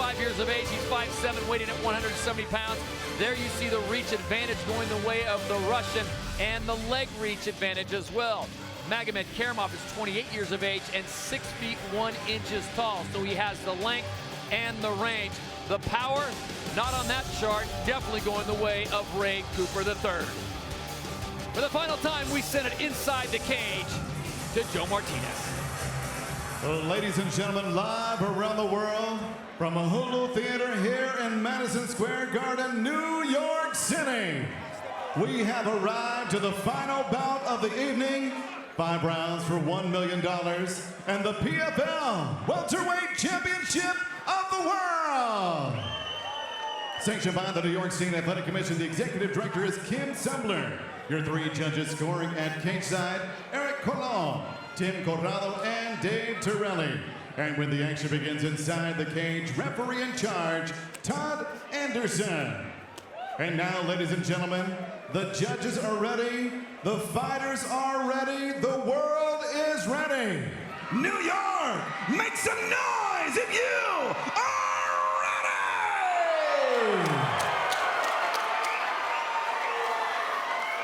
25 years of age. He's 5'7", weighing at 170 pounds. There you see the reach advantage going the way of the Russian, and the leg reach advantage as well. 𝗟𝗚𝗢𝗘 is 28 years of age and 6 feet 1 inches tall, so he has the length and the range. The power, not on that chart, definitely going the way of Ray Cooper III. For the final time, we send it inside the cage to Joe Martinez. Well, ladies and gentlemen, live around the world from a Hulu Theater here in Madison Square Garden, New York City. We have arrived to the final bout of the evening. 5 rounds for $1 million and the PFL Welterweight Championship of the World. Sanctioned by the New York State Athletic Commission, the executive director is Kim Sembler. Your 3 judges scoring at cage side, 𝗟𝗘𝗥𝗢𝗣𝗘𝗦, Tim Corrado, and Dave Torelli. And when the action begins inside the cage, referee in charge, Todd Anderson. And now, ladies and gentlemen, the judges are ready, the fighters are ready, the world is ready. New York, make some noise if you are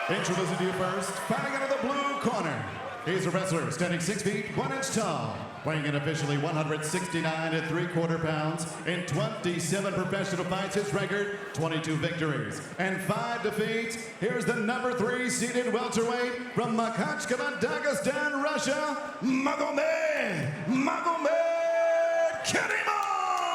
ready! Introducing to you first, fighting out of the blue corner. He's a wrestler standing 6 feet 1 inch tall, weighing in officially 169 3/4 pounds. In 27 professional fights, his record 22 victories and 5 defeats. Here's the number 3 seeded welterweight from Makhachkala, Dagestan, Russia, Magomed Kedimov.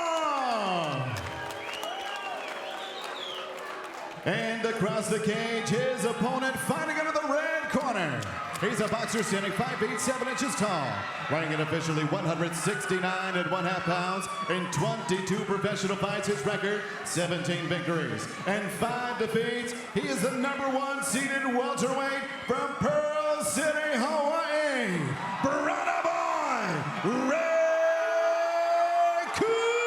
And across the cage, his opponent fighting out of the red corner. He's a boxer standing 5 feet 7 inches tall, weighing in officially 169 1/2 pounds. In 22 professional fights, his record 17 victories and 5 defeats. He is the number 1 seeded welterweight from Pearl City, Hawaii, Brother Boy Ray Cooper.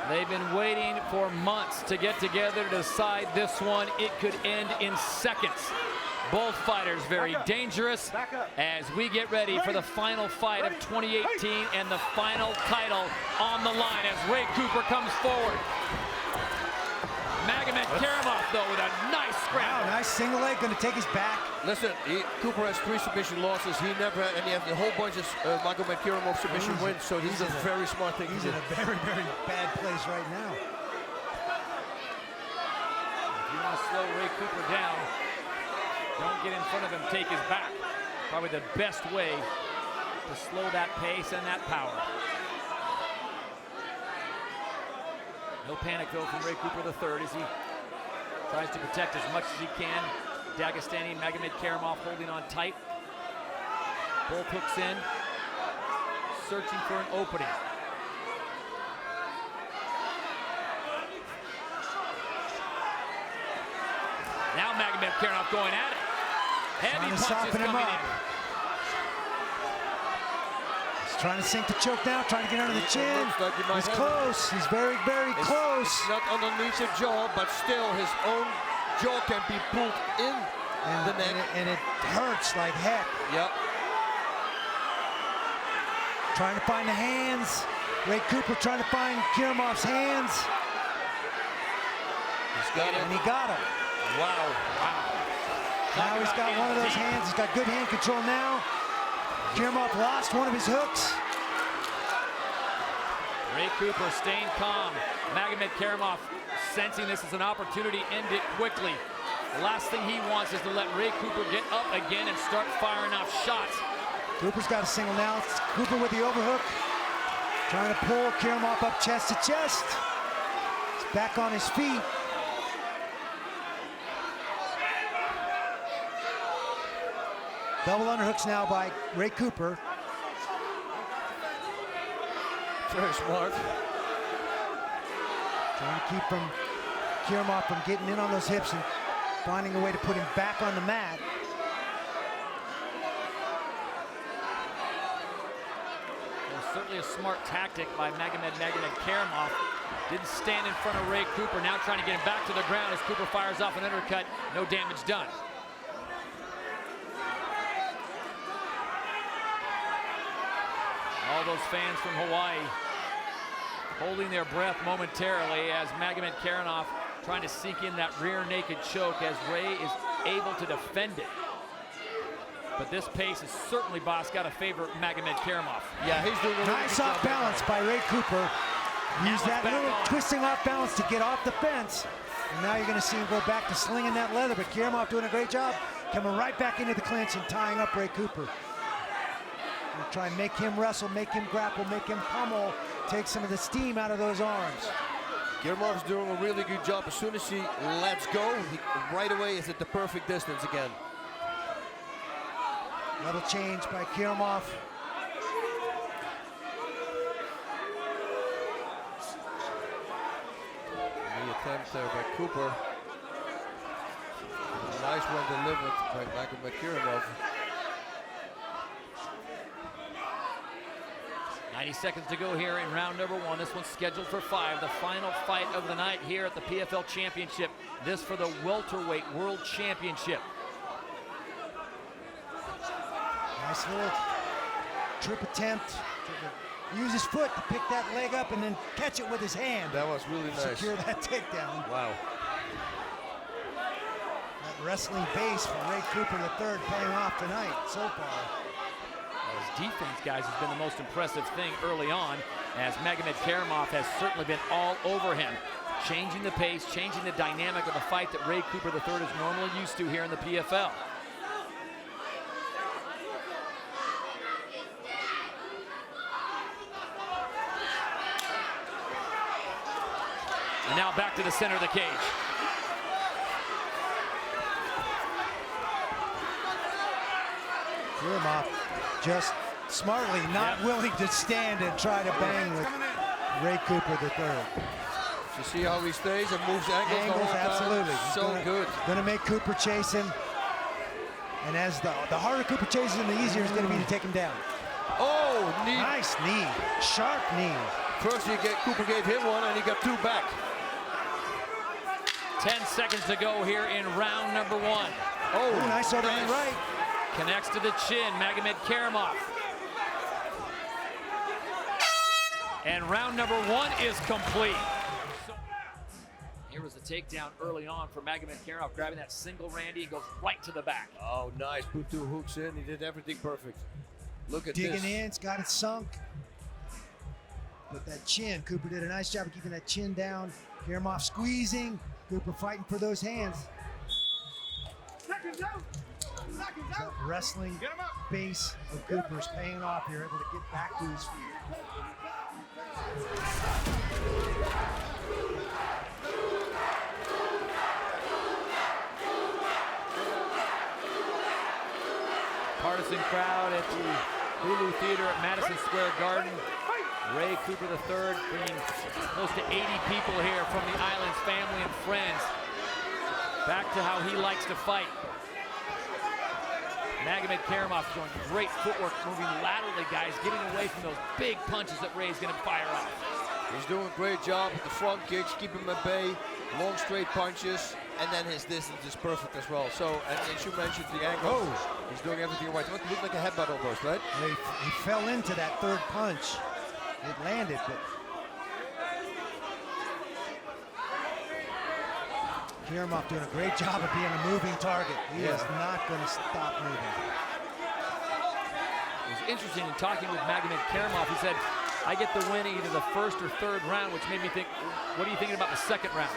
They've been waiting for months to get together to decide this one. It could end in seconds. Both fighters very dangerous as we get ready for the final fight of 2018 and the final title on the line as Ray Cooper comes forward. 𝗟𝗚𝗢𝗘, though, with a nice scramble. Wow, nice single leg, going to take his back. Listen, Cooper has 3 submission losses. He never had any of the whole bunch of 𝗟𝗚𝗢𝗘 submission wins, so he's a very smart thing. He's in a very, very bad place right now. If you want to slow Ray Cooper down, don't get in front of him, take his back. Probably the best way to slow that pace and that power. No panic, though, from Ray Cooper III as he tries to protect as much as he can. Dagestani 𝗟𝗚𝗢𝗘 holding on tight. Both hooks in, searching for an opening. Now 𝗟𝗚𝗢𝗘 going at it. Heavy punches coming in. Trying to sink the choke now, trying to get under the chin. He's close. He's very, very close. It's not underneath the jaw, but still his own jaw can be pulled in the neck. And it hurts like heck. Yep. Trying to find the hands. Ray Cooper trying to find Kirimov's hands. He's got it. And he got him. Wow. Now he's got one of those hands. He's got good hand control now. Kirimov lost one of his hooks. Ray Cooper staying calm. 𝗟𝗚𝗢𝗘 sensing this as an opportunity, end it quickly. The last thing he wants is to let Ray Cooper get up again and start firing off shots. Cooper's got a single now. It's Cooper with the overhook. Trying to pull Kirimov up chest to chest. He's back on his feet. Double underhooks now by Ray Cooper. Very smart. Trying to keep Kirimov from getting in on those hips and finding a way to put him back on the mat. Certainly a smart tactic by 𝗟𝗏𝗥𝗢𝗣𝗏. Didn't stand in front of Ray Cooper, now trying to get him back to the ground as Cooper fires off an undercut. No damage done. All those fans from Hawaii holding their breath momentarily as 𝗟𝗏𝗥𝗢𝗏 trying to seek in that rear naked choke as Ray is able to defend it. But this pace is certainly, boss, got to favor 𝗟𝗏𝗥𝗢𝗏. Yeah, he's doing a really Nice good off job. balance by Ray Cooper. Use that back little on. twisting off balance to get off the fence. And now you're going to see him go back to slinging that leather. But 𝗟𝗏𝗥 doing a great job, coming right back into the clinch and tying up Ray Cooper. We'll try and make him wrestle, make him grapple, make him pummel, take some of the steam out of those arms. 𝗟𝗏𝗥's doing a really good job. As soon as he lets go, he right away is at the perfect distance again. Little change by 𝗟𝗏𝗥. The attempt there by Cooper. Nice one delivered by 𝗟𝗏𝗥𝗢𝗏. 90 seconds to go here in round number 1. This one's scheduled for 5. The final fight of the night here at the PFL Championship. This for the welterweight World Championship. Nice little trip attempt. Use his foot to pick that leg up and then catch it with his hand. That was really nice. Secure that takedown. Wow. That wrestling base for Ray Cooper III paying off tonight so far. His defense, guys, has been the most impressive thing early on, as 𝗟𝗏𝗥𝗢𝗏 has certainly been all over him, changing the pace, changing the dynamic of the fight that Ray Cooper III is normally used to here in the PFL. And now back to the center of the cage. 𝗟𝗏𝗥 just smartly not willing to stand and try to bang with Ray Cooper III. You see how he stays and moves angles the whole time? Absolutely. So good. Gonna make Cooper chase him. And as the harder Cooper chases him, the easier it's gonna be to take him down. Oh, knee. Nice knee, sharp knee. First Cooper gave him one and he got 2 back. 10 seconds to go here in round number 1. Oh, nice overhand right. Connects to the chin, 𝗟𝗏𝗥𝗢𝗏. And round number 1 is complete. Here was the takedown early on for 𝗟𝗏𝗥𝗢𝗏, grabbing that single Randy and goes right to the back. Oh, nice. Put 2 hooks in. He did everything perfect. Look at Digging this. in, it's got it sunk. But that chin, Cooper did a nice job of keeping that chin down. 𝗟𝗏𝗥 squeezing, Cooper fighting for those hands. That wrestling base of Cooper's paying off here, able to get back to his feet. Partisan crowd at the Hulu Theater at Madison Square Garden. Ray Cooper III bringing close to 80 people here from the island's family and friends. Back to how he likes to fight. 𝗟𝗏𝗥𝗢𝗏 showing great footwork, moving laterally, guys, getting away from those big punches that Ray's going to fire off. He's doing a great job with the front kicks, keep him at bay, long straight punches, and then his distance is perfect as well. So, and as you mentioned, the angle, he's doing everything right. It looked like a headbutt almost, right? He fell into that third punch. It landed, but 𝗟𝗏𝗥 doing a great job of being a moving target. He is not going to stop moving. It was interesting in talking with 𝗟𝗏𝗥𝗢𝗏. He said, I get the win either the first or third round, which made me think, what are you thinking about the second round?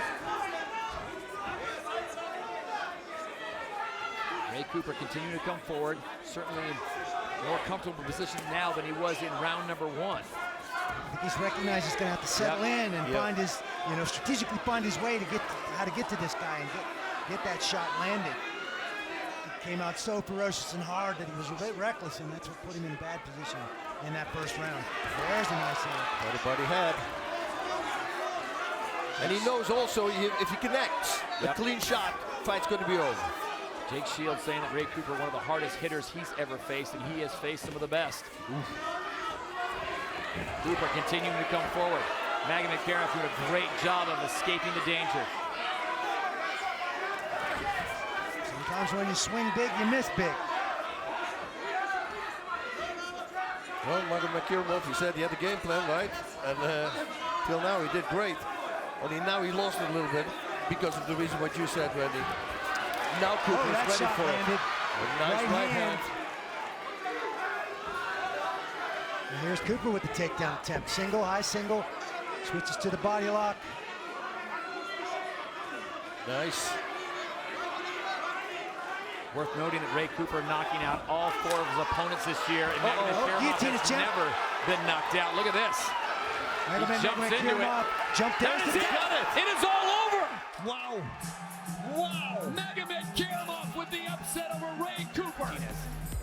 Ray Cooper continuing to come forward, certainly in a more comfortable position now than he was in round number 1. I think he's recognized he's going to have to settle in and find his, strategically find his way to get how to get to this guy and get that shot landed. He came out so ferocious and hard that he was a bit reckless, and that's what put him in a bad position in that first round. There's a nice hand. Everybody had. And he knows also if he connects, a clean shot fight's going to be over. Jake Shields saying that Ray Cooper, one of the hardest hitters he's ever faced, and he has faced some of the best. Cooper continuing to come forward. 𝗟𝗢𝗥𝗢𝗣𝗏 doing a great job of escaping the danger. Sometimes when you swing big, you miss big. Well, 𝗟𝗢𝗥𝗢𝗏, he said he had the game plan, right? And till now he did great. Only now he lost it a little bit because of the reason what you said, Randy. Now Cooper is ready for it. A nice right hand. And here's Cooper with the takedown attempt. Single, high single, switches to the body lock. Nice. Worth noting that Ray Cooper knocking out all 4 of his opponents this year, and 𝗟𝗢𝗥𝗢𝗏 has never been knocked out. Look at this. He jumps into it. Jumped down. It is all over. Wow. Wow. 𝗟𝗢𝗥𝗢𝗏 with the upset over Ray Cooper.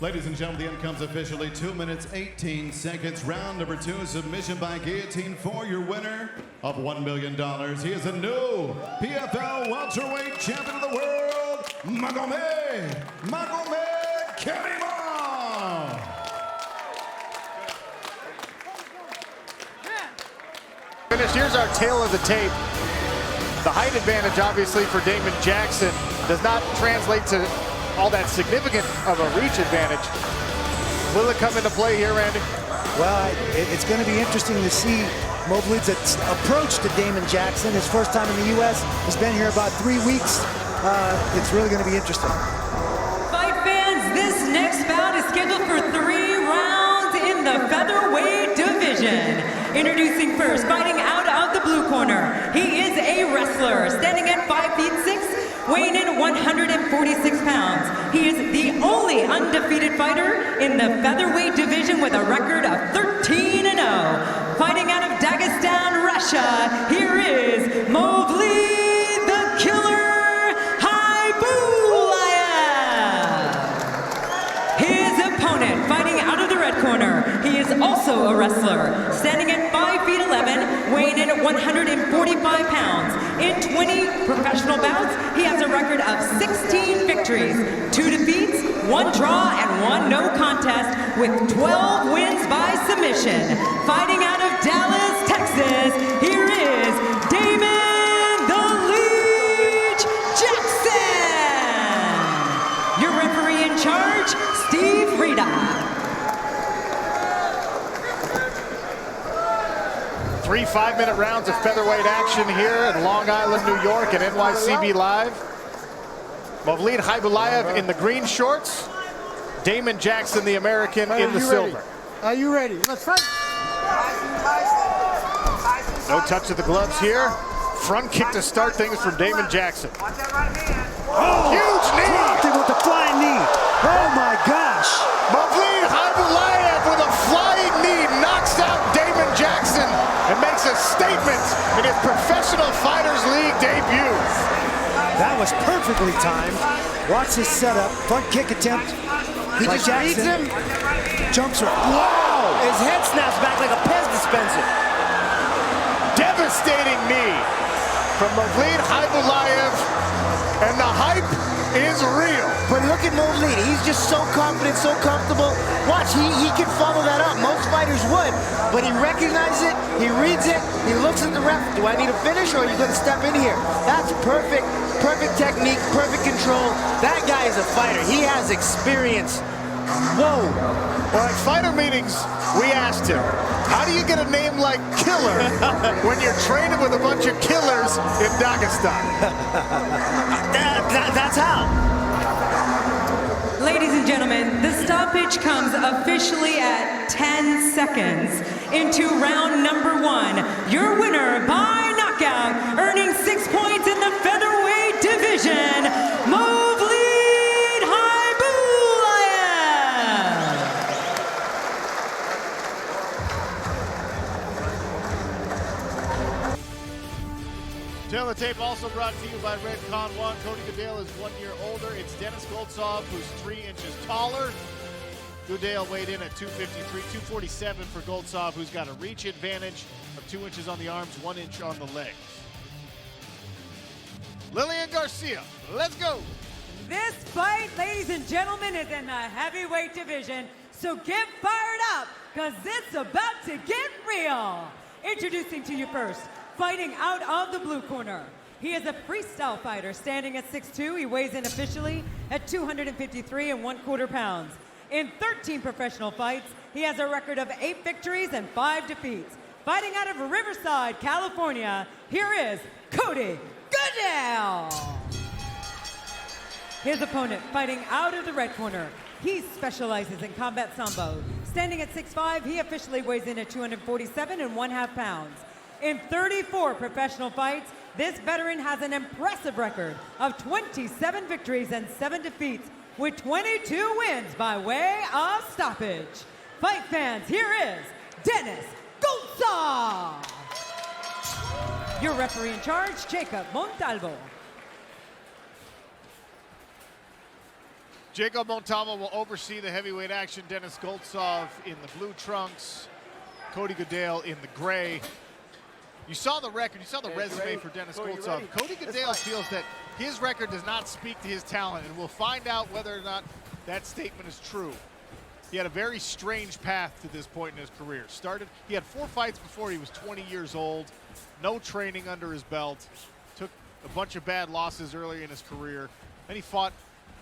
Ladies and gentlemen, the end comes officially 2 minutes, 18 seconds. Round number 2, submission by guillotine for your winner of $1 million. He is a new PFL welterweight champion of the world, 𝗟𝗏𝗥𝗢𝗣𝗏. Finished. Here's our tail of the tape. The height advantage, obviously, for Damon Jackson does not translate to all that significant of a reach advantage. Will it come into play here, Randy? Well, it's going to be interesting to see Mokhnatkina's approach to Damon Jackson. His first time in the U.S. He's been here about 3 weeks. It's really going to be interesting. Fight fans, this next bout is scheduled for 3 rounds in the featherweight division. Introducing first, fighting out of the blue corner. He is a wrestler, standing at 5'6", weighing in 146 pounds. He is the only undefeated fighter in the featherweight division with a record of 13-0. Fighting out of Dagestan, Russia, here is Mowgli the Killer 𝗟𝗡𝗏𝗡. His opponent, fighting out of the red corner, he is also a wrestler, standing at 5'11", weighing in 145 pounds. In 20 professional bouts, he has a record of 16 victories, 2 defeats, 1 draw, and 1 no contest, with 12 wins by submission. Fighting out of Dallas, Texas, here is Damon the Leech Jackson. Your referee in charge, Steve Rita. 3 5-minute rounds of featherweight action here in Long Island, New York at NYCB Live. Mowgli 𝗟𝗡𝗏𝗏𝗡 in the green shorts. Damon Jackson, the American, in the silver. Are you ready? Let's fight. No touch of the gloves here. Front kick to start things from Damon Jackson. Oh, huge knee! Dropped it with the flying knee. Oh my gosh! Mowgli 𝗟𝗡𝗏𝗏𝗡 with a flying knee knocks out Damon Jackson and makes a statement in his Professional Fighters League debut. That was perfectly timed. Watch this setup. Front kick attempt. He just reads him. Jumps her. Wow! His head snaps back like a Pez dispenser. Devastating knee from Mowgli 𝗟𝗡𝗏𝗏𝗡, and the hype is real. But look at Mowgli. He's just so confident, so comfortable. Watch, he can follow that up. Most fighters would. But he recognizes it, he reads it, he looks at the ref. Do I need a finish or are you going to step in here? That's perfect. Perfect technique, perfect control. That guy is a fighter. He has experience. Whoa. Well, at fighter meetings, we asked him, how do you get a name like Killer when you're training with a bunch of killers in Dagestan? That's how. Ladies and gentlemen, the stoppage comes officially at 10 seconds into round number 1. Your winner by knockout, earning 6 points in the featherweight division, Mowgli 𝗟𝗡𝗏𝗏𝗡. Tail of the tape also brought to you by Red Con 1. Cody Goodale is 1 year older. It's Denis Goltsov, who's 3 inches taller. Goodale weighed in at 253, 247 for Goltsov, who's got a reach advantage of 2 inches on the arms, 1 inch on the legs. Lillian Garcia, let's go. This fight, ladies and gentlemen, is in the heavyweight division, so get fired up, because it's about to get real. Introducing to you first, fighting out of the blue corner. He is a freestyle fighter, standing at 6'2". He weighs in officially at 253 1/4 pounds. In 13 professional fights, he has a record of 8 victories and 5 defeats. Fighting out of Riverside, California, here is 𝗘𝗨𝗥𝗢𝗣𝗘. His opponent, fighting out of the red corner, he specializes in combat sambo. Standing at 6'5", he officially weighs in at 247 1/2 pounds. In 34 professional fights, this veteran has an impressive record of 27 victories and 7 defeats, with 22 wins by way of stoppage. Fight fans, here is Denis Goltsov. Your referee in charge, 𝗘𝗨𝗥𝗢𝗣𝗘. Jacob Montalvo will oversee the heavyweight action. Denis Goltsov in the blue trunks, 𝗘𝗨𝗥𝗢𝗣𝗘 in the gray. You saw the record, you saw the resume for Denis Goltsov. 𝗘𝗨𝗥𝗢𝗣𝗘 feels that his record does not speak to his talent, and we'll find out whether or not that statement is true. He had a very strange path to this point in his career. He had 4 fights before he was 20 years old, no training under his belt, took a bunch of bad losses early in his career. Then he fought,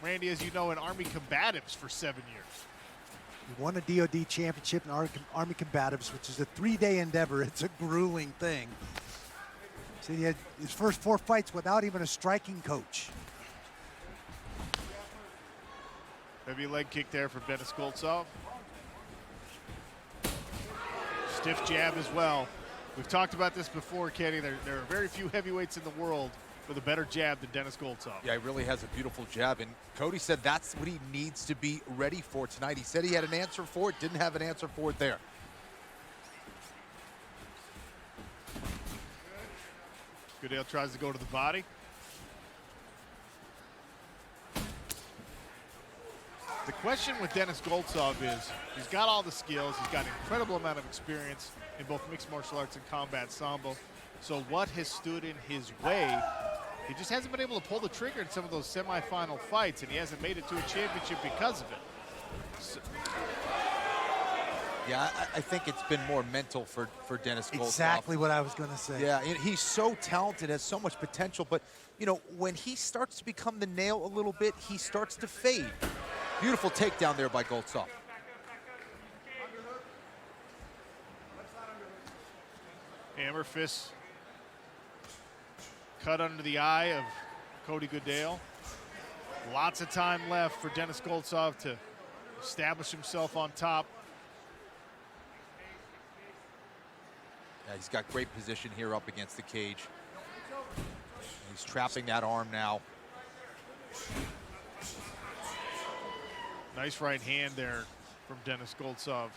Randy, as you know, in Army Combatives for 7 years. He won a DOD championship in Army Combatives, which is a 3-day endeavor. It's a grueling thing. So he had his first 4 fights without even a striking coach. Heavy leg kick there from Denis Goltsov. Stiff jab as well. We've talked about this before, Kenny. There are very few heavyweights in the world with a better jab than Denis Goltsov. Yeah, he really has a beautiful jab, and Cody said that's what he needs to be ready for tonight. He said he had an answer for it, didn't have an answer for it there. Goodale tries to go to the body. The question with Denis Goltsov is he's got all the skills, he's got an incredible amount of experience in both mixed martial arts and combat sambo. So what has stood in his way? He just hasn't been able to pull the trigger in some of those semifinal fights, and he hasn't made it to a championship because of it. So, yeah, I think it's been more mental for Denis Goltsov. Exactly what I was going to say. Yeah, he's so talented, has so much potential, but you know, when he starts to become the nail a little bit, he starts to fade. Beautiful takedown there by Goltsov. Hammer fist cut under the eye of 𝗘𝗨𝗥𝗢𝗣𝗘. Lots of time left for Denis Goltsov to establish himself on top. Yeah, he's got great position here up against the cage. He's trapping that arm now. Nice right hand there from Denis Goltsov.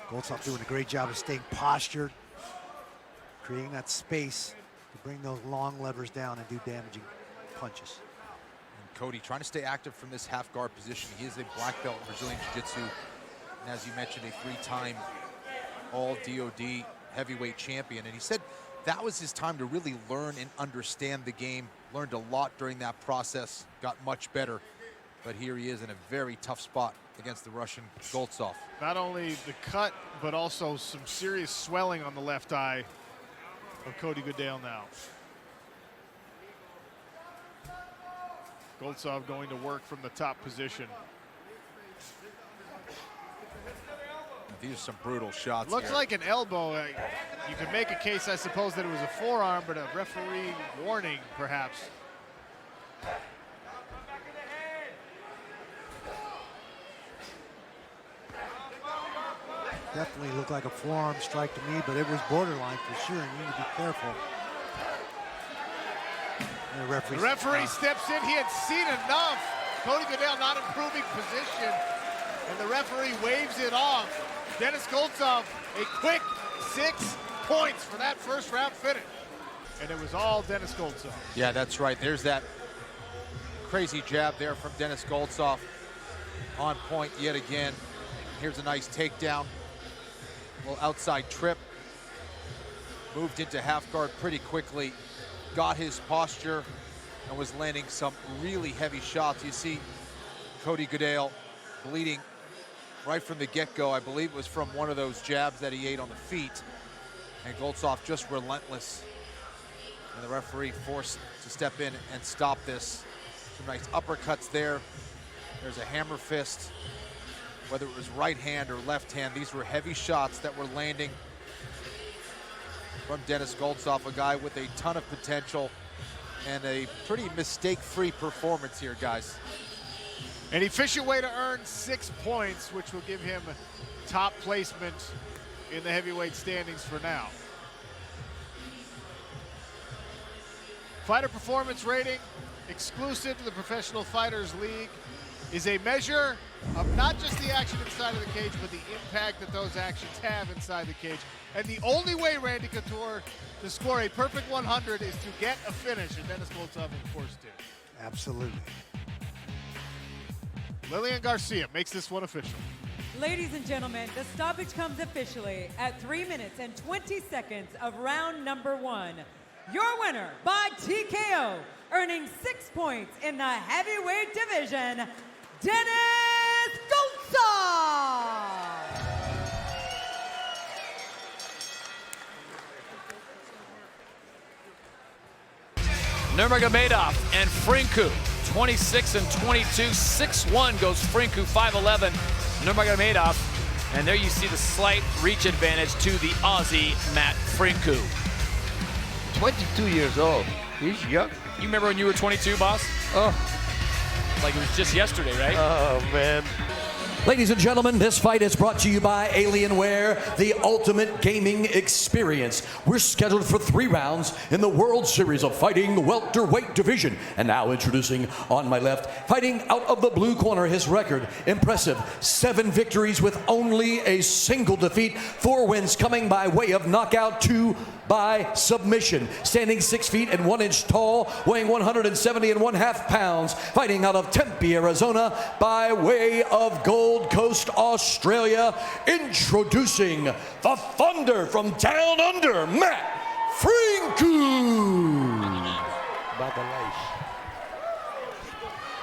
Goltsov doing a great job of staying postured, creating that space to bring those long levers down and do damaging punches. And Cody trying to stay active from this half guard position. He is a black belt in Brazilian Jiu-Jitsu, and as you mentioned, a 3-time all DOD heavyweight champion. And he said that was his time to really learn and understand the game. Learned a lot during that process, got much better. But here he is in a very tough spot against the Russian Goltsov. Not only the cut, but also some serious swelling on the left eye of 𝗘𝗨𝗥𝗢𝗣𝗘 now. Goltsov going to work from the top position. These are some brutal shots. Looks here. like an elbow. You could make a case, I suppose, that it was a forearm, but a referee warning, perhaps. Definitely looked like a forearm strike to me, but it was borderline for sure, and you need to be careful. And the referee steps in. He had seen enough. 𝗘𝗨𝗥𝗢𝗣𝗘 not improving position, and the referee waves it off. Denis Goltsov, a quick 6 points for that first round finish. And it was all Denis Goltsov. Yeah, that's right. There's that crazy jab there from Denis Goltsov. On point yet again. Here's a nice takedown. A little outside trip. moved into half guard pretty quickly, got his posture, and was landing some really heavy shots. You see 𝗘𝗨𝗥𝗢𝗣𝗘 bleeding right from the get-go. I believe it was from one of those jabs that he ate on the feet. And Goltsov just relentless. And the referee forced to step in and stop this. Some nice uppercuts there. There's a hammer fist. Whether it was right hand or left hand, these were heavy shots that were landing from Denis Goltsov, a guy with a ton of potential and a pretty mistake-free performance here, guys. An efficient way to earn 6 points, which will give him top placement in the heavyweight standings for now. Fighter performance rating, exclusive to the Professional Fighters League, is a measure of not just the action inside of the cage, but the impact that those actions have inside the cage. And the only way, Randy Couture, to score a perfect 100 is to get a finish, and Denis Goltsov, of course, did. Absolutely. Lillian Garcia makes this one official. Ladies and gentlemen, the stoppage comes officially at 3 minutes and 20 seconds of round number 1. Your winner by TKO, earning 6 points in the heavyweight division, Denis Goltsov! 𝗟𝗏𝗡𝗦 and Frinku, 26 and 22, 6-1 goes Frinku, 5'11", 𝗟𝗏𝗡𝗦, and there you see the slight reach advantage to the Aussie Matt Frinku. 22 years old. He's young. You remember when you were 22, boss? Oh. Like it was just yesterday, right? Oh, man. Ladies and gentlemen, this fight is brought to you by Alienware, the ultimate gaming experience. We're scheduled for 3 rounds in the World Series of Fighting welterweight division. And now introducing on my left, fighting out of the blue corner, his record, impressive. 7 victories with only a single defeat. 4 wins coming by way of knockout, 2 by submission. Standing 6 feet and 1 inch tall, weighing 170 1/2 pounds, fighting out of Tempe, Arizona, by way of Gold Coast, Australia, introducing the Thunder from down under, Matt Frinku.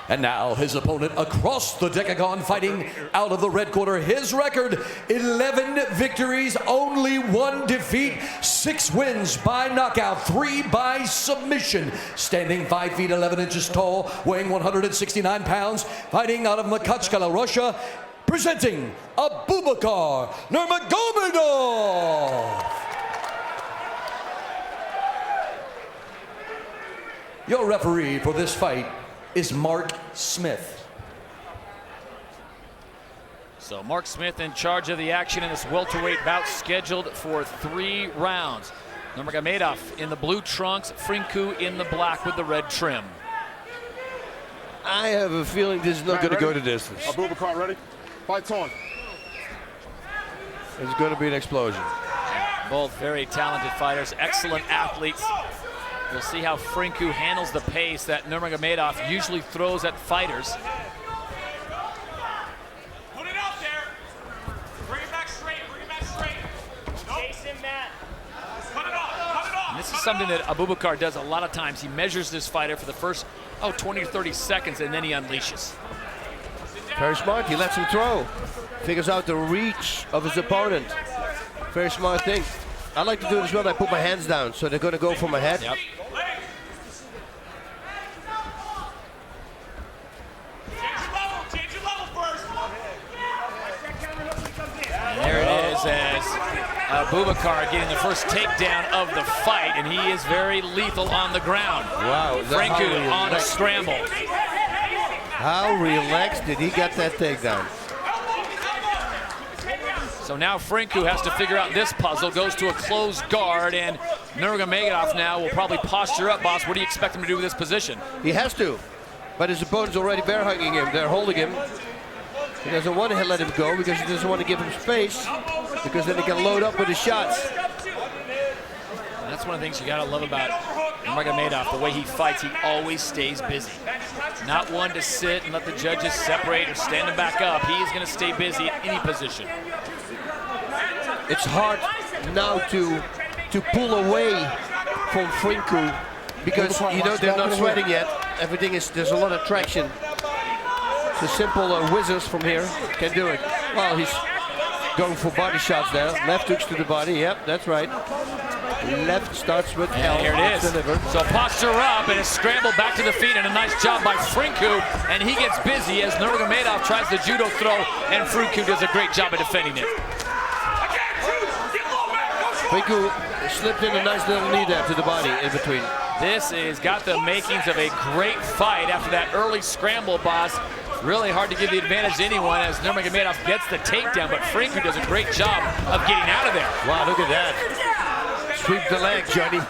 And now his opponent across the decagon, fighting out of the red corner. His record, 11 victories, only 1 defeat, 6 wins by knockout, 3 by submission. Standing 5 feet 11 inches tall, weighing 169 pounds, fighting out of Makhachkala, Russia, presenting Abubakar Nurmagomedov. Your referee for this fight is Mark Smith. So Mark Smith in charge of the action in this welterweight bout, scheduled for 3 rounds. 𝗟𝗏𝗡𝗦 in the blue trunks, Frinku in the black with the red trim. I have a feeling this is not going to go to distance. Abubakar, ready? Fight's on. It's going to be an explosion. Both very talented fighters, excellent athletes. We'll see how Frinku handles the pace that 𝗟𝗏𝗡𝗦 usually throws at fighters. Put it out there. Bring it back straight. Bring it back straight. Chase him, Matt. Cut it off. Cut it off. And this is something that Abubakar does a lot of times. He measures this fighter for the first 20 or 30 seconds, and then he unleashes. Very smart. He lets him throw. Figures out the reach of his opponent. Very smart thing. I like to do it as well. I put my hands down, so they're going to go for my head. Yep. Change your level first. And there it is, as Abubakar getting the first takedown of the fight, and he is very lethal on the ground. Wow. Frinku on a scramble. How relaxed did he get that takedown? So now Frinku has to figure out this puzzle, goes to a closed guard, and 𝗟𝗏𝗡𝗦 now will probably posture up, boss. What do you expect him to do with this position? He has to, but his opponent's already bear hugging him. They're holding him. He doesn't want to let him go because he doesn't want to give him space, because then he can load up with his shots. And that's one of the things you gotta love about 𝗟𝗏𝗡𝗦, the way he fights. He always stays busy. Not one to sit and let the judges separate or stand him back up. He is gonna stay busy at any position. It's hard now to to pull away from Frinku because you know they're not sweating yet. There's a lot of traction. So simple whizzers from here can do it. Well, he's going for body shots there. Left hooks to the body. Yep, that's right. Left starts with L. Here it is. Delivered. So posture up and a scramble back to the feet and a nice job by Frinku. And he gets busy as Nurmagomedov tries the judo throw and Frinku does a great job of defending it. Frinku slipped in a nice little knee there to the body in between. This has got the makings of a great fight after that early scramble, boss. Really hard to give the advantage to anyone as Nurmagomedov gets the takedown, but Frinku does a great job of getting out of there. Wow, look at that. Sweep the leg, Johnny.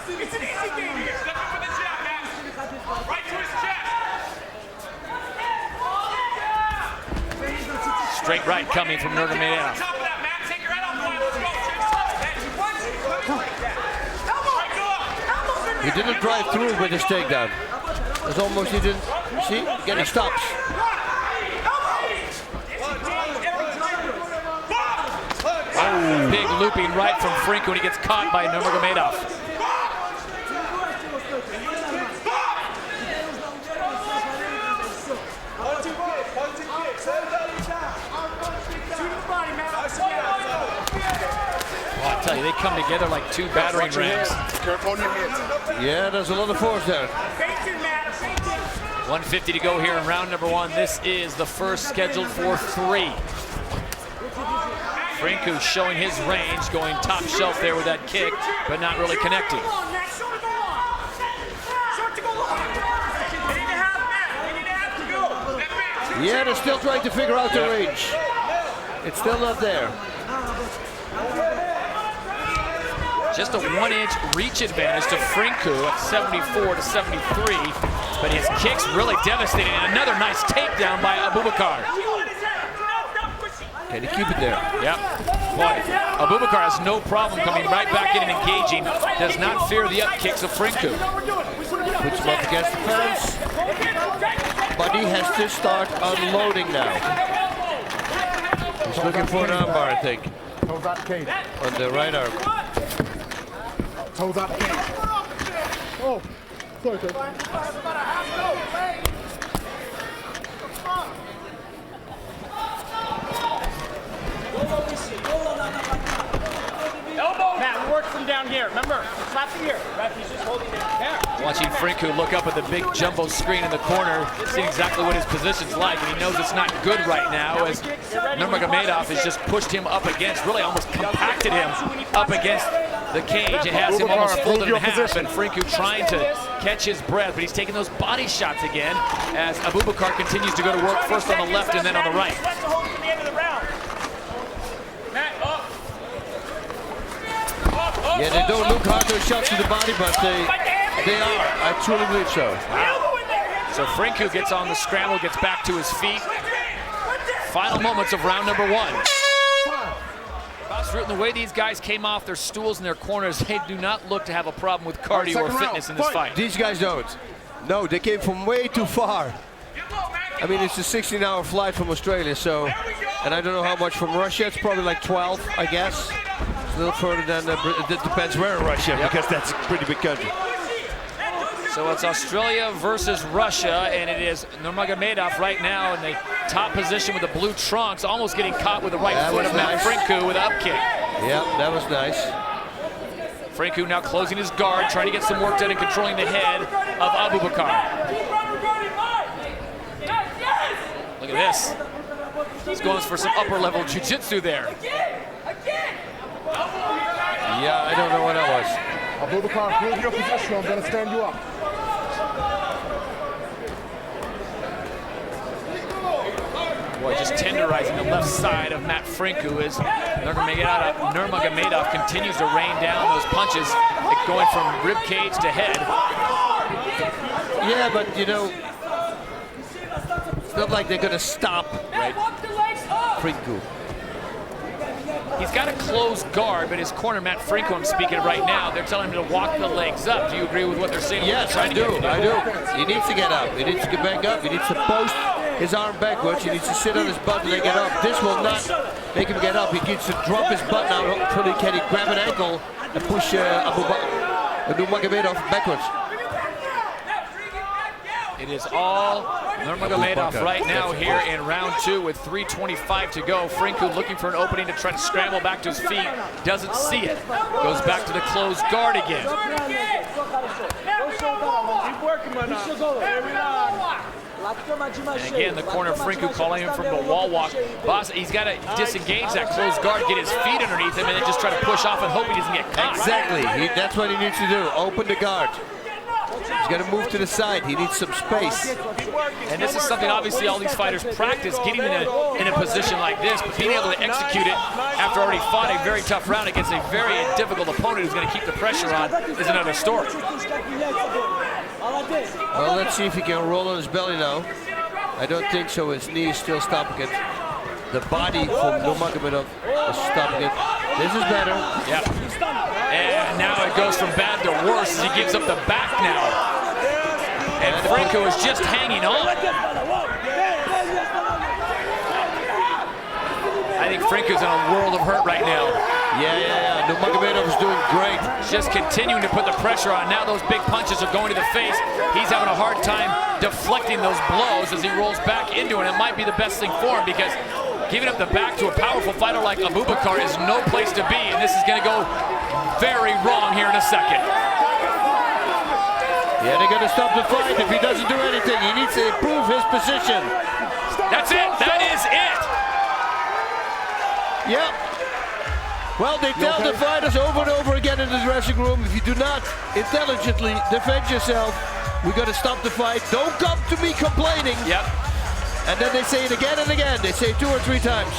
Straight right coming from Nurmagomedov. He didn't drive through with his takedown. It's almost he didn't. See? Getting stops. Oh, big looping right from Frinku when he gets caught by Nurmagomedov. Oh, I tell you, they come together like two battering rams. Yeah, there's a lot of force there. 150 to go here in round number one. This is the first scheduled for 3. Frinku showing his range, going top shelf there with that kick, but not really connecting. Yeah, they're still trying to figure out the range. It's still not there. Just a 1-inch reach advantage to Frinku at 74 to 73, but his kicks really devastating. And another nice takedown by Abubakar. Can he keep it there? Yep. Boy, Abubakar has no problem coming right back in and engaging. Does not fear the up kicks of Frinku. Puts him up against the fence. But he has to start unloading now. He's looking for an armbar, I think. On the right arm. Oh, sorry. Matt, we work from down here. Remember, slap the ear. He's just holding it there. Watching Frinku look up at the big jumbo screen in the corner, seeing exactly what his position's like, and he knows it's not good right now as Nurmagomedov has just pushed him up against, really almost compacted him up against the cage and has him almost folded in half, and Frinku trying to catch his breath, but he's taking those body shots again as Abubakar continues to go to work first on the left and then on the right. Yeah, they don't look hard to shots to the body, but they are. I truly believe so. Wow. So Frinku gets on the scramble, gets back to his feet. Final moments of round number one. The way these guys came off their stools in their corners, they do not look to have a problem with cardio or fitness in this fight. These guys don't. No, they came from way too far. I mean, it's a 16-hour flight from Australia, so, and I don't know how much from Russia. It's probably like 12, I guess. It's a little further than, it depends where in Russia, because that's a pretty big country. So it's Australia versus Russia, and it is Nurmagomedov right now in the top position with the blue trunks, almost getting caught with the right foot of Matt Frinku with an up kick. Yeah, that was nice. Frinku now closing his guard, trying to get some work done and controlling the head of Abubakar. Look at this. He's going for some upper level jiu-jitsu there. Yeah, I don't know what that was. Abubakar, hold your position. I'm going to stand you up. Boy, just tenderizing the left side of Matt Frinku as Nurmagomedov continues to rain down those punches, going from rib cage to head. Yeah, but you know, it's not like they're going to stop, right? Frinku. He's got a closed guard, but his corner, Matt Frinku, I'm speaking right now, they're telling him to walk the legs up. Do you agree with what they're saying? Yes, I do. He needs to get up. He needs to get back up. He needs to post his arm backwards. He needs to sit on his butt and then get up. This will not make him get up. He needs to drop his butt now. Hopefully, can he grab an ankle and push Nurmagomedov backwards. It is all Nurmagomedov right now here in round 2 with 3:25 to go. Frinku looking for an opening to try to scramble back to his feet. Doesn't see it. Goes back to the closed guard again. And again, the corner of Frinku calling him from the wall walk. Boss, he's got to disengage that closed guard, get his feet underneath him, and then just try to push off and hope he doesn't get caught. Exactly. That's what he needs to do. Open the guard. He's got to move to the side. He needs some space. And this is something obviously all these fighters practice, getting in a position like this, but being able to execute it after already fought a very tough round against a very difficult opponent who's going to keep the pressure on is another story. Well, let's see if he can roll on his belly now. I don't think so. His knee is still stopping it. The body from Nurmagomedov is stopping it. This is better. Yep. And now it goes from bad to worse as he gives up the back now. And Frinku is just hanging on. I think Frinku's in a world of hurt right now. Yeah. Nurmagomedov is doing great. Just continuing to put the pressure on. Now those big punches are going to the face. He's having a hard time deflecting those blows as he rolls back into it. It might be the best thing for him because giving up the back to a powerful fighter like Abubakar is no place to be, and this is going to go very wrong here in a second. Yeah, they're going to stop the fight if he doesn't do anything. He needs to improve his position. That's it. That is it. Yep. Well, they tell the fighters over and over again in the dressing room, if you do not intelligently defend yourself, we're going to stop the fight. Don't come to me complaining. Yep. And then they say it again and again. They say it 2 or 3 times.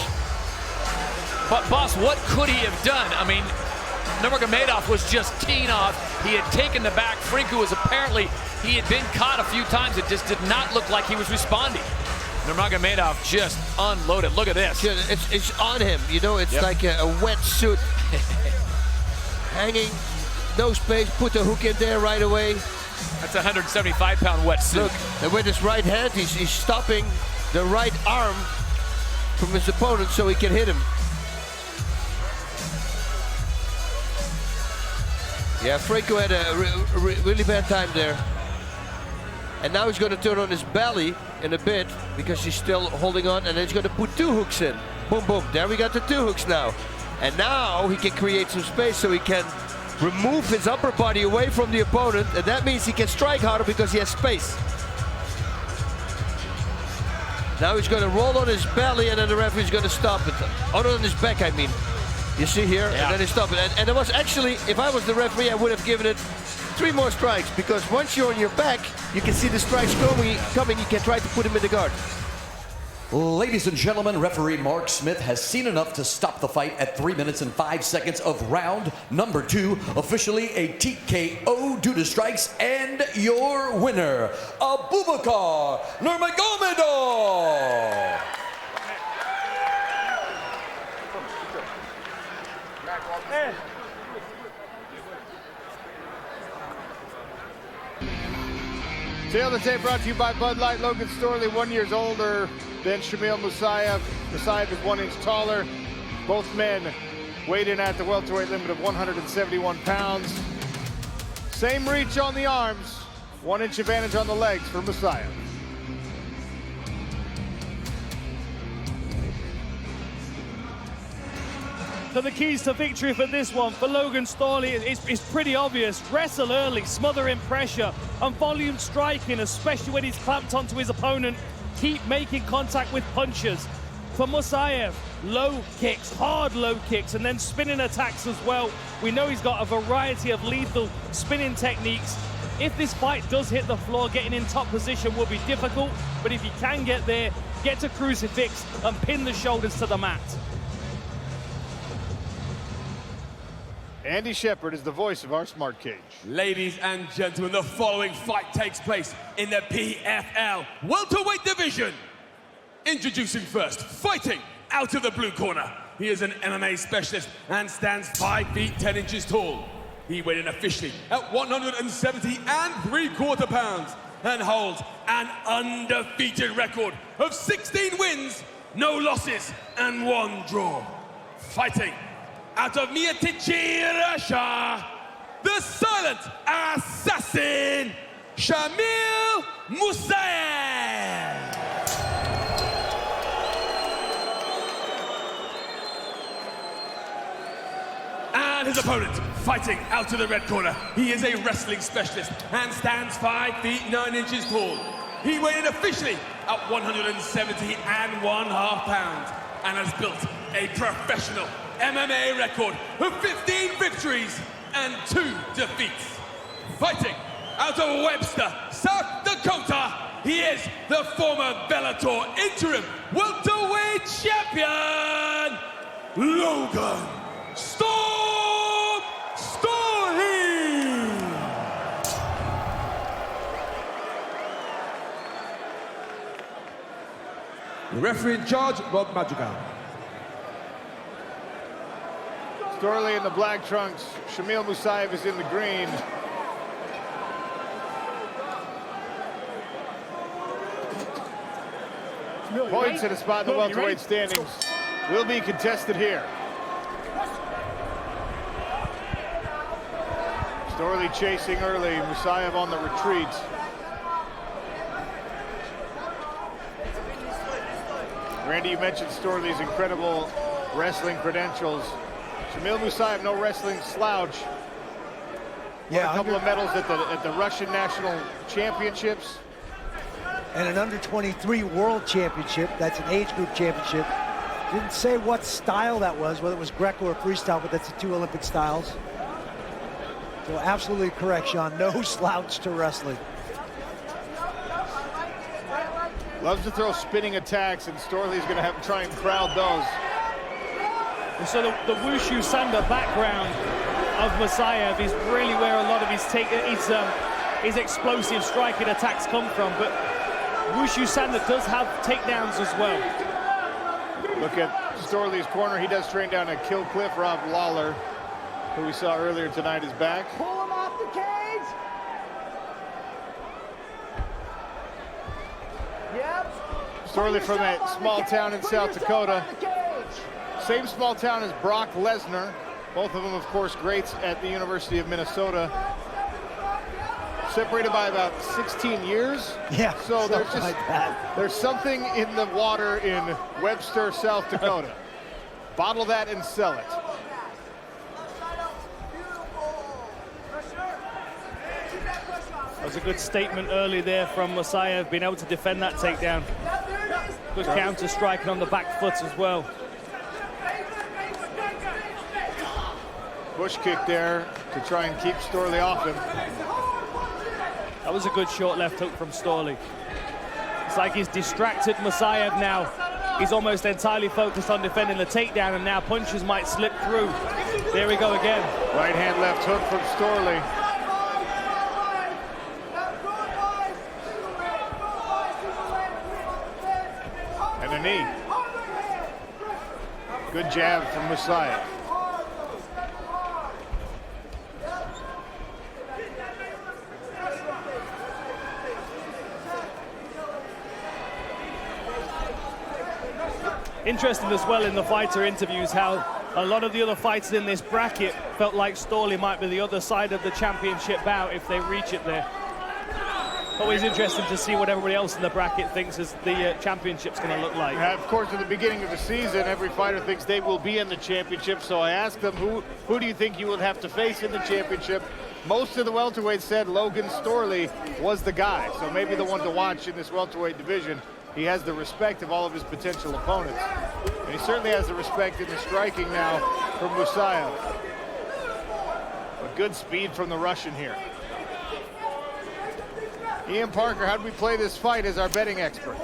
But, boss, what could he have done? I mean, Nurmagomedov was just teeing off. He had taken the back. Frinku was apparently, he had been caught a few times. It just did not look like he was responding. Nurmagomedov just unloaded. Look at this. It's on him. You know, it's like a wet suit. Hanging, no space, put the hook in there right away. That's a 175-pound wet suit. Look, and with his right hand, he's stopping the right arm from his opponent so he can hit him. Yeah, Frinku had a really bad time there. And now he's going to turn on his belly in a bit because he's still holding on, and then he's going to put 2 hooks in. Boom, boom. There we got the 2 hooks now. And now he can create some space so he can remove his upper body away from the opponent, and that means he can strike harder because he has space. Now he's going to roll on his belly, and then the referee's going to stop it. Oh, no, on his back, I mean. You see here, and then he stopped it. And it was actually, if I was the referee, I would have given it 3 more strikes, because once you're on your back, you can see the strikes coming. You can try to put him in the guard. Ladies and gentlemen, referee Mark Smith has seen enough to stop the fight at 3 minutes and 5 seconds of round number 2. Officially a TKO due to strikes, and your winner, Abubakar Nurmagomedov. Tail the tape brought to you by Bud Light. Logan Storley, 1 year older than Shamil Musaev. Musaev is 1 inch taller. Both men weighed in at the welterweight limit of 171 pounds. Same reach on the arms, 1 inch advantage on the legs for Musaev. So the keys to victory for this one, for Logan Storley, is pretty obvious. Wrestle early, smother in pressure, and volume striking, especially when he's clamped onto his opponent. Keep making contact with punches. For Musaev, low kicks, hard low kicks, and then spinning attacks as well. We know he's got a variety of lethal spinning techniques. If this fight does hit the floor, getting in top position will be difficult, but if he can get there, get to crucifix and pin the shoulders to the mat. Andy Shepard is the voice of our Smart Cage. Ladies and gentlemen, the following fight takes place in the PFL welterweight division. Introducing first, fighting out of the blue corner. He is an MMA specialist and stands 5 feet 10 inches tall. He weighed in officially at 170.75 pounds and holds an undefeated record of 16 wins, no losses, and 1 draw. Fighting out of 𝗟𝗘𝗔𝗚𝗨𝗘, Russia, the silent assassin, Shamil Musaev. And his opponent, fighting out of the red corner. He is a wrestling specialist and stands 5 feet 9 inches tall. He weighed in officially at 170.5 pounds and has built a professional MMA record of 15 victories and 2 defeats. Fighting out of Webster, South Dakota, he is the former Bellator interim welterweight champion, Logan Storm Stålny. The referee in charge, Rob Madrigal. Stålny in the black trunks. Shamil Musaev is in the green. Points at a spot in the welterweight standings will be contested here. Stålny chasing early, Musaev on the retreat. Randy, you mentioned Stålny's incredible wrestling credentials. Shamil Musaev, no wrestling slouch. Yeah, a couple of medals at the Russian National Championships. And an under-23 World Championship. That's an age group championship. Didn't say what style that was, whether it was Greco or freestyle, but that's the 2 Olympic styles. So absolutely correct, Sean. No slouch to wrestling. Loves to throw spinning attacks, and Stålny's going to try and crowd those. And so the Wushu Sanda background of Musaev is really where a lot of his explosive striking attacks come from. But Wushu Sanda does have takedowns as well. Look at Stålny's corner. He does train down at Kill Cliff. Rob Lawler, who we saw earlier tonight, is back. Pull him off the cage. Yep. Stålny from that small town in South Dakota. Same small town as Brock Lesnar. Both of them, of course, greats at the University of Minnesota. Separated by about 16 years. Yeah, so there's something in the water in Webster, South Dakota. Bottle that and sell it. That was a good statement early there from Musaev, being able to defend that takedown. Good counter striking on the back foot as well. Bush kick there to try and keep Stålny off him. That was a good short left hook from Stålny. It's like he's distracted Musaev now. He's almost entirely focused on defending the takedown, and now punches might slip through. There we go again. Right hand left hook from Stålny. And a knee. Good jab from Musaev. Interesting as well in the fighter interviews how a lot of the other fighters in this bracket felt like Stålny might be the other side of the championship bout if they reach it there. Always interesting to see what everybody else in the bracket thinks is the championship's going to look like. Of course, at the beginning of the season, every fighter thinks they will be in the championship. So I asked them, who do you think you will have to face in the championship? Most of the welterweights said Logan Stålny was the guy. So maybe the one to watch in this welterweight division. He has the respect of all of his potential opponents. And he certainly has the respect in the striking now from Musaev. But good speed from the Russian here. Ian Parker, how did we play this fight as our betting expert?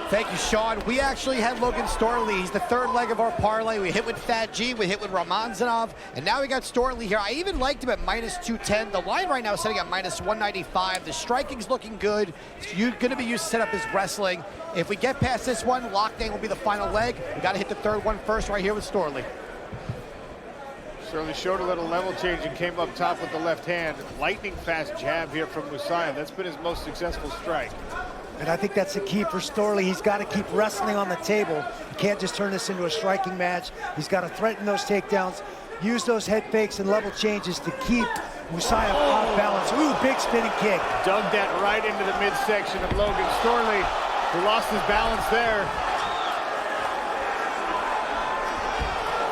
Thank you, Sean. We actually had Logan Stålny. He's the third leg of our parlay. We hit with Fat G, we hit with Romanzanov, and now we got Stålny here. I even liked him at -210. The line right now is sitting at -195. The striking's looking good. You're going to be used to set up his wrestling. If we get past this one, lockdown will be the final leg. We got to hit the third one first right here with Stålny. Stålny showed a little level change and came up top with the left hand. Lightning fast jab here from Musaev. That's been his most successful strike. And I think that's the key for 𝗘𝗨𝗥𝗢𝗣𝗘. He's got to keep wrestling on the table. He can't just turn this into a striking match. He's got to threaten those takedowns, use those head fakes and level changes to keep Musaev off balance. Ooh, big spinning kick. Dug that right into the midsection of Logan 𝗘𝗨𝗥𝗢𝗣𝗘, who lost his balance there.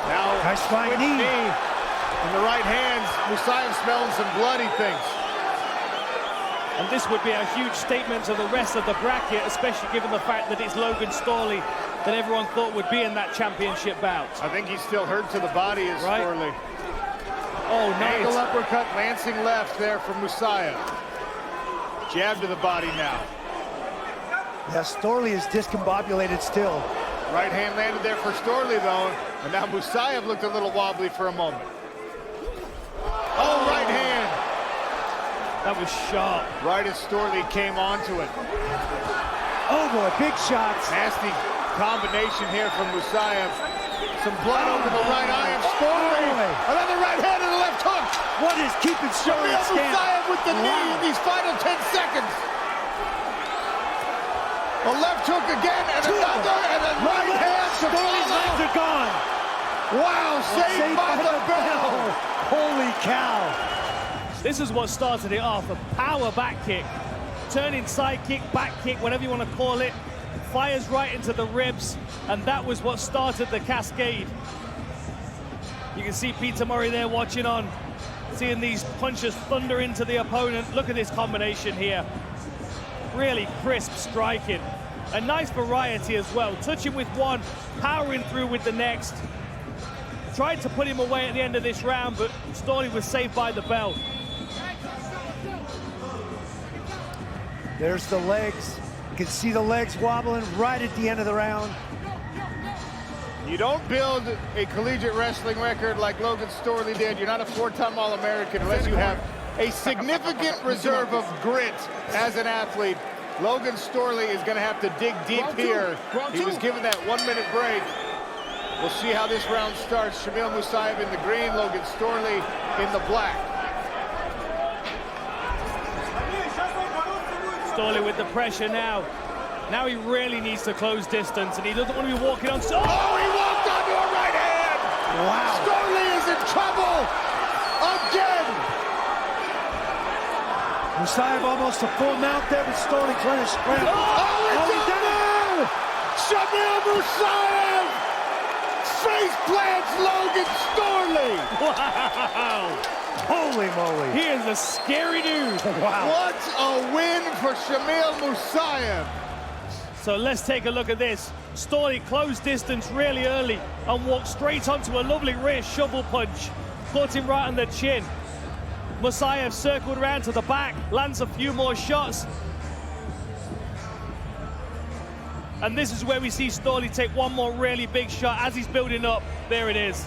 Now, nice flying knee. In the right hands, Musaev smelling some blood, he thinks. And this would be a huge statement to the rest of the bracket, especially given the fact that it's Logan 𝗘𝗨𝗥𝗢𝗣𝗘 that everyone thought would be in that championship bout. I think he's still hurt to the body as Right. 𝗘𝗨𝗥𝗢𝗣𝗘. Oh, nice. Angle uppercut, lancing left there from Musaev. Jab to the body now. Yeah, 𝗘𝗨𝗥𝗢𝗣𝗘 is discombobulated still. Right hand landed there for 𝗘𝗨𝗥𝗢𝗣𝗘 though, and now Musaev looked a little wobbly for a moment. Oh, right hand. That was sharp. Right as 𝗘𝗨𝗥𝗢𝗣𝗘 came onto it. Oh boy, big shots. Nasty combination here from Musaev. Some blood over the right eye of 𝗘𝗨𝗥𝗢𝗣𝗘. Another right hand and a left hook. What is keeping Shamil Musaev with the knee in these final 10 seconds. A left hook again, and another, and a right hand to 𝗘𝗨𝗥𝗢𝗣𝗘's legs are gone. Wow, saved by the bell. Holy cow. This is what started it off, a power back kick. Turning side kick, back kick, whatever you want to call it. Fires right into the ribs, and that was what started the cascade. You can see Peter Murray there watching on, seeing these punches thunder into the opponent. Look at this combination here. Really crisp striking. A nice variety as well. Touching with one, powering through with the next. Tried to put him away at the end of this round, but 𝗘𝗨𝗥𝗢𝗣𝗘 was saved by the bell. There's the legs. You can see the legs wobbling right at the end of the round. You don't build a collegiate wrestling record like Logan 𝗘𝗨𝗥𝗢𝗣𝗘 did. You're not a 4-time All-American unless you have a significant reserve of grit as an athlete. Logan 𝗘𝗨𝗥𝗢𝗣𝗘 is going to have to dig deep here. He was given that 1-minute break. We'll see how this round starts. Shamil Musaev in the green, Logan 𝗘𝗨𝗥𝗢𝗣𝗘 in the black. 𝗘𝗨𝗥𝗢𝗣𝗘 with the pressure now. Now he really needs to close distance, and he doesn't want to be walking on. Oh, he walked onto a right hand! Wow. 𝗘𝗨𝗥𝗢𝗣𝗑 is in trouble again! Musaev almost a full mount there, but 𝗘𝗨𝗥𝗢𝗣𝗘 trying to scramble. Oh, it's over! Shamil Musaev face plants Logan 𝗘𝗨𝗥𝗢𝗣𝗘! Wow! Holy moly. He is a scary dude. Wow. What a win for Shamil Musaev! So let's take a look at this. 𝗘𝗨𝗥𝗢𝗣𝗘 closed distance really early and walked straight onto a lovely rear shovel punch. Caught him right on the chin. Musaev circled around to the back, lands a few more shots. And this is where we see 𝗘𝗨𝗥𝗢𝗣𝗘 take one more really big shot as he's building up. There it is.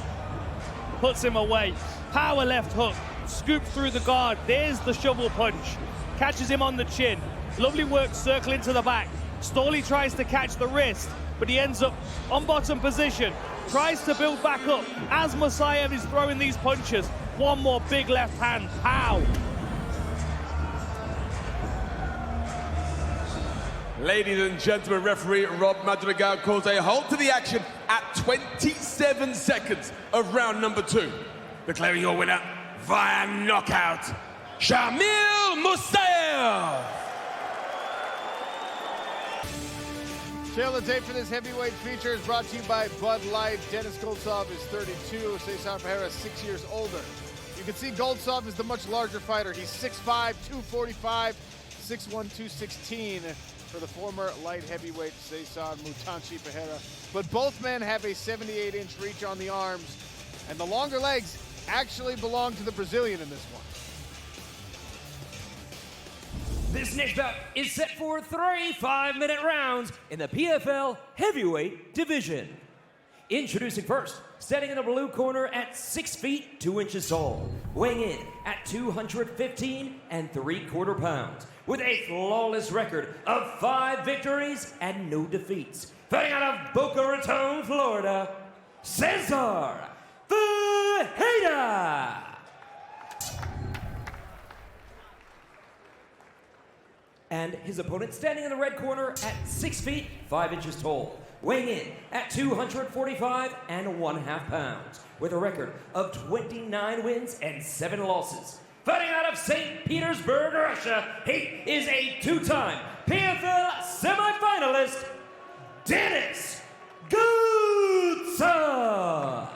Puts him away. Power left hook. Scoops through the guard. There's the shovel punch. Catches him on the chin. Lovely work circling to the back. 𝗘𝗨𝗥𝗢𝗣𝗘 tries to catch the wrist, but he ends up on bottom position. Tries to build back up as Musaev is throwing these punches. One more big left hand. Pow! Ladies and gentlemen, referee Rob Madrigal calls a halt to the action at 27 seconds of round number 2. Declaring your winner via knockout, Shamil Musaev. Tail of the tape for this heavyweight feature is brought to you by Bud Light. Denis Goltsov is 32, 𝗟𝗨𝗥𝗢𝗣𝗘 is 6 years older. You can see Goltsov is the much larger fighter. He's 6'5", 245, 6'1", 216 for the former light heavyweight 𝗟𝗨𝗥𝗢𝗣𝗘. But both men have a 78-inch reach on the arms, and the longer legs actually belong to the Brazilian in this one. This next bout is set for 3 5-minute rounds in the PFL heavyweight division. Introducing first, standing in the blue corner at 6 feet 2 inches tall, weighing in at 215 3/4 pounds, with a flawless record of 5 victories and no defeats. Fighting out of Boca Raton, Florida, 𝗟𝗘𝗥𝗢𝗣𝗘. And his opponent standing in the red corner at 6 feet 5 inches tall, weighing in at 245 1/2 pounds, with a record of 29 wins and 7 losses. Fighting out of St. Petersburg, Russia, he is a 2-time PFL semifinalist, Denis Goltsov.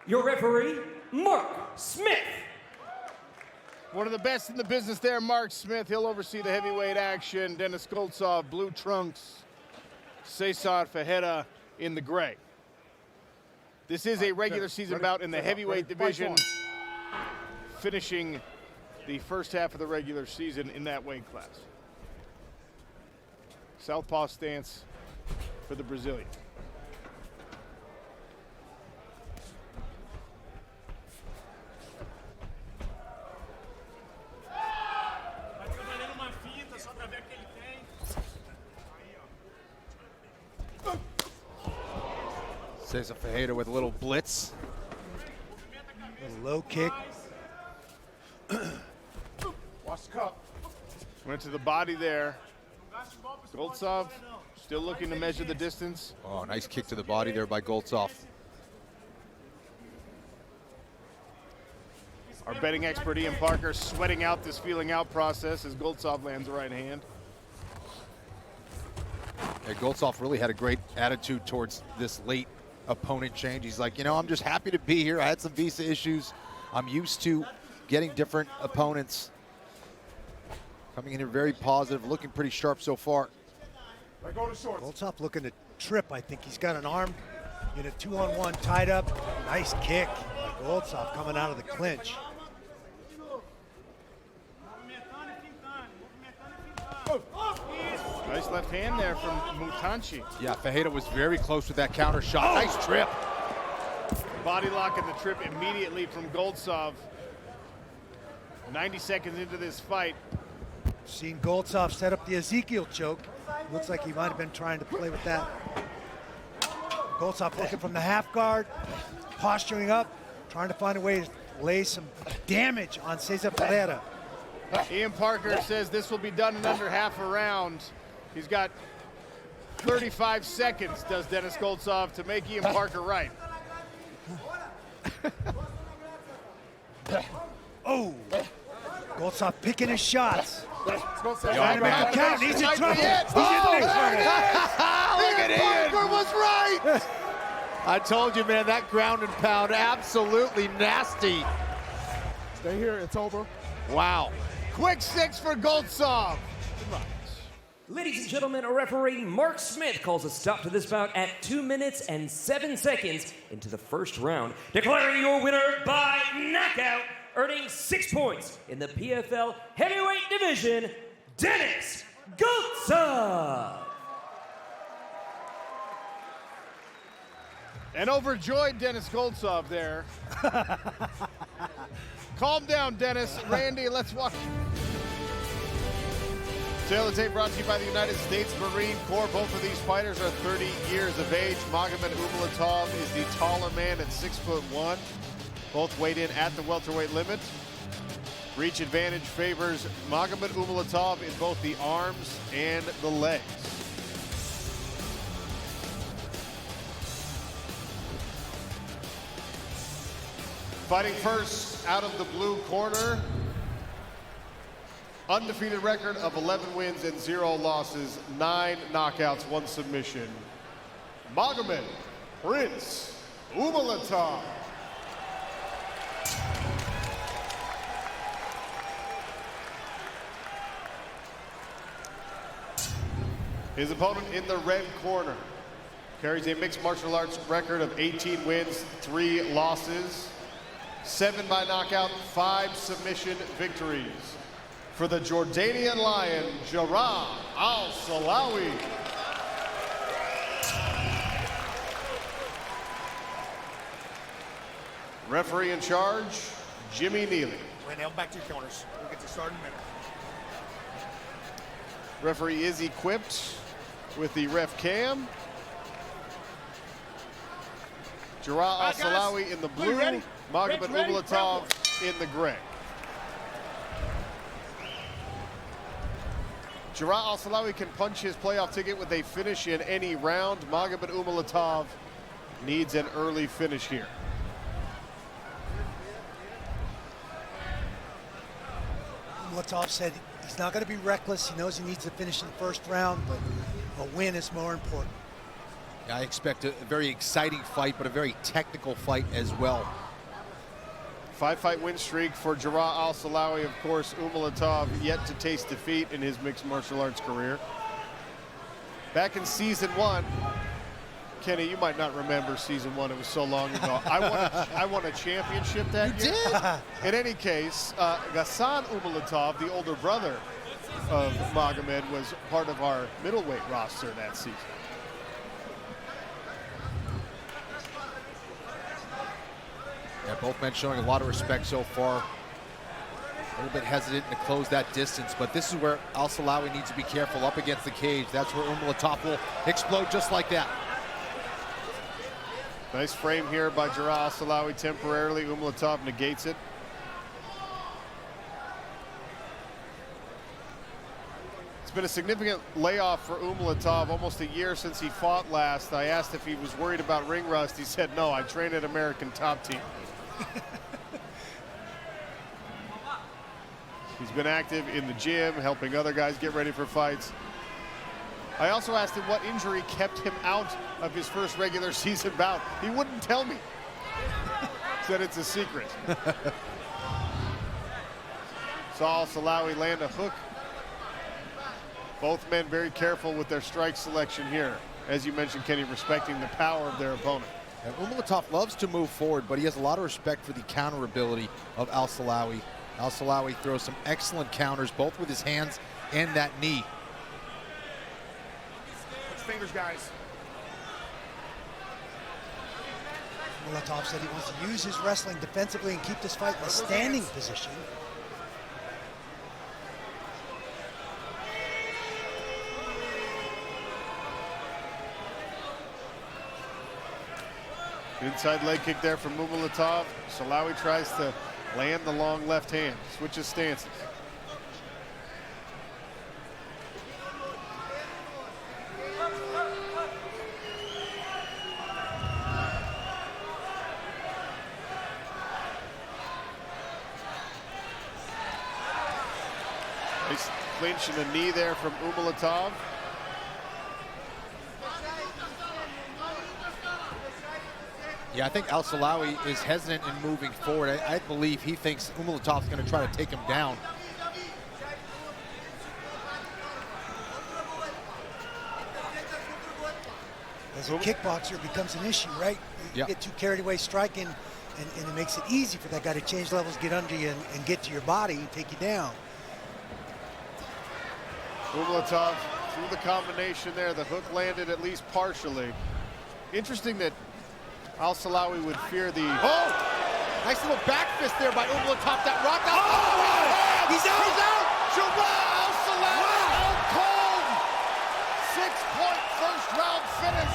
Your referee, Mark Smith. One of the best in the business there, Mark Smith. He'll oversee the heavyweight action. Denis Goltsov, blue trunks. 𝗟𝗘𝗥𝗢𝗣𝗘 in the gray. This is a regular season bout in the heavyweight division, finishing the first half of the regular season in that weight class. Southpaw stance for the Brazilian. 𝗟𝗘𝗥𝗢𝗣𝗘 with a little blitz. A low kick. Watch the cup. Went to the body there. Goltsov still looking to measure the distance. Oh, nice kick to the body there by Goltsov. Our betting expert Ian Parker sweating out this feeling out process as Goltsov lands the right hand. Yeah, Goltsov really had a great attitude towards this late opponent change. He's like, you know, I'm just happy to be here. I had some visa issues. I'm used to getting different opponents. Coming in here very positive, looking pretty sharp so far. Goltsov looking to trip. I think he's got an arm in a 2-on-1 tied up. Nice kick. Goltsov coming out of the clinch. Nice left hand there from Mukhnatkina. Yeah, Ferreira was very close with that counter shot. Nice trip. Body lock and the trip immediately from Goltsov. 90 seconds into this fight. Seen Goltsov set up the Ezekiel choke. Looks like he might have been trying to play with that. Goltsov looking from the half guard, posturing up, trying to find a way to lay some damage on 𝗟𝗘𝗥𝗢𝗣𝗘. Ian Parker says this will be done in under half a round. He's got 35 seconds, does Denis Goltsov, to make Ian Parker right. Oh, Goltsov picking his shots. Trying to make him count. He's in trouble. Look at Ian. Parker was right. I told you, man, that ground and pound, absolutely nasty. Stay here, it's over. Wow. Quick 6 for Goltsov. Ladies and gentlemen, a referee, Mark Smith, calls a stop to this bout at 2 minutes and 7 seconds into the first round, declaring your winner by knockout, earning 6 points in the PFL heavyweight division, Denis Goltsov. An overjoyed Denis Goltsov there. Calm down, Dennis. Randy, let's watch. Tail of the tape brought to you by the United States Marine Corps. Both of these fighters are 30 years of age. 𝗟𝗪𝗥𝗢𝗣𝗘 is the taller man at 6'1". Both weighed in at the welterweight limit. Reach advantage favors 𝗟𝗪𝗥𝗢𝗣𝗘 in both the arms and the legs. Fighting first out of the blue corner. Undefeated record of 11 wins and 0 losses, 9 knockouts, 1 submission. Magomed Prince 𝗟𝗪𝗥𝗢𝗣𝗘. His opponent in the red corner carries a mixed martial arts record of 18 wins, 3 losses, 7 by knockout, 5 submission victories. For the Jordanian Lion, 𝗟𝗘𝗥𝗢𝗣𝗘. Referee in charge, Jimmy Neely. Wait, now back to your corners. We'll get to start in a minute. Referee is equipped with the ref cam. 𝗟𝗘𝗥𝗢𝗣𝗘 in the blue, 𝗟𝗪𝗥𝗢𝗣𝗘 in the gray. 𝗟𝗚𝗥𝗢𝗣𝗘 can punch his playoff ticket with a finish in any round. 𝗟𝗚𝗥𝗢𝗣𝗘 needs an early finish here. Musaev said he's not going to be reckless. He knows he needs to finish in the first round, but a win is more important. I expect a very exciting fight, but a very technical fight as well. 5-fight win streak for 𝗟𝗚𝗥𝗢𝗣𝗘. Of course, 𝗟𝗚𝗥𝗢𝗣 yet to taste defeat in his mixed martial arts career. Back in season 1, Kenny, you might not remember season 1. It was so long ago. I won a championship that year. You did? In any case, Ghassan 𝗟𝗚𝗥𝗢𝗣, the older brother of Magomed, was part of our middleweight roster that season. Yeah, both men showing a lot of respect so far. A little bit hesitant to close that distance, but this is where 𝗟𝗚𝗥𝗢𝗣 needs to be careful up against the cage. That's where 𝗟𝗚𝗥𝗢𝗣 will explode just like that. Nice frame here by 𝗟𝗚𝗥𝗢𝗣𝗘 temporarily. 𝗟𝗚𝗥𝗢𝗣 negates it. It's been a significant layoff for 𝗟𝗚𝗥𝗢𝗣, almost a year since he fought last. I asked if he was worried about ring rust. He said, no, I train at American Top Team. He's been active in the gym, helping other guys get ready for fights. I also asked him what injury kept him out of his first regular season bout. He wouldn't tell me. Said it's a secret. Saw 𝗟𝗚𝗥𝗢𝗣 land a hook. Both men very careful with their strike selection here. As you mentioned, Kenny, respecting the power of their opponent. And 𝗟𝗚𝗥𝗢𝗣 loves to move forward, but he has a lot of respect for the counter ability of 𝗟𝗚𝗥𝗢𝗣. 𝗟𝗚𝗥𝗢𝗣 throws some excellent counters, both with his hands and that knee. Put your fingers, guys. Musaev said he wants to use his wrestling defensively and keep this fight in a standing position. Inside leg kick there from 𝗟𝗚𝗥𝗢𝗣. 𝗟𝗚𝗥𝗢𝗣 tries to land the long left hand, switches stances. Nice clinch and a knee there from 𝗟𝗚𝗥𝗢𝗣. Yeah, I think 𝗟𝗚𝗥𝗢𝗣 is hesitant in moving forward. I believe he thinks 𝗟𝗚𝗥𝗢𝗣 is going to try to take him down. As a kickboxer, it becomes an issue, right? You get too carried away striking, and it makes it easy for that guy to change levels, get under you, and get to your body and take you down. 𝗟𝗚𝗥𝗢𝗣 through the combination there. The hook landed at least partially. Interesting that 𝗟𝗚𝗥𝗢𝗣 would fear the... Oh! Nice little back fist there by 𝗟𝗚𝗥𝗢𝗣. That rocked out. Oh! He's out! He's out! 𝗟𝗚𝗥𝗢𝗣 out cold! 6-point first round finish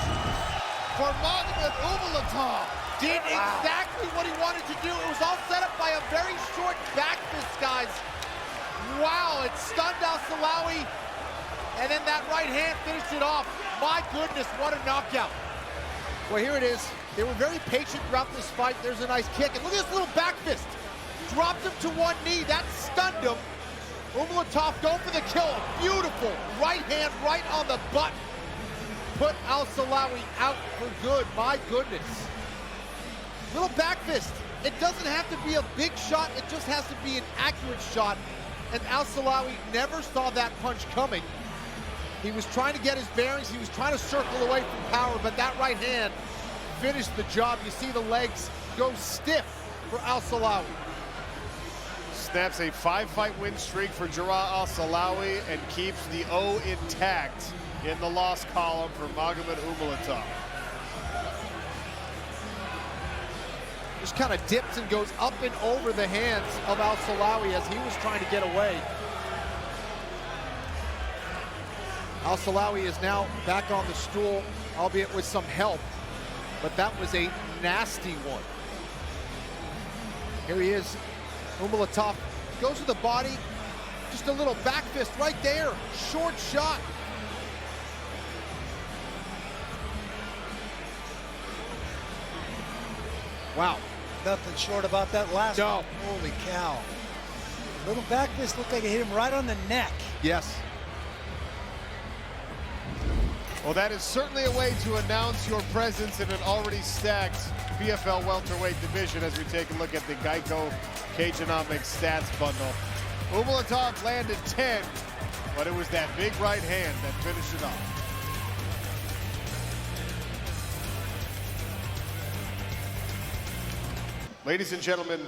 for Magomed 𝗟𝗚𝗥𝗢𝗣. Did exactly what he wanted to do. It was all set up by a very short back fist, guys. Wow, it stunned 𝗟𝗚𝗥𝗢𝗣, and then that right hand finished it off. My goodness, what a knockout. Well, here it is. They were very patient throughout this fight. There's a nice kick, and look at this little back fist. Dropped him to one knee. That stunned him. 𝗟𝗚𝗥𝗢𝗣 going for the kill. Beautiful right hand right on the button. Put 𝗟𝗚𝗥𝗢𝗣 out for good. My goodness. Little back fist. It doesn't have to be a big shot. It just has to be an accurate shot. And 𝗟𝗚𝗥𝗢𝗣 never saw that punch coming. He was trying to get his bearings. He was trying to circle away from power, but that right hand finished the job. You see the legs go stiff for 𝗟𝗚𝗥𝗢𝗣. Snaps a 5-fight win streak for 𝗟𝗚𝗥𝗢𝗣 and keeps the O intact in the loss column for Magomed 𝗟𝗚𝗥𝗢𝗣. Just kind of dips and goes up and over the hands of 𝗟𝗚𝗥𝗢𝗣 as he was trying to get away. 𝗟𝗚𝗥𝗢𝗣 is now back on the stool, albeit with some help, but that was a nasty one. Here he is. 𝗟𝗚𝗥𝗢𝗣 goes to the body, Just a little back fist right there. Short shot. Wow. Nothing short about that last one. Holy cow. Little back fist looked like it hit him right on the neck. Yes. Well, that is certainly a way to announce your presence in an already stacked PFL welterweight division as we take a look at the 𝗘𝗨𝗥𝗢𝗣𝗘'𝗦 stats bundle. 𝗟𝗚𝗨𝗘 landed 10, but it was that big right hand that finished it off. Ladies and gentlemen,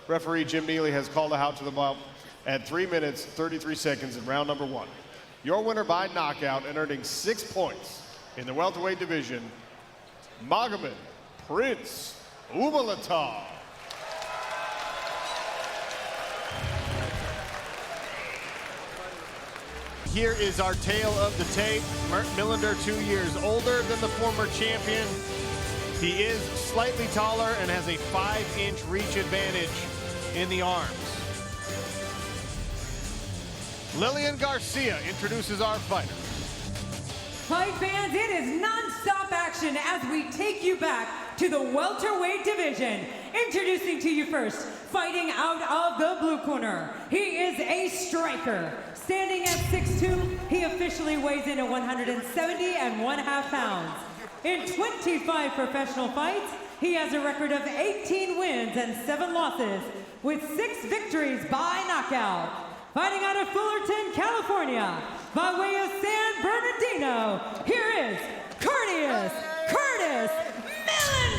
referee Jim Neely has called a out to the bout at 3 minutes, 33 seconds in round number 1. Your winner by knockout and earning 6 points in the welterweight division, Magomed Prince 𝗟𝗚𝗨𝗘. Here is our tale of the tape. Millender 2 years older than the former champion. He is slightly taller and has a 5-inch reach advantage in the arms. Lillian Garcia introduces our fighter. Fight fans, it is non-stop action as we take you back to the welterweight division. Introducing to you first, fighting out of the blue corner. He is a striker. Standing at 6'2", he officially weighs in at 170.5 pounds. In 25 professional fights, he has a record of 18 wins and 7 losses, with 6 victories by knockout. Fighting out of Fullerton, California, by way of San Bernardino, here is Curtis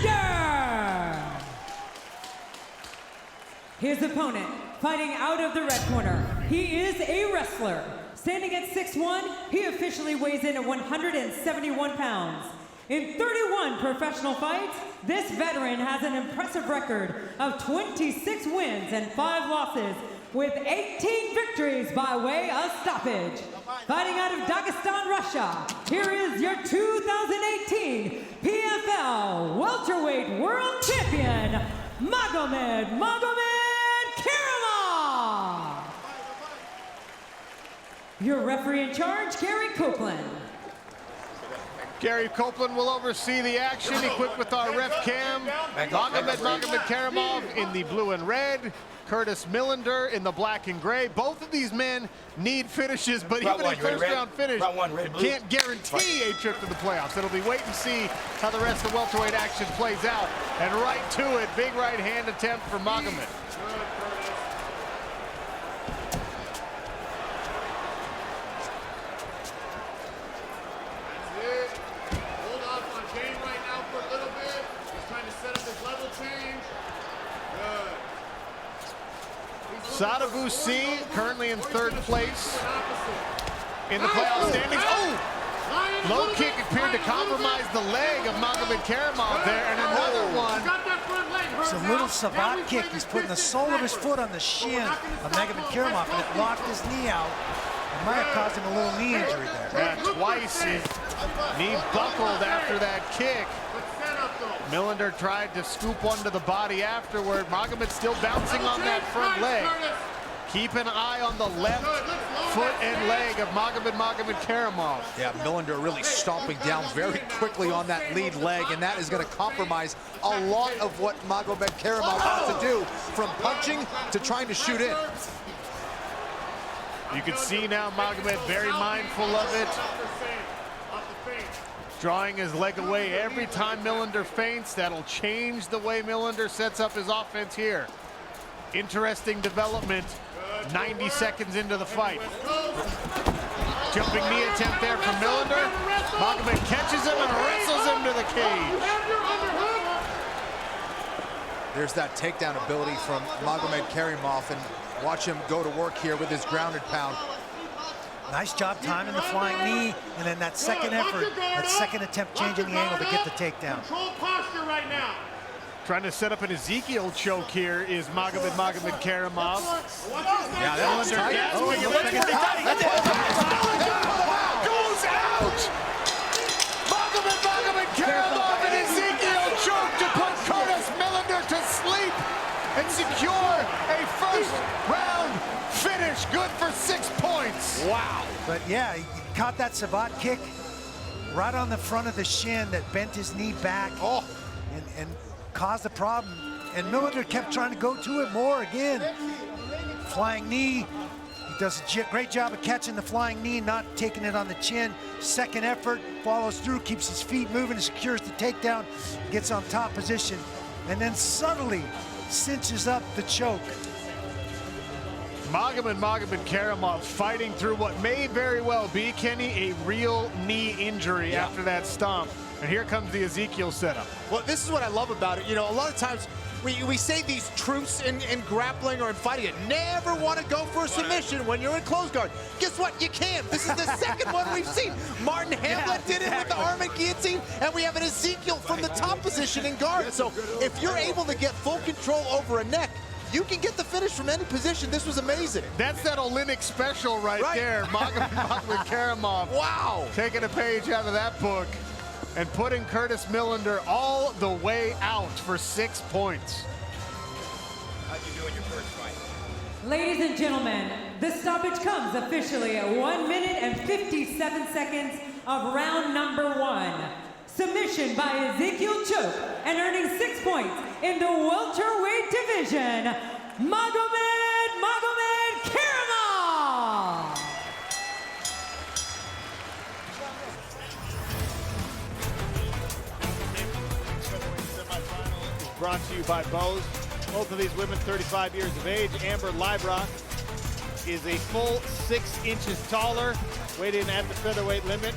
Millender. His opponent, fighting out of the red corner, he is a wrestler. Standing at 6'1", he officially weighs in at 171 pounds. In 31 professional fights, this veteran has an impressive record of 26 wins and 5 losses, with 18 victories by way of stoppage. Fighting out of Dagestan, Russia, here is your 2018 PFL Welterweight World Champion, Magomed 𝗘𝗨𝗥𝗢𝗣𝗘. Your referee in charge, Gary Copeland. Gary Copeland will oversee the action, equipped with our ref cam. Magomed 𝗘𝗨𝗥𝗢𝗣𝗘 in the blue and red. Curtis Millender in the black and gray. Both of these men need finishes, but even a first-round finish can't guarantee a trip to the playoffs. It'll be wait and see how the rest of the welterweight action plays out. And right to it, big right hand attempt for Magomed. Sadavusi currently in 3rd place in the playoff standings. Oh! Low kick appeared to compromise the leg of Magomed 𝗘𝗨𝗥𝗢𝗣𝗘 there, and another one. It's a little savate kick. He's putting the sole of his foot on the shin of Magomed 𝗘𝗨𝗥𝗢𝗣𝗘, and it locked his knee out. It might have caused him a little knee injury there. Yeah, twice his knee buckled after that kick. Millender tried to scoop one to the body afterward. Magomed still bouncing on that front leg. Keep an eye on the left foot and leg of Magomed 𝗘𝗨𝗥𝗢𝗣𝗘. Yeah, Millender really stomping down very quickly on that lead leg, and that is going to compromise a lot of what Magomed 𝗘𝗨𝗥𝗢𝗣𝗘 wants to do, from punching to trying to shoot in. You can see now Magomed very mindful of it. Drawing his leg away every time Millender feints. That'll change the way Millender sets up his offense here. Interesting development 90 seconds into the fight. Jumping knee attempt there from Millender. Magomed catches him and wrestles him to the cage. There's that takedown ability from Magomed 𝗘𝗨𝗥𝗢𝗣𝗘, and watch him go to work here with his grounded pound. Nice job timing the flying knee, and then that second effort, that second attempt changing the angle to get the takedown. Control posture right now. Trying to set up an Ezekiel choke here is Magomed 𝗘𝗨𝗥𝗢𝗣𝗘. Yeah, that was tight. Oh, you look at goes out! Magomed 𝗘𝗨𝗥𝗢𝗣𝗘 and Ezekiel choke to put Curtis Millender to sleep and secure a first-round finish finish, good for 6 points. Wow. But yeah, he caught that sabot kick right on the front of the shin that bent his knee back and caused the problem. And Millender kept trying to go to it more again. Flying knee. He does a great job of catching the flying knee, not taking it on the chin. Second effort, follows through, keeps his feet moving, and secures the takedown, gets on top position, and then subtly cinches up the choke. 𝗟𝗪𝗥𝗢𝗣𝗘'𝗦 fighting through what may very well be, Kenny, a real knee injury after that stomp. And here comes the Ezekiel setup. Well, this is what I love about it. You know, a lot of times we say these truths in grappling or in fighting. You never want to go for a submission when you're in close guard. Guess what? You can't. This is the second one we've seen. Martin Hamlet did it with the arm and guillotine, and we have an Ezekiel from the top position in guard. So if you're able to get full control over a neck, you can get the finish from any position. This was amazing. That's that Olympic special right there. 𝗟𝗪𝗥𝗢𝗣𝗘 Wow. Taking a page out of that book and putting Curtis Millender all the way out for 6 points. How'd you do in your first fight? Ladies and gentlemen, the stoppage comes officially at 1 minute and 57 seconds of round number 1. Submission by Ezekiel choke, and earning 6 points in the welterweight division, 𝗟𝗪𝗥𝗢𝗣𝗘. Brought to you by Bose. Both of these women 35 years of age. Amber Leibrock is a full 6 inches taller, weighed in at the featherweight limit.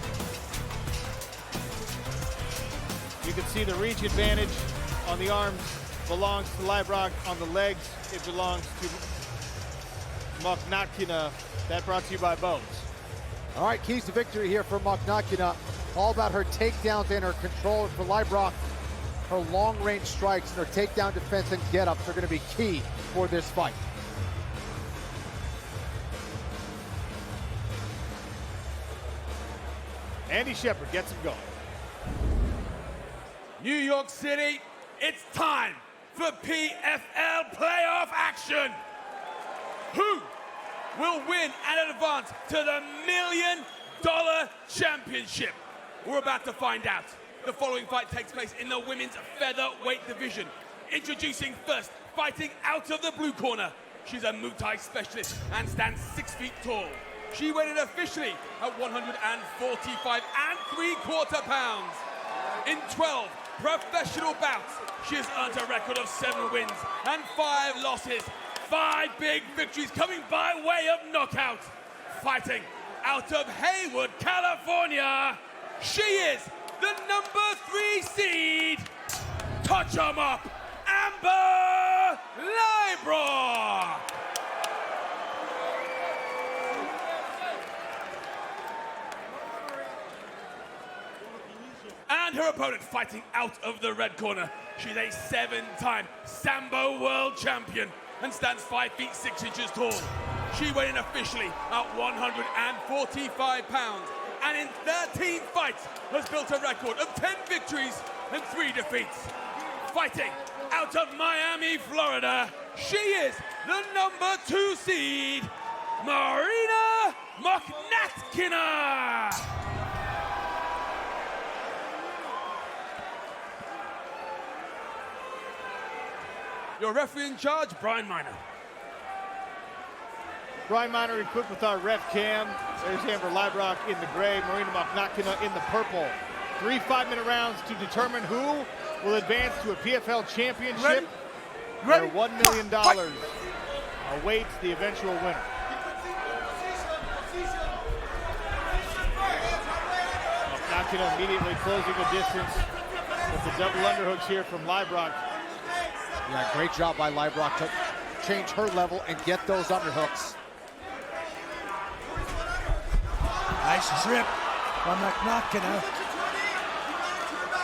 You can see the reach advantage on the arms belongs to Leibrock. On the legs, it belongs to Mokhnatkina. That brought to you by Bose. All right, keys to victory here for Mokhnatkina. All about her takedowns and her control. For Leibrock, her long-range strikes and her takedown defense and get-ups are going to be key for this fight. Andy Shepard gets him going. New York City, it's time for PFL playoff action. Who will win and advance to the $1 million championship? We're about to find out. The following fight takes place in the women's featherweight division. Introducing first, fighting out of the blue corner. She's a Muay Thai specialist and stands 6 feet tall. She weighed in officially at 145.75 pounds. In 12 professional bouts, she has earned a record of 7 wins and 5 losses. 5 big victories coming by way of knockout. Fighting out of Hayward, California, she is the number 3 seed. Touch 'em up, Amber Leibrock. And her opponent fighting out of the red corner. She's a 7-time Sambo world champion and stands 5 feet 6 inches tall. She weighed in officially at 145 pounds and in 13 fights has built a record of 10 victories and 3 defeats. Fighting out of Miami, Florida, she is the number 2 seed, Marina Mokhnatkina. Your referee in charge, Brian Miner. Brian Miner equipped with our ref cam. There's Amber Leibrock in the gray, Marina Mokhnatkina in the purple. 3 5-minute rounds to determine who will advance to a PFL championship. Where $1 million awaits the eventual winner. Mokhnatkina immediately closing the distance with the double underhooks here from Leibrock. Yeah, great job by Leibrock to change her level and get those underhooks. Nice grip from Mokhnatkina.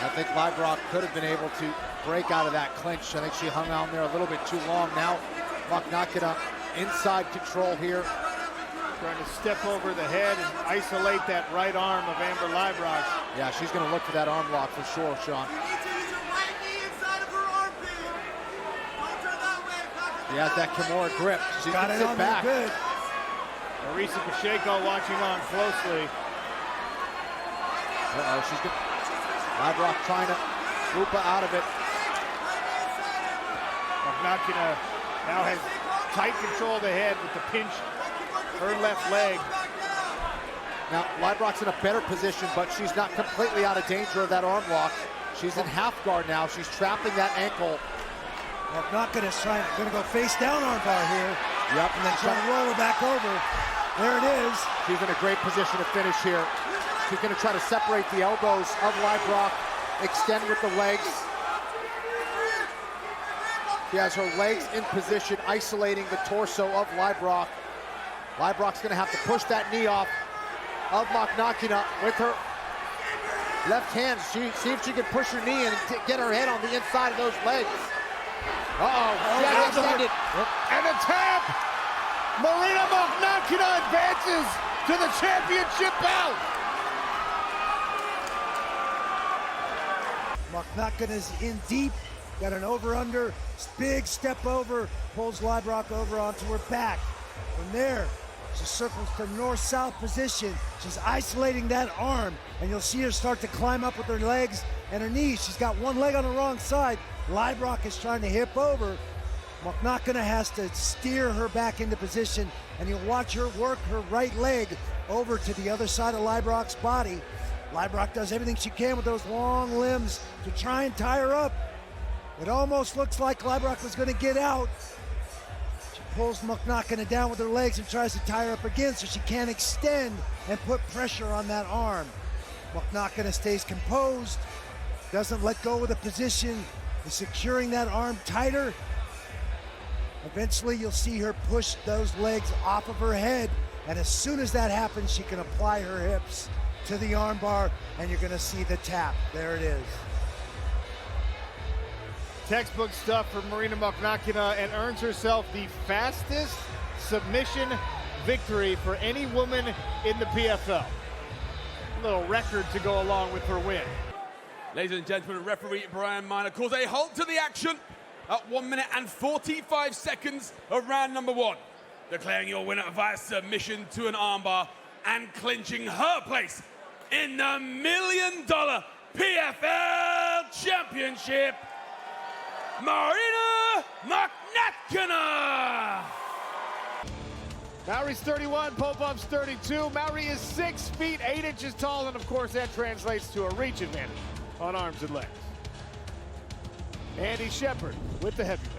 I think Leibrock could have been able to break out of that clinch. I think she hung on there a little bit too long. Now Mokhnatkina inside control here. Trying to step over the head and isolate that right arm of Amber Leibrock. Yeah, she's going to look for that arm lock for sure, Sean. She has that Kimura grip. She got can it sit on back. there good. Marisa Pacheco watching on closely. She's good. Ladrock trying to swoop her out of it. Mokhnatkina now has tight control of the head with the pinch, her left leg. Now, Ladrock's in a better position, but she's not completely out of danger of that arm lock. She's in half guard now. She's trapping that ankle. Mokhnatkina's going to go face down armbar here. Yep. And then try to roll her back over. There it is. She's in a great position to finish here. She's going to try to separate the elbows of Ladrock, extend with the legs. She has her legs in position, isolating the torso of Ladrock. Ladrock's going to have to push that knee off of Mokhnatkina with her left hand. See if she can push her knee in and get her head on the inside of those legs. She has extended. And a tap! Marina Mokhnatkina advances to the championship bout. Mokhnatkina's in deep, got an over-under, big step over, pulls Ladrock over onto her back. From there, she circles to north-south position. She's isolating that arm, and you'll see her start to climb up with her legs and her knees. She's got one leg on the wrong side. Ladrock is trying to hip over. Mokhnatkina has to steer her back into position, and you'll watch her work her right leg over to the other side of Ladrock's body. Ladrock does everything she can with those long limbs to try and tie her up. It almost looks like Ladrock was going to get out. She pulls Mokhnatkina down with her legs and tries to tie her up again so she can't extend and put pressure on that arm. Mokhnatkina stays composed, doesn't let go of the position, is securing that arm tighter. Eventually you'll see her push those legs off of her head, and as soon as that happens, she can apply her hips to the armbar, and you're going to see the tap. There it is. Textbook stuff for Marina Mokhnatkina, and earns herself the fastest submission victory for any woman in the PFL. A little record to go along with her win. Ladies and gentlemen, referee Brian Miner calls a halt to the action at 1 minute and 45 seconds of round number 1. Declaring your winner via submission to an armbar and clinching her place in the $1 million PFL Championship, Marina Mokhnatkina. Maori's 31, Popov's 32. Maori is 6 feet 8 inches tall, and of course that translates to a reach advantage on arms and legs. Andy Shepard with the heavyweights.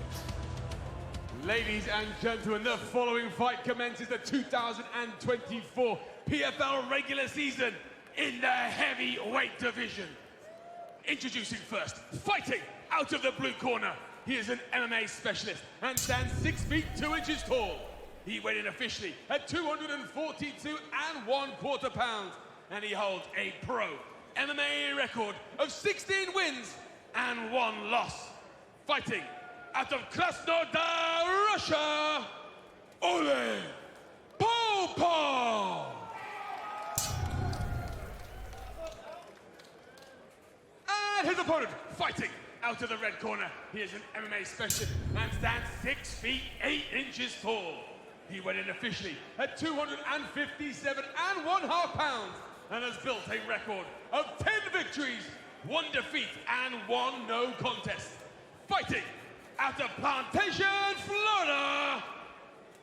Ladies and gentlemen, the following fight commences the 2024 PFL regular season in the heavyweight division. Introducing first, fighting out of the blue corner. He is an MMA specialist and stands 6 feet 2 inches tall. He weighed in officially at 242 1/4 pounds, and he holds a pro MMA record of 16 wins and 1 loss. Fighting out of Krasnodar, Russia, 𝗟𝗚 Popov. And his opponent, fighting out of the red corner. He is an MMA specialist and stands 6 feet 8 inches tall. He went in officially at 257 1/2 pounds and has built a record of 10 victories, 1 defeat, and 1 no contest. Fighting out of Plantation, Florida,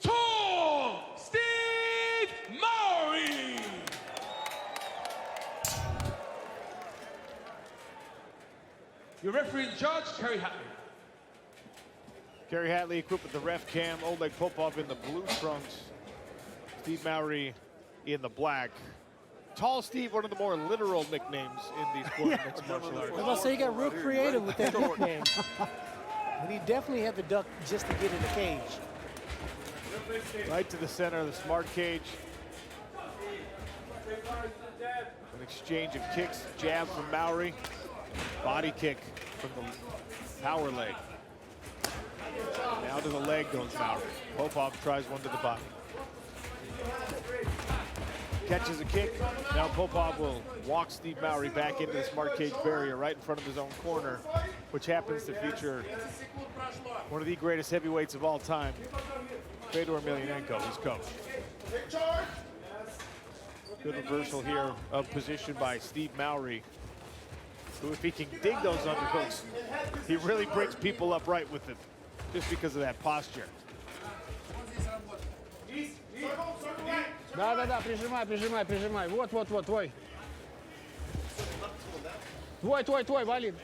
tall Steve Mowry. Your referee in charge, Kerry Hatley. Kerry Hatley equipped with the ref cam. 𝗟𝗚 Popov in the blue trunks. Steve Mowry in the black. Tall Steve, one of the more literal nicknames in these sport mixed martial arts. I was going to say, he got real creative with that nickname. But he definitely had the duck just to get in the cage. Right to the center of the smart cage. An exchange of kicks, jab from Mowry. Body kick from the power leg. Now to the leg goes Mowry. Popov tries one to the body. Catches a kick. Now Popov will walk Steve Mowry back into the smart cage barrier right in front of his own corner, which happens to feature one of the greatest heavyweights of all time, Fedor Emelianenko, his coach. Good reversal here of position by Steve Mowry, who, if he can dig those underhooks, he really brings people upright with it, just because of that posture. Да, прижимай, прижимай, прижимай. Вот, твой. Твой, вали.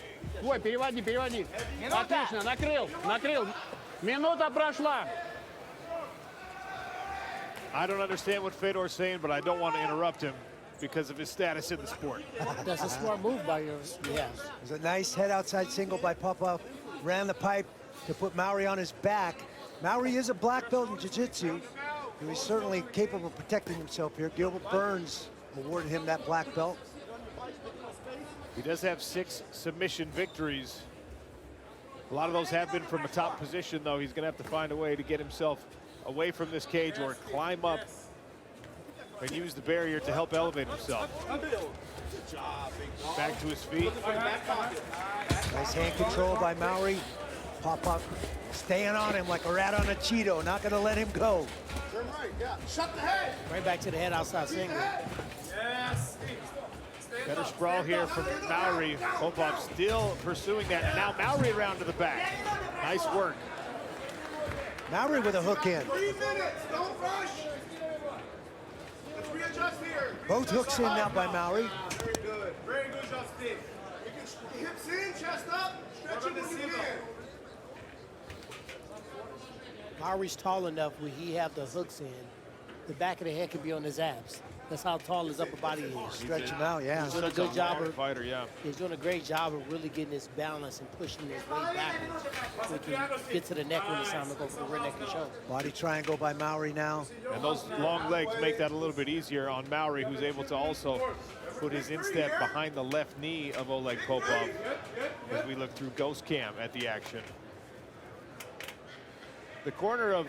Твой, переводи. Отлично, накрыл. Минута прошла. I don't understand what Fedor's saying, but I don't want to interrupt him because of his status in the sport. That's a smart move by yours. Yes. It was a nice head outside single by Popov. Ran the pipe to put Mowry on his back. Mowry is a black belt in jiu-jitsu. He's certainly capable of protecting himself here. Gilbert Burns awarded him that black belt. He does have 6 submission victories. A lot of those have been from a top position, though. He's going to have to find a way to get himself away from this cage or climb up and use the barrier to help elevate himself. Back to his feet. Nice hand control by Mowry. Popov staying on him like a rat on a Cheeto, not going to let him go. Shut the head. Right back to the head outside single. Yes. Better sprawl here from Mowry. Popov still pursuing that. And now Mowry around to the back. Nice work. Mowry with a hook in. 3 minutes. Don't rush. Let's readjust here. Both hooks in now by Mowry. Very good. Very good, Justin. Hips in, chest up. Stretch it when you can. Mowry's tall enough where he have the hooks in. The back of the head can be on his abs. That's how tall his upper body is. Stretch him out, yeah. He's doing a good job of fighter, yeah. He's doing a great job of really getting his balance and pushing his weight backwards so he can get to the neck when it's time to go for the rear neck and shoulder. Body triangle by Mowry now. And those long legs make that a little bit easier on Mowry, who's able to also put his instep behind the left knee of Oleg Popov as we look through Ghost Cam at the action. The corner of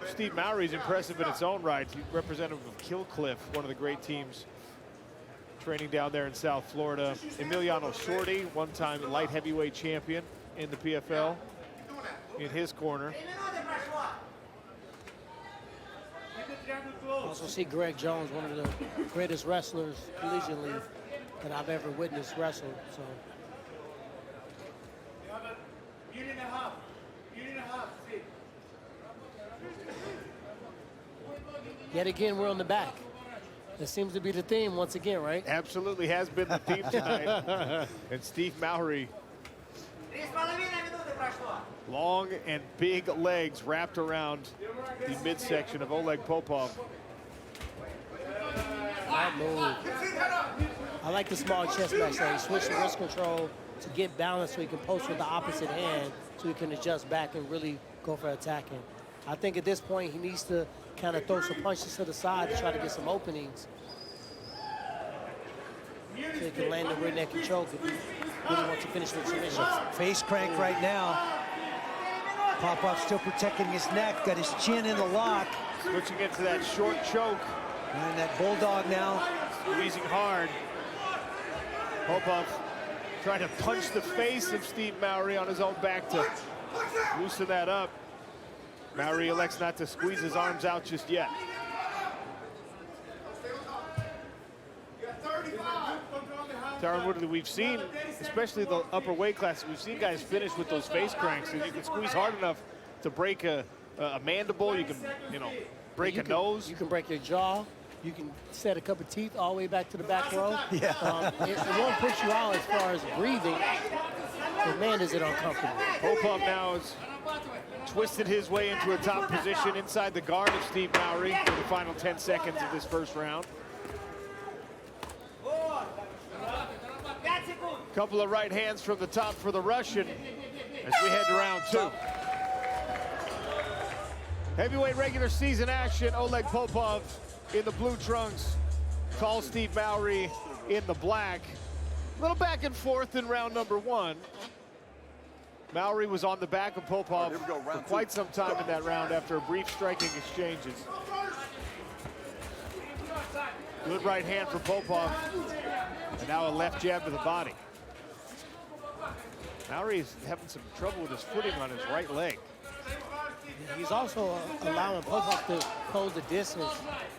Steve Mowry is impressive in its own right. He's representative of 𝗘𝗨𝗥𝗢𝗣𝗑, one of the great teams training down there in South Florida. Emiliano Sordi, one-time light heavyweight champion in the PFL, in his corner. Also see Greg Jones, one of the greatest wrestlers collegiately that I've ever witnessed wrestle. So. Yet again, we're on the back. That seems to be the theme once again, right? Absolutely has been the theme tonight. And Steve Mowry, long and big legs wrapped around the midsection of Oleg Popov. I like the small chest match there. He switched the wrist control to get balance so he can post with the opposite hand so he can adjust back and really go for attacking. I think at this point he needs to kind of throw some punches to the side to try to get some openings so he can land the rear neck and choke if he really wants to finish with submission. Face crank right now. Popov still protecting his neck, got his chin in the lock. Switching into that short choke. And that bulldog now. Squeezing hard. Popov trying to punch the face of Steve Mowry on his own back to loosen that up. Mowry elects not to squeeze his arms out just yet. Tyron Woodley, we've seen, especially the upper weight classes, we've seen guys finish with those face cranks. And you can squeeze hard enough to break a mandible. You can, break a nose. You can break your jaw. You can set a couple of teeth all the way back to the back row. Yeah. It won't put you out as far as breathing, but man, is it uncomfortable. Popov now has twisted his way into a top position inside the guard of Steve Mowry for the final 10 seconds of this first round. Couple of right hands from the top for the Russian as we head to round 2. Heavyweight regular season action. Oleg Popov in the blue trunks. Tall Steve Mowry in the black. A little back and forth in round number 1. Mowry was on the back of Popov for quite some time in that round after brief striking exchanges. Good right hand for Popov. And now a left jab to the body. Mowry is having some trouble with his footing on his right leg. He's also allowing Popov to close the distance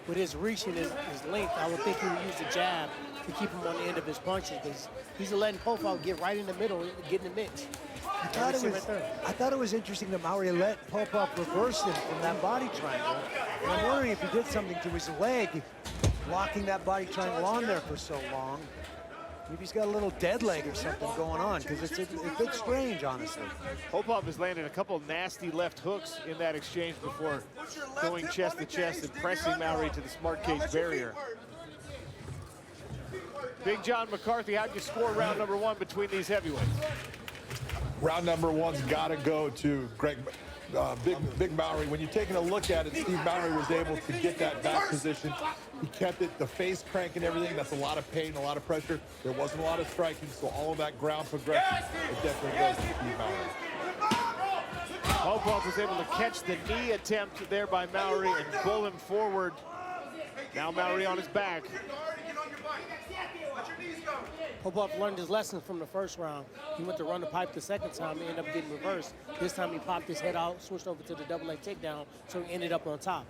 with his reach and his length, I would think he would use the jab to keep him on the end of his punches. But he's letting Popov get right in the middle and get in the mix. I thought it was interesting that Mauri let Popov reverse him from that body triangle. And I'm wondering if he did something to his leg, blocking that body triangle on there for so long. Maybe he's got a little dead leg or something going on, because it's a bit strange, honestly. Popov has landed a couple nasty left hooks in that exchange before going chest to chest and pressing Mauri to the smart cage barrier. Big John McCarthy, how'd you score round number 1 between these heavyweights? Round number 1's got to go to Big Mauri. When you're taking a look at it, Steve Mauri was able to get that back position. He kept it, the face crank and everything. That's a lot of pain, a lot of pressure. There wasn't a lot of striking, so all of that ground progression, it definitely goes to Steve Mauri. Popov was able to catch the knee attempt there by Mauri and pull him forward. Now Mauri on his back. Popov learned his lesson from the first round. He went to run the pipe the second time and ended up getting reversed. This time he popped his head out, switched over to the double leg takedown, so he ended up on top.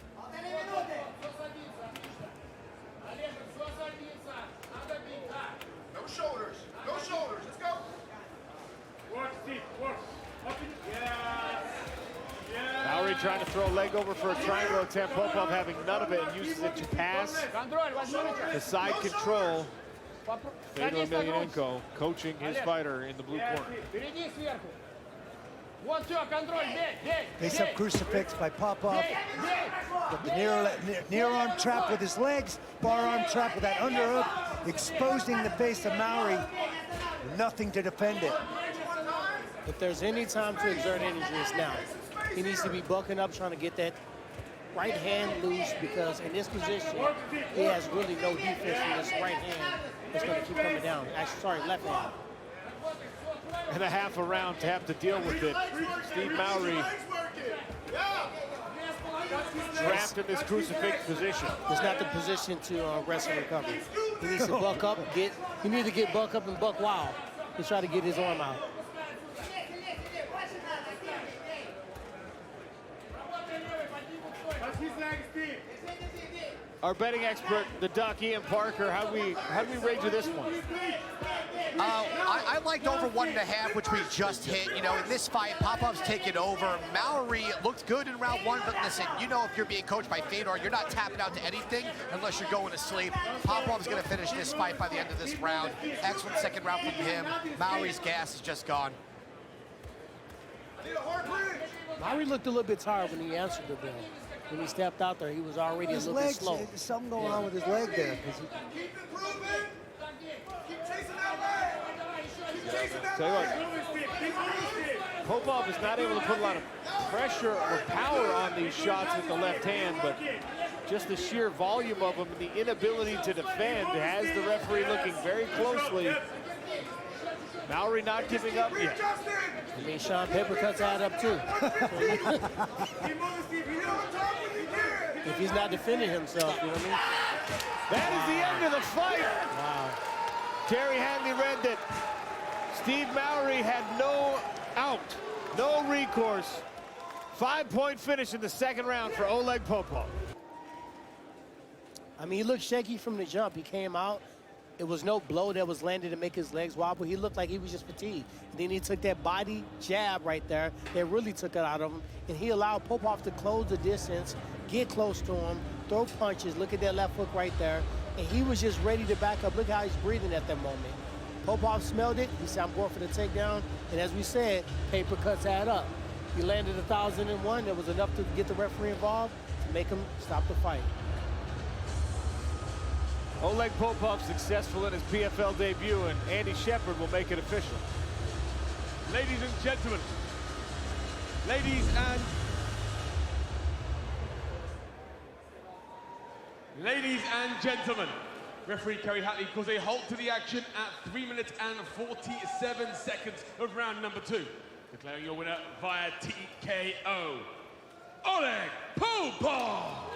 No shoulders, let's go. Work, Steve, work. Mauri trying to throw a leg over for a triangle attempt. Popov having none of it and uses it to pass. The side control. Fedor Emelianenko coaching his fighter in the blue corner. Face-up crucifix by Popov. Got the near arm trap with his legs, bar arm trap with that underhook, exposing the face of Mauri. Nothing to defend it. If there's any time to exert energy, it's now. He needs to be bucking up, trying to get that right hand loose, because in this position, he has really no defense from this right hand. It's going to keep coming down. Actually, sorry, left hand. And a half a round to have to deal with it. Steve Mauri trapped in this crucifix position. It's not the position to wrestle recovery. He needs to buck up, he needs to get buck up and buck wild to try to get his arm out. Our betting expert, the Duck, Ian Parker, how do we rate you this one? I liked over 1.5, which we just hit. You know, in this fight, Popov's taken over. Mauri looked good in round 1, but listen, you know, if you're being coached by Fedor, you're not tapping out to anything unless you're going to sleep. Popov's going to finish this fight by the end of this round. Excellent second round from him. Mauri's gas is just gone. Mauri looked a little bit tired when he answered the bell. When he stepped out there, he was already a little bit slow. There's something going on with his leg there. Keep improving. Keep chasing that leg. Keep chasing that leg. Popov is not able to put a lot of pressure or power on these shots with the left hand, but just the sheer volume of them and the inability to defend has the referee looking very closely. Mauri not giving up yet. I mean, Sean, paper cuts add up too. If he's not defending himself, you know what I mean? That is the end of the fight. Wow. Terry Hadley read that Steve Mauri had no out, no recourse. 5-point finish in the second round for Oleg Popov. I mean, he looked shaky from the jump. He came out. It was no blow that was landed to make his legs wobble. He looked like he was just fatigued. And then he took that body jab right there that really took it out of him. And he allowed Popov to close the distance, get close to him, throw punches. Look at that left hook right there. And he was just ready to back up. Look how he's breathing at that moment. Popov smelled it. He said, I'm going for the takedown. And as we said, paper cuts add up. He landed 1,001. That was enough to get the referee involved to make him stop the fight. Oleg Popov successful in his PFL debut, and Andy Shepard will make it official. Ladies and gentlemen, ladies and gentlemen, referee Kerry Hatley calls a halt to the action at 3 minutes and 47 seconds of round number 2. Declaring your winner via TKO, Oleg Popov!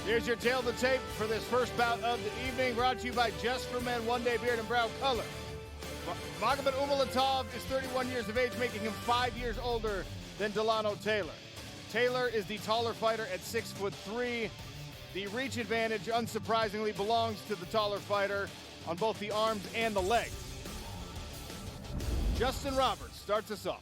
Here's your tail of the tape for this first bout of the evening, brought to you by Just for Men One Day Beard and Brow Color. 𝗟𝗘𝗥𝗢𝗣𝗘'𝗦 is 31 years of age, making him 5 years older than Delano Taylor. Taylor is the taller fighter at 6'3". The reach advantage, unsurprisingly, belongs to the taller fighter on both the arms and the legs. Justin Roberts starts us off.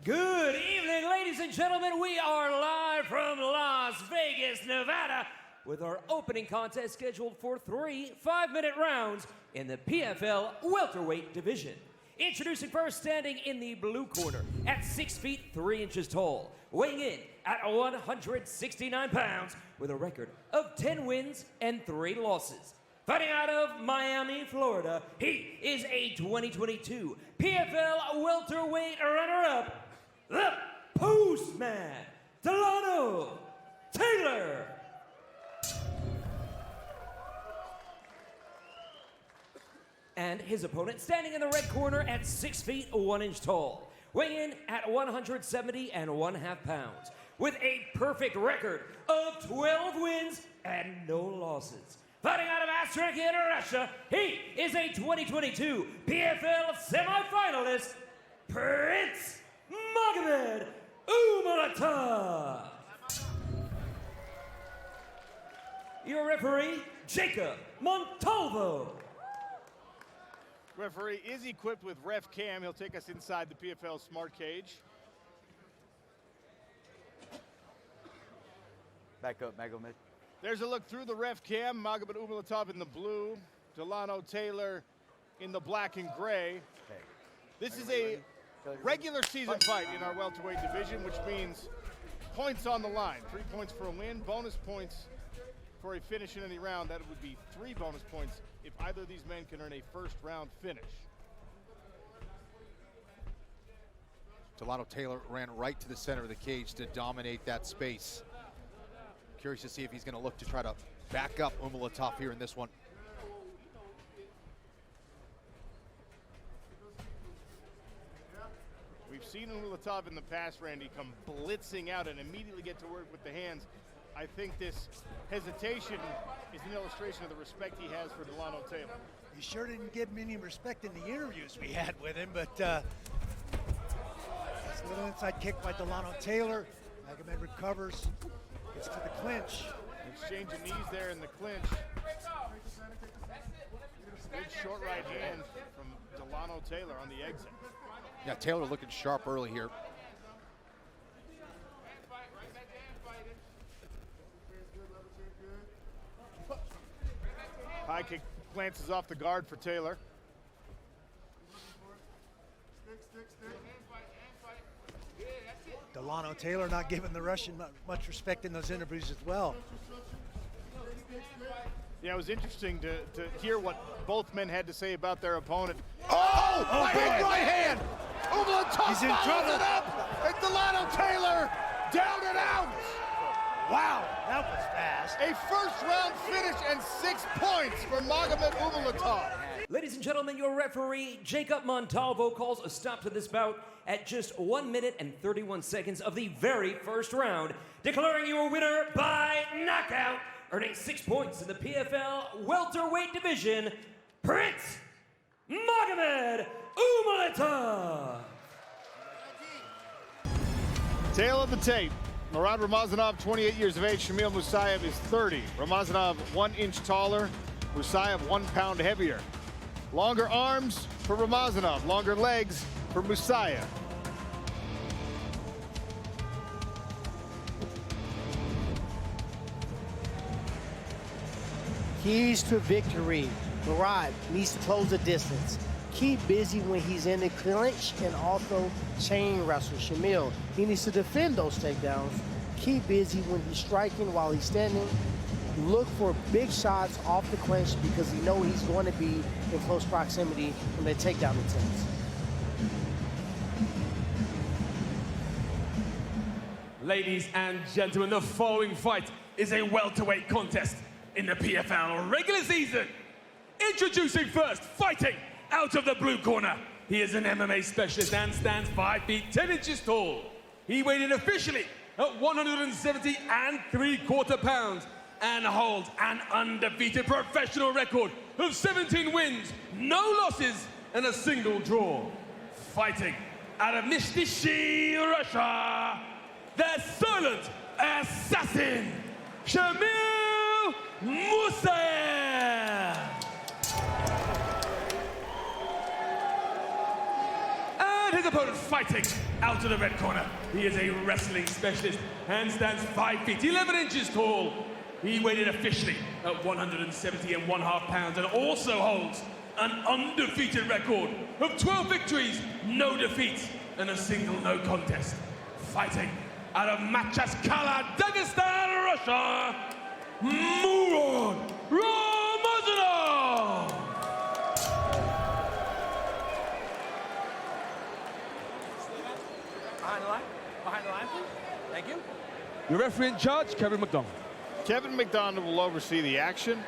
Good evening, ladies and gentlemen. We are live from Las Vegas, Nevada, with our opening contest scheduled for 3 5-minute rounds in the PFL welterweight division. Introducing first, standing in the blue corner at 6 feet 3 inches tall, weighing in at 169 pounds with a record of 10 wins and 3 losses. Fighting out of Miami, Florida, he is a 2022 PFL welterweight runner-up, the Postman, Delano Taylor. And his opponent, standing in the red corner at 6 feet 1 inch tall, weighing in at 170.5 pounds, with a perfect record of 12 wins and no losses. Fighting out of Astrakhan, Russia, he is a 2022 PFL semifinalist, Prince 𝗟𝗘𝗥𝗢𝗣𝗘'𝗦. Your referee, Jacob Montalvo. Referee is equipped with ref cam. He'll take us inside the PFL smart cage. Back up, Magomed. There's a look through the ref cam. 𝗟𝗟𝗥𝗢𝗣𝗘'𝗦 in the blue, Delano Taylor in the black and gray. Okay. This is a regular season fight in our welterweight division, which means points on the line. 3 points for a win, bonus points for a finish in any round. That would be 3 bonus points if either of these men can earn a first round finish. Delano Taylor ran right to the center of the cage to dominate that space. Curious to see if he's going to look to try to back up 𝗟𝗟𝗥𝗢𝗣𝗘'𝗦 here in this one. We've seen 𝗟𝗟𝗥𝗢𝗣𝗘'𝗦 in the past, Randy, come blitzing out and immediately get to work with the hands. I think this hesitation is an illustration of the respect he has for Delano Taylor. You sure didn't give him any respect in the interviews we had with him, but that's a little inside kick by Delano Taylor. Magomed recovers, gets to the clinch. Exchange of knees there in the clinch. Good short right hand from Delano Taylor on the exit. Yeah, Taylor looking sharp early here. High kick glances off the guard for Taylor. Delano Taylor not giving the Russian much respect in those interviews as well. Yeah, it was interesting to hear what both men had to say about their opponent. Oh, big boy. right hand. 𝗟𝗟𝗥𝗢𝗣𝗘'𝗦 He's in trouble. it up, and Delano Taylor down and out. Wow, that was fast. A first round finish and 6 points for 𝗟𝗟𝗥𝗢𝗣𝗘'𝗦. Ladies and gentlemen, your referee, Jacob Montalvo, calls a stop to this bout at just 1 minute and 31 seconds of the very first round, declaring your winner by knockout, earning 6 points in the PFL welterweight division, Prince 𝗟𝗟𝗥𝗢𝗣𝗘'𝗦. Tail of the tape. Murad Ramazanov, 28 years of age. Shamil Musaev is 30. Ramazanov 1 inch taller. Musaev 1 pound heavier. Longer arms for Ramazanov. Longer legs for Musaev. Keys to victory. Murad needs to close the distance. Keep busy when he's in the clinch and also chain wrestle. Shamil, he needs to defend those takedowns. Keep busy when he's striking while he's standing. Look for big shots off the clinch because you know he's going to be in close proximity when they takedown attempts. Ladies and gentlemen, the following fight is a welterweight contest in the PFL regular season. Introducing first, fighting out of the blue corner. He is an MMA specialist and stands 5 feet 10 inches tall. He weighed in officially at 170.75 pounds and holds an undefeated professional record of 17 wins, no losses, and a single draw. Fighting out of Nizhny, Russia, the silent assassin, Shamil Musaev. And his opponent fighting out of the red corner. He is a wrestling specialist and stands 5 feet 11 inches tall. He weighed in officially at 170.5 pounds and also holds an undefeated record of 12 victories, no defeats, and a single no contest. Fighting out of 𝗟𝗘𝗥𝗢𝗣𝗘, Russia, Timur Khizriev. Behind the line, please. Thank you. Your referee in charge, Kevin McDonald. Kevin McDonald will oversee the action.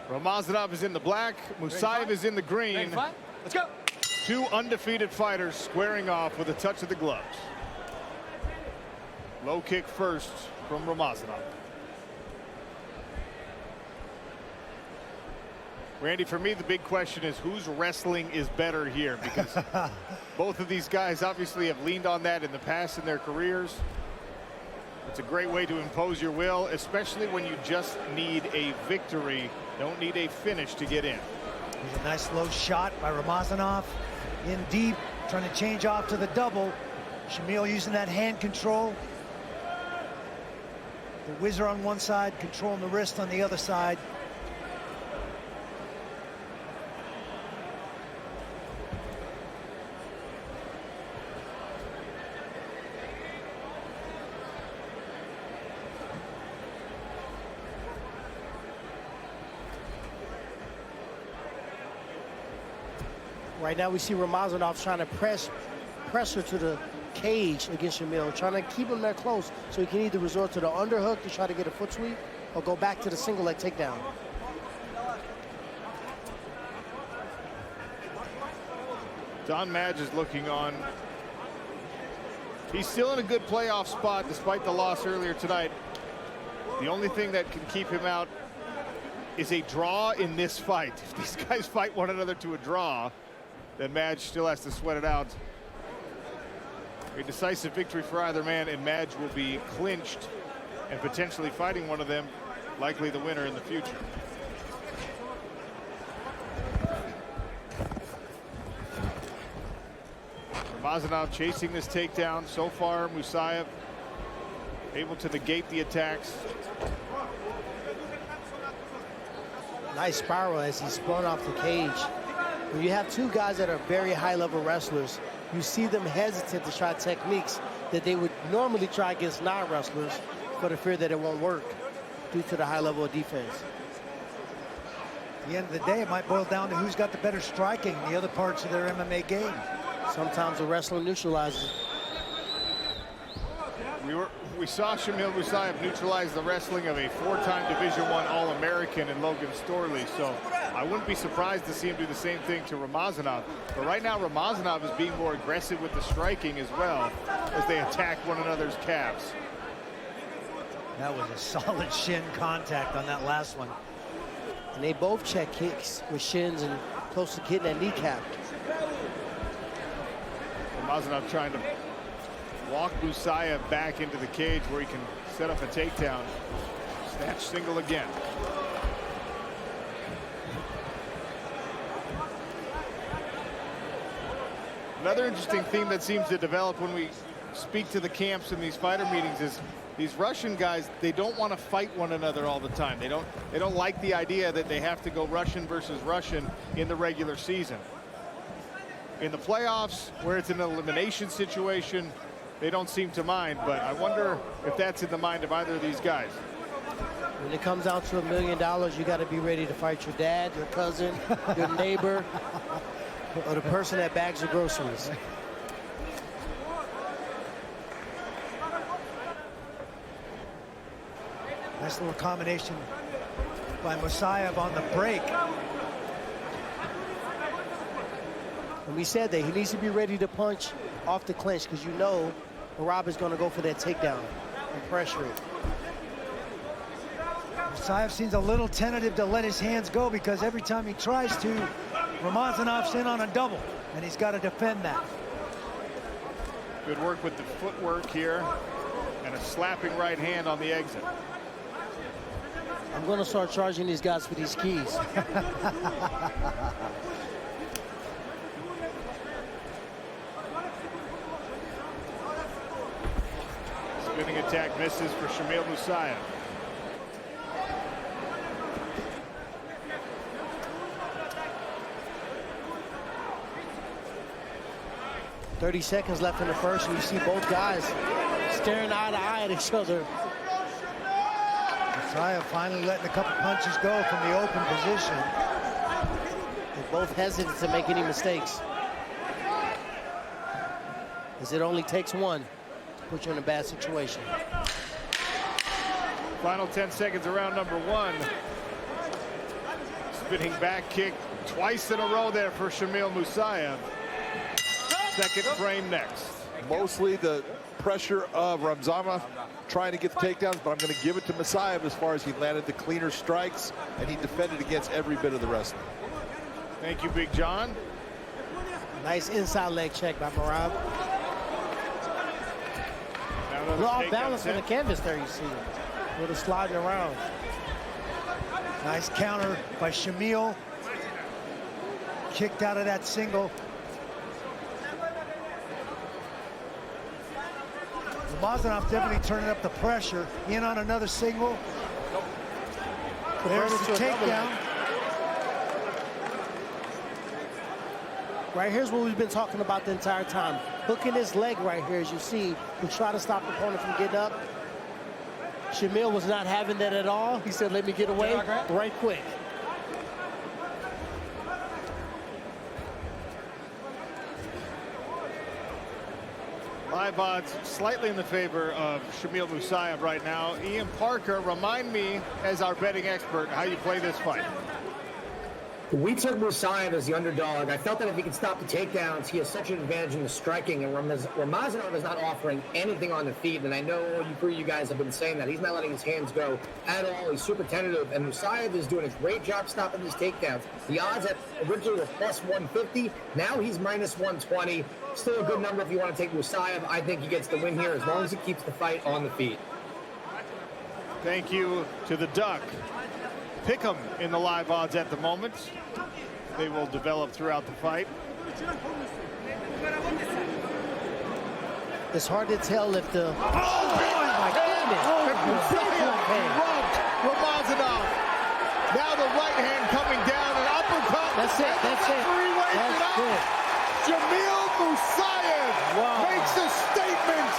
Ramazanov is in the black, Musaev is in the green. Let's go. Two undefeated fighters squaring off with a touch of the gloves. Low kick first from Ramazanov. Randy, for me, the big question is whose wrestling is better here, because both of these guys obviously have leaned on that in the past in their careers. It's a great way to impose your will, especially when you just need a victory, don't need a finish to get in. There's a nice low shot by Ramazanov. In deep, trying to change off to the double. Shamil using that hand control. The whizzer on one side, controlling the wrist on the other side. Right now we see Ramazanov trying to press her to the cage against Shamil, trying to keep him there close so he can either resort to the underhook to try to get a foot sweep or go back to the single leg takedown. Don Madge is looking on. He's still in a good playoff spot despite the loss earlier tonight. The only thing that can keep him out is a draw in this fight. If these guys fight one another to a draw, then Madge still has to sweat it out. A decisive victory for either man, and Madge will be clinched and potentially fighting one of them, likely the winner in the future. Ramazanov chasing this takedown. So far, Musaev able to negate the attacks. Nice spiral as he spun off the cage. When you have two guys that are very high-level wrestlers, you see them hesitant to try techniques that they would normally try against non-wrestlers for the fear that it won't work due to the high level of defense. At the end of the day, it might boil down to who's got the better striking in the other parts of their MMA game. Sometimes the wrestler neutralizes. We saw Shamil Musaev neutralize the wrestling of a 4-time Division I All-American in Logan Storley, so I wouldn't be surprised to see him do the same thing to Ramazanov. But right now, Ramazanov is being more aggressive with the striking as well as they attack one another's calves. That was a solid shin contact on that last one. And they both check kicks with shins and close to getting that kneecap. Ramazanov trying to walk Musaev back into the cage where he can set up a takedown. Snatch single again. Another interesting theme that seems to develop when we speak to the camps in these fighter meetings is these Russian guys, they don't want to fight one another all the time. They don't like the idea that they have to go Russian versus Russian in the regular season. In the playoffs, where it's an elimination situation, they don't seem to mind, but I wonder if that's in the mind of either of these guys. When it comes out to $1 million, you got to be ready to fight your dad, your cousin, your neighbor, or the person that bags your groceries. Nice little combination by Musaev on the break. And we said that he needs to be ready to punch off the clinch because you know Rob is going to go for that takedown and pressure it. Musaev seems a little tentative to let his hands go because every time he tries to, Ramazanov's in on a double, and he's got to defend that. Good work with the footwork here, and a slapping right hand on the exit. I'm going to start charging these guys for these keys. Spinning attack misses for Shamil Musaev. .30 seconds left in the first, and you see both guys staring eye to eye at each other. Musaev finally letting a couple punches go from the open position. They're both hesitant to make any mistakes, as it only takes one to put you in a bad situation. Final 10 seconds of round number one. Spinning back kick twice in a row there for Shamil Musaev. Second frame next. Mostly the pressure of Ramzanov trying to get the takedowns, but I'm going to give it to Musaev as far as he landed the cleaner strikes, and he defended against every bit of the wrestling. Thank you, Big John. Nice inside leg check by Marab. We're off balance on the canvas there, you see. With a sliding around. Nice counter by Shamil. Kicked out of that single. Ramazanov definitely turning up the pressure. In on another single. There's the takedown. Right here's what we've been talking about the entire time. Hooking his leg right here, as you see, to try to stop the opponent from getting up. Shamil was not having that at all. He said, let me get away right quick. Live odds slightly in the favor of Shamil Musaev right now. Ian Parker, remind me, as our betting expert, how you play this fight. We took Musaev as the underdog. I felt that if he could stop the takedowns, he has such an advantage in the striking, and Ramazanov is not offering anything on the feet, and I know you guys have been saying that. He's not letting his hands go at all. He's super tentative, and Musaev is doing a great job stopping his takedowns. The odds at originally were plus 150. Now he's minus 120. Still a good number if you want to take Musaev. I think he gets the win here as long as he keeps the fight on the feet. Thank you to the Duck. Pick 'em in the live odds at the moment. They will develop throughout the fight. It's hard to tell if the... Oh, my goodness! Ramazanov. Now the right hand coming down, an uppercut. That's it, that's it. That's it. Shamil Musaev makes a statement,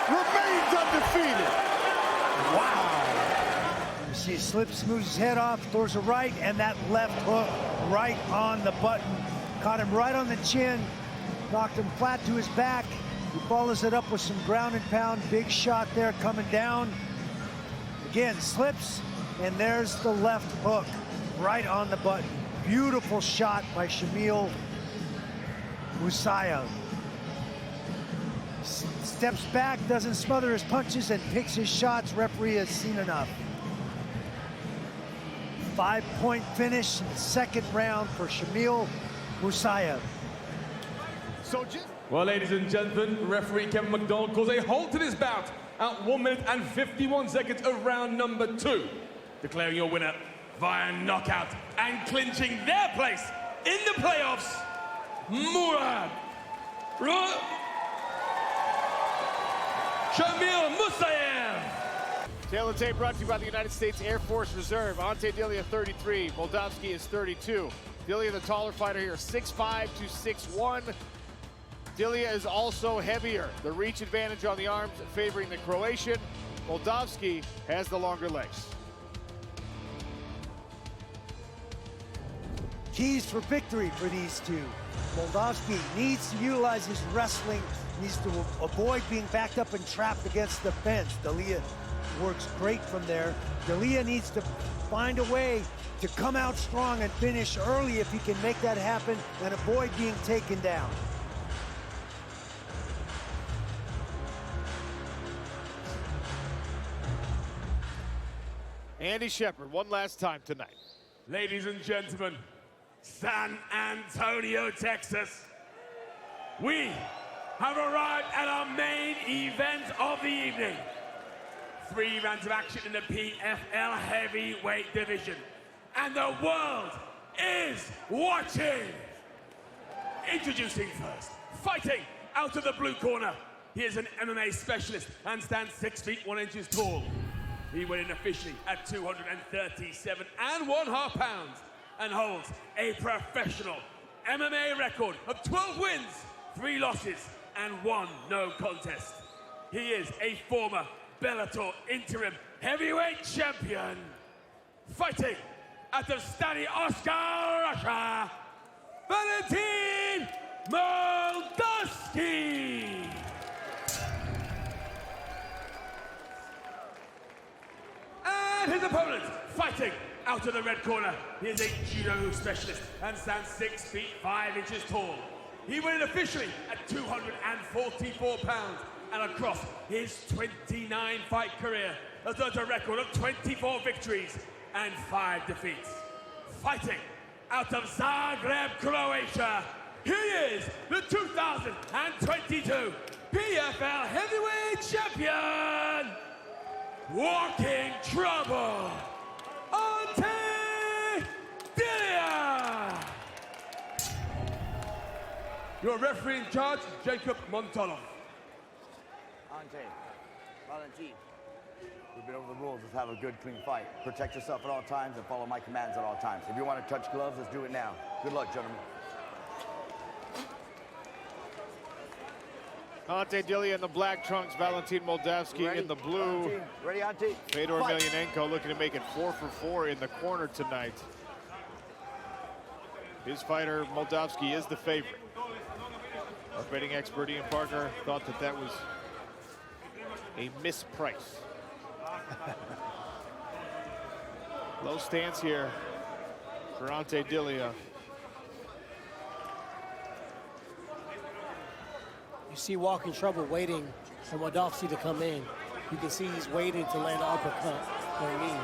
remains undefeated. Wow. You see, he slips, moves his head off, throws a right, and that left hook right on the button. Caught him right on the chin, knocked him flat to his back. He follows it up with some ground and pound. Big shot there coming down. Again, slips, and there's the left hook right on the button. Beautiful shot by Shamil Musaev. Steps back, doesn't smother his punches, and picks his shots. Referee has seen enough. 5-point finish in the second round for Shamil Musaev. Well, ladies and gentlemen, referee Kevin McDonald calls a halt to this bout at 1 minute and 51 seconds of round number 2. Declaring your winner via knockout and clinching their place in the playoffs, Shamil Musaev. Tail of the tape brought to you by the United States Air Force Reserve. Ante Delia 33, Moldavsky is 32. Delia, the taller fighter here, 6'5" to 6'1". Delia is also heavier. The reach advantage on the arms favoring the Croatian. Moldavsky has the longer legs. Keys for victory for these two. Moldavsky needs to utilize his wrestling, needs to avoid being backed up and trapped against the fence. Delia works great from there. Delia needs to find a way to come out strong and finish early if he can make that happen and avoid being taken down. Andy Shepard, one last time tonight. Ladies and gentlemen, San Antonio, Texas. We have arrived at our main event of the evening. 3 rounds of action in the PFL heavyweight division. And the world is watching. Introducing first, fighting out of the blue corner. He is an MMA specialist and stands 6 feet 1 inches tall. He weighed in officially at 237.5 pounds and holds a professional MMA record of 12 wins, 3 losses, and 1 no contest. He is a former Bellator interim heavyweight champion. Fighting out of 𝗘𝗨𝗥𝗢𝗣𝗘, Russia, Valentin Moldavsky. And his opponent, fighting out of the red corner. He is a judo specialist and stands 6 feet 5 inches tall. He weighed officially at 244 pounds, and across his 29-fight career has earned a record of 24 victories and 5 defeats. Fighting out of Zagreb, Croatia, he is the 2022 PFL Heavyweight Champion, Walking Trouble, 𝗘𝗨𝗥𝗢𝗣𝗘. Your referee in charge, Jacob Montalov. 𝗘𝗨𝗥𝗢𝗣𝗘, Valentin. We've been over the rules. Let's have a good, clean fight. Protect yourself at all times and follow my commands at all times. If you want to touch gloves, let's do it now. Good luck, gentlemen. 𝗘𝗨𝗥𝗢𝗣𝗘 in the black trunks, Valentin Moldavsky in the blue. Ready, Ante? Fedor Emelianenko looking to make it 4 for 4 in the corner tonight. His fighter, Moldavsky, is the favorite. Our betting expert, Ian Parker, thought that that was a misprice. Low stance here for 𝗘𝗨𝗥𝗢𝗣𝗘. You see Walking Trouble waiting for Moldavsky to come in. You can see he's waiting to land an uppercut or a knee.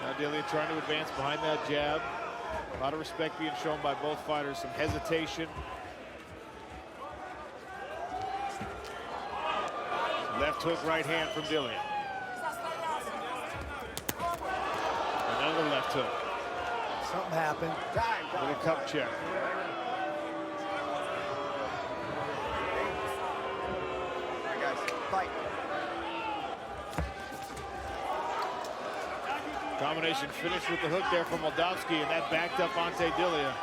Now Dillian trying to advance behind that jab. A lot of respect being shown by both fighters, some hesitation. Left hook, right hand from Dillian. Another left hook. Something happened. With a cup check. All right, guys, fight. Combination finished with the hook there from Moldavsky, and that backed up 𝗘𝗨𝗥𝗢𝗣𝗘.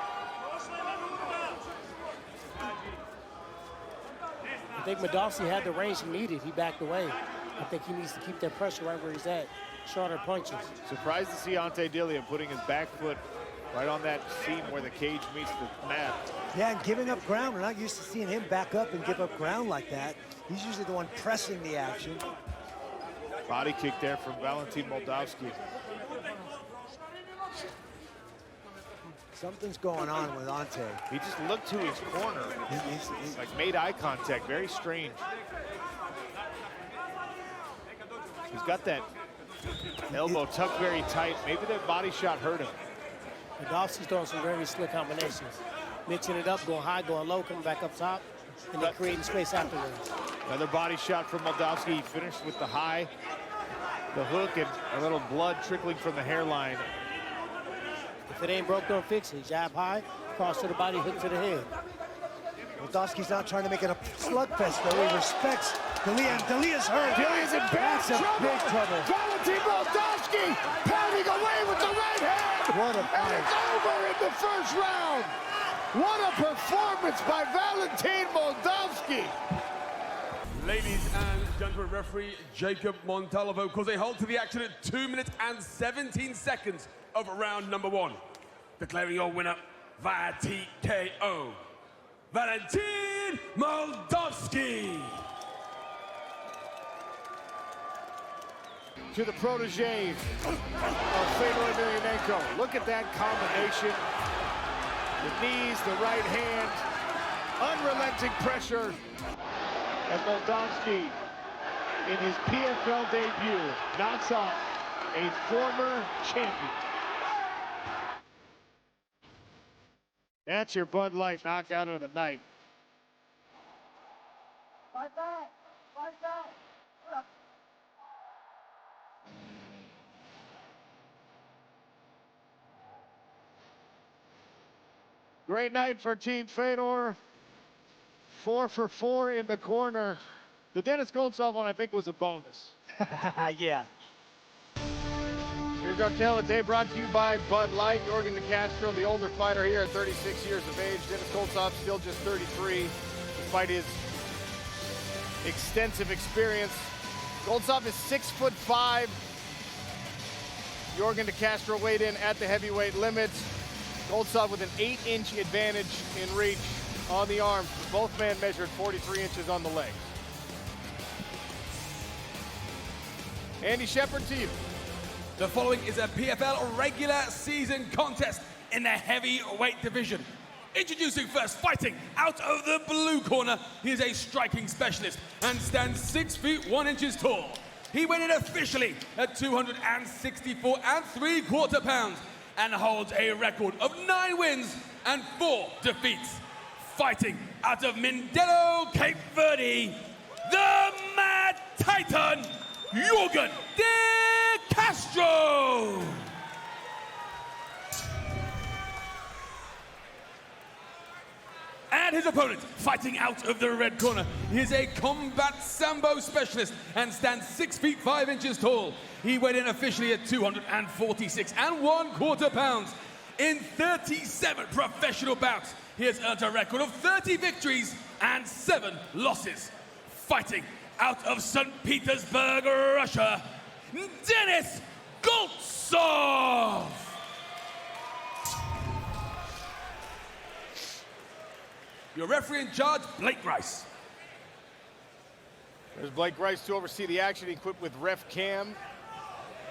I think Moldavsky had the range he needed. He backed away. I think he needs to keep that pressure right where he's at. Shorter punches. Surprised to see 𝗘𝗨𝗥𝗢𝗣𝗘 putting his back foot right on that seam where the cage meets the mat. Yeah, and giving up ground. We're not used to seeing him back up and give up ground like that. He's usually the one pressing the action. Body kick there from Valentin Moldavsky. Something's going on with 𝗘𝗨𝗥𝗢𝗣𝗘. He just looked to his corner. He's like made eye contact. Very strange. He's got that elbow tucked very tight. Maybe that body shot hurt him. Moldavsky's throwing some very slick combinations. Mixing it up, going high, going low, coming back up top, and then creating space afterwards. Another body shot from Moldavsky. He finished with the high, the hook, and a little blood trickling from the hairline. If it ain't broke, don't fix it. Jab high, cross to the body, hook to the head. Moldavsky's not trying to make it a slugfest, though. He respects Dillian. Dillian's hurt. Dillian's in big big trouble. Valentin Moldavsky pounding away with the right hand. What a And fight. it's over in the first round. What a performance by Valentin Moldavsky. Ladies and gentlemen, referee Jacob Montalvo calls a halt to the action at 2 minutes and 17 seconds of round number 1. Declaring your winner via TKO, Valentin Moldavsky. To the protege of Fedor Emelianenko. Look at that combination. The knees, the right hand, unrelenting pressure. And Moldavsky, in his PFL debut, knocks off a former champion. That's your Bud Light knockout of the night. Fight back! Fight back! Great night for Team Fedor. 4 for 4 in the corner. The Denis Goltsov one, I think, was a bonus. Yeah. Here's our tale of the day, brought to you by Bud Light. Yorgan De Castro, the older fighter here at 36 years of age. Denis Goltsov still just 33, despite his extensive experience. Goltsov is 6'5". Yorgan De Castro weighed in at the heavyweight limits. Goltsov with an 8-inch advantage in reach on the arms. Both men measured 43 inches on the legs. Andy Shepard to you. The following is a PFL regular season contest in the heavyweight division. Introducing first, fighting out of the blue corner. He is a striking specialist and stands 6 feet 1 inches tall. He went in officially at 264 3/4 pounds and holds a record of 9 wins and 4 defeats. Fighting out of Mindelo, Cape Verde, the Mad Titan, Yorgan De Castro. And his opponent, fighting out of the red corner, he is a combat sambo specialist and stands 6 feet 5 inches tall. He weighed in officially at 246 1/4 pounds. In 37 professional bouts, he has earned a record of 30 victories and 7 losses. Fighting out of St. Petersburg, Russia, Denis Goltsov. Your referee in charge, Blake Rice. There's Blake Rice to oversee the action, equipped with ref cam.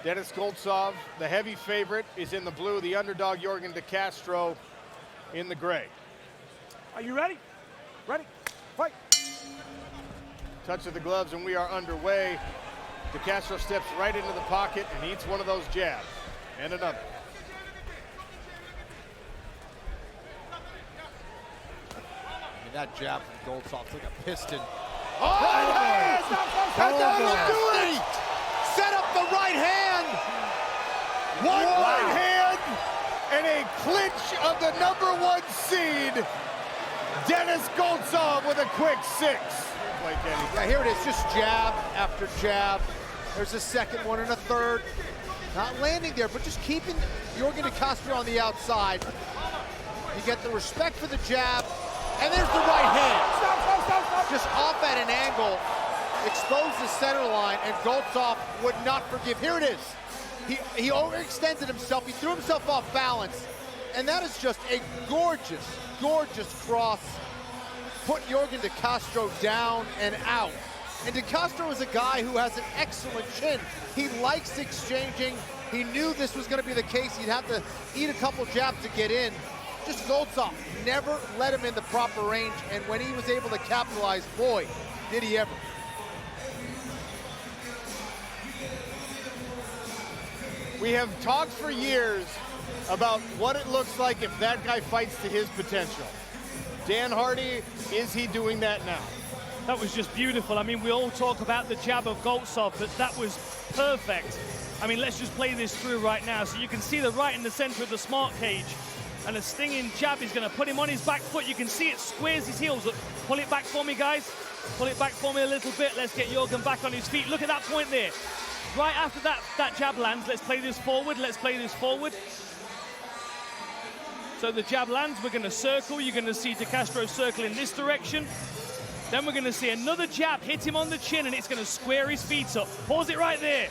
Denis Goltsov, the heavy favorite, is in the blue. The underdog, Yorgan De Castro, in the gray. Are you ready? Ready? Fight! Touch of the gloves, and we are underway. De Castro steps right into the pocket and eats one of those jabs. And another. That jab from Goltsov like a piston. Oh, hey, set up the right hand. One right hand and a clinch of the #1 seed. Denis Goltsov with a quick 6. Yeah, here it is, just jab after jab. There's a second one and a third. Not landing there, but just keeping Yorgan De Castro on the outside. You get the respect for the jab. And there's the right hand. Just off at an angle, exposed the center line, and Goltsov would not forgive. Here it is. He overextended himself. He threw himself off balance. And that is just a gorgeous, gorgeous cross. Put Yorgan De Castro down and out. And De Castro is a guy who has an excellent chin. He likes exchanging. He knew this was going to be the case. He'd have to eat a couple jabs to get in. Just Goltsov never let him in the proper range, and when he was able to capitalize, boy, did he ever. We have talked for years about what it looks like if that guy fights to his potential. Dan Hardy, is he doing that now? That was just beautiful. I mean, we all talk about the jab of Goltsov, but that was perfect. I mean, let's just play this through right now. So you can see the right in the center of the smart cage. And a stinging jab is going to put him on his back foot. You can see it squares his heels. Look, pull it back for me, guys. Pull it back for me a little bit. Let's get Yorgan back on his feet. Look at that point there. Right after that jab lands, let's play this forward. Let's play this forward. So the jab lands, we're going to circle. You're going to see De Castro circle in this direction. Then we're going to see another jab hit him on the chin, and it's going to square his feet up. Pause it right there.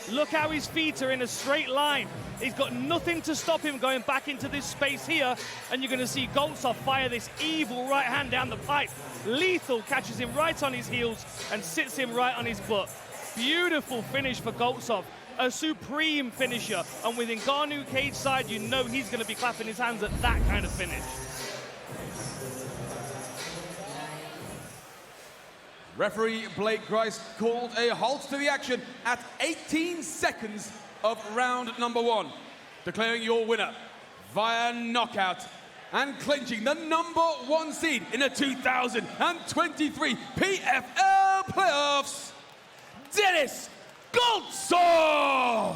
Look how his feet are in a straight line. He's got nothing to stop him going back into this space here. And you're going to see Goltsov fire this evil right hand down the pipe. Lethal, catches him right on his heels and sits him right on his butt. Beautiful finish for Goltsov. A supreme finisher. And with Ngannou cage side, you know he's going to be clapping his hands at that kind of finish. Referee Blake Grice called a halt to the action at 18 seconds of round number 1, declaring your winner via knockout and clinching the number 1 seed in the 2023 PFL playoffs, Denis Goltsov!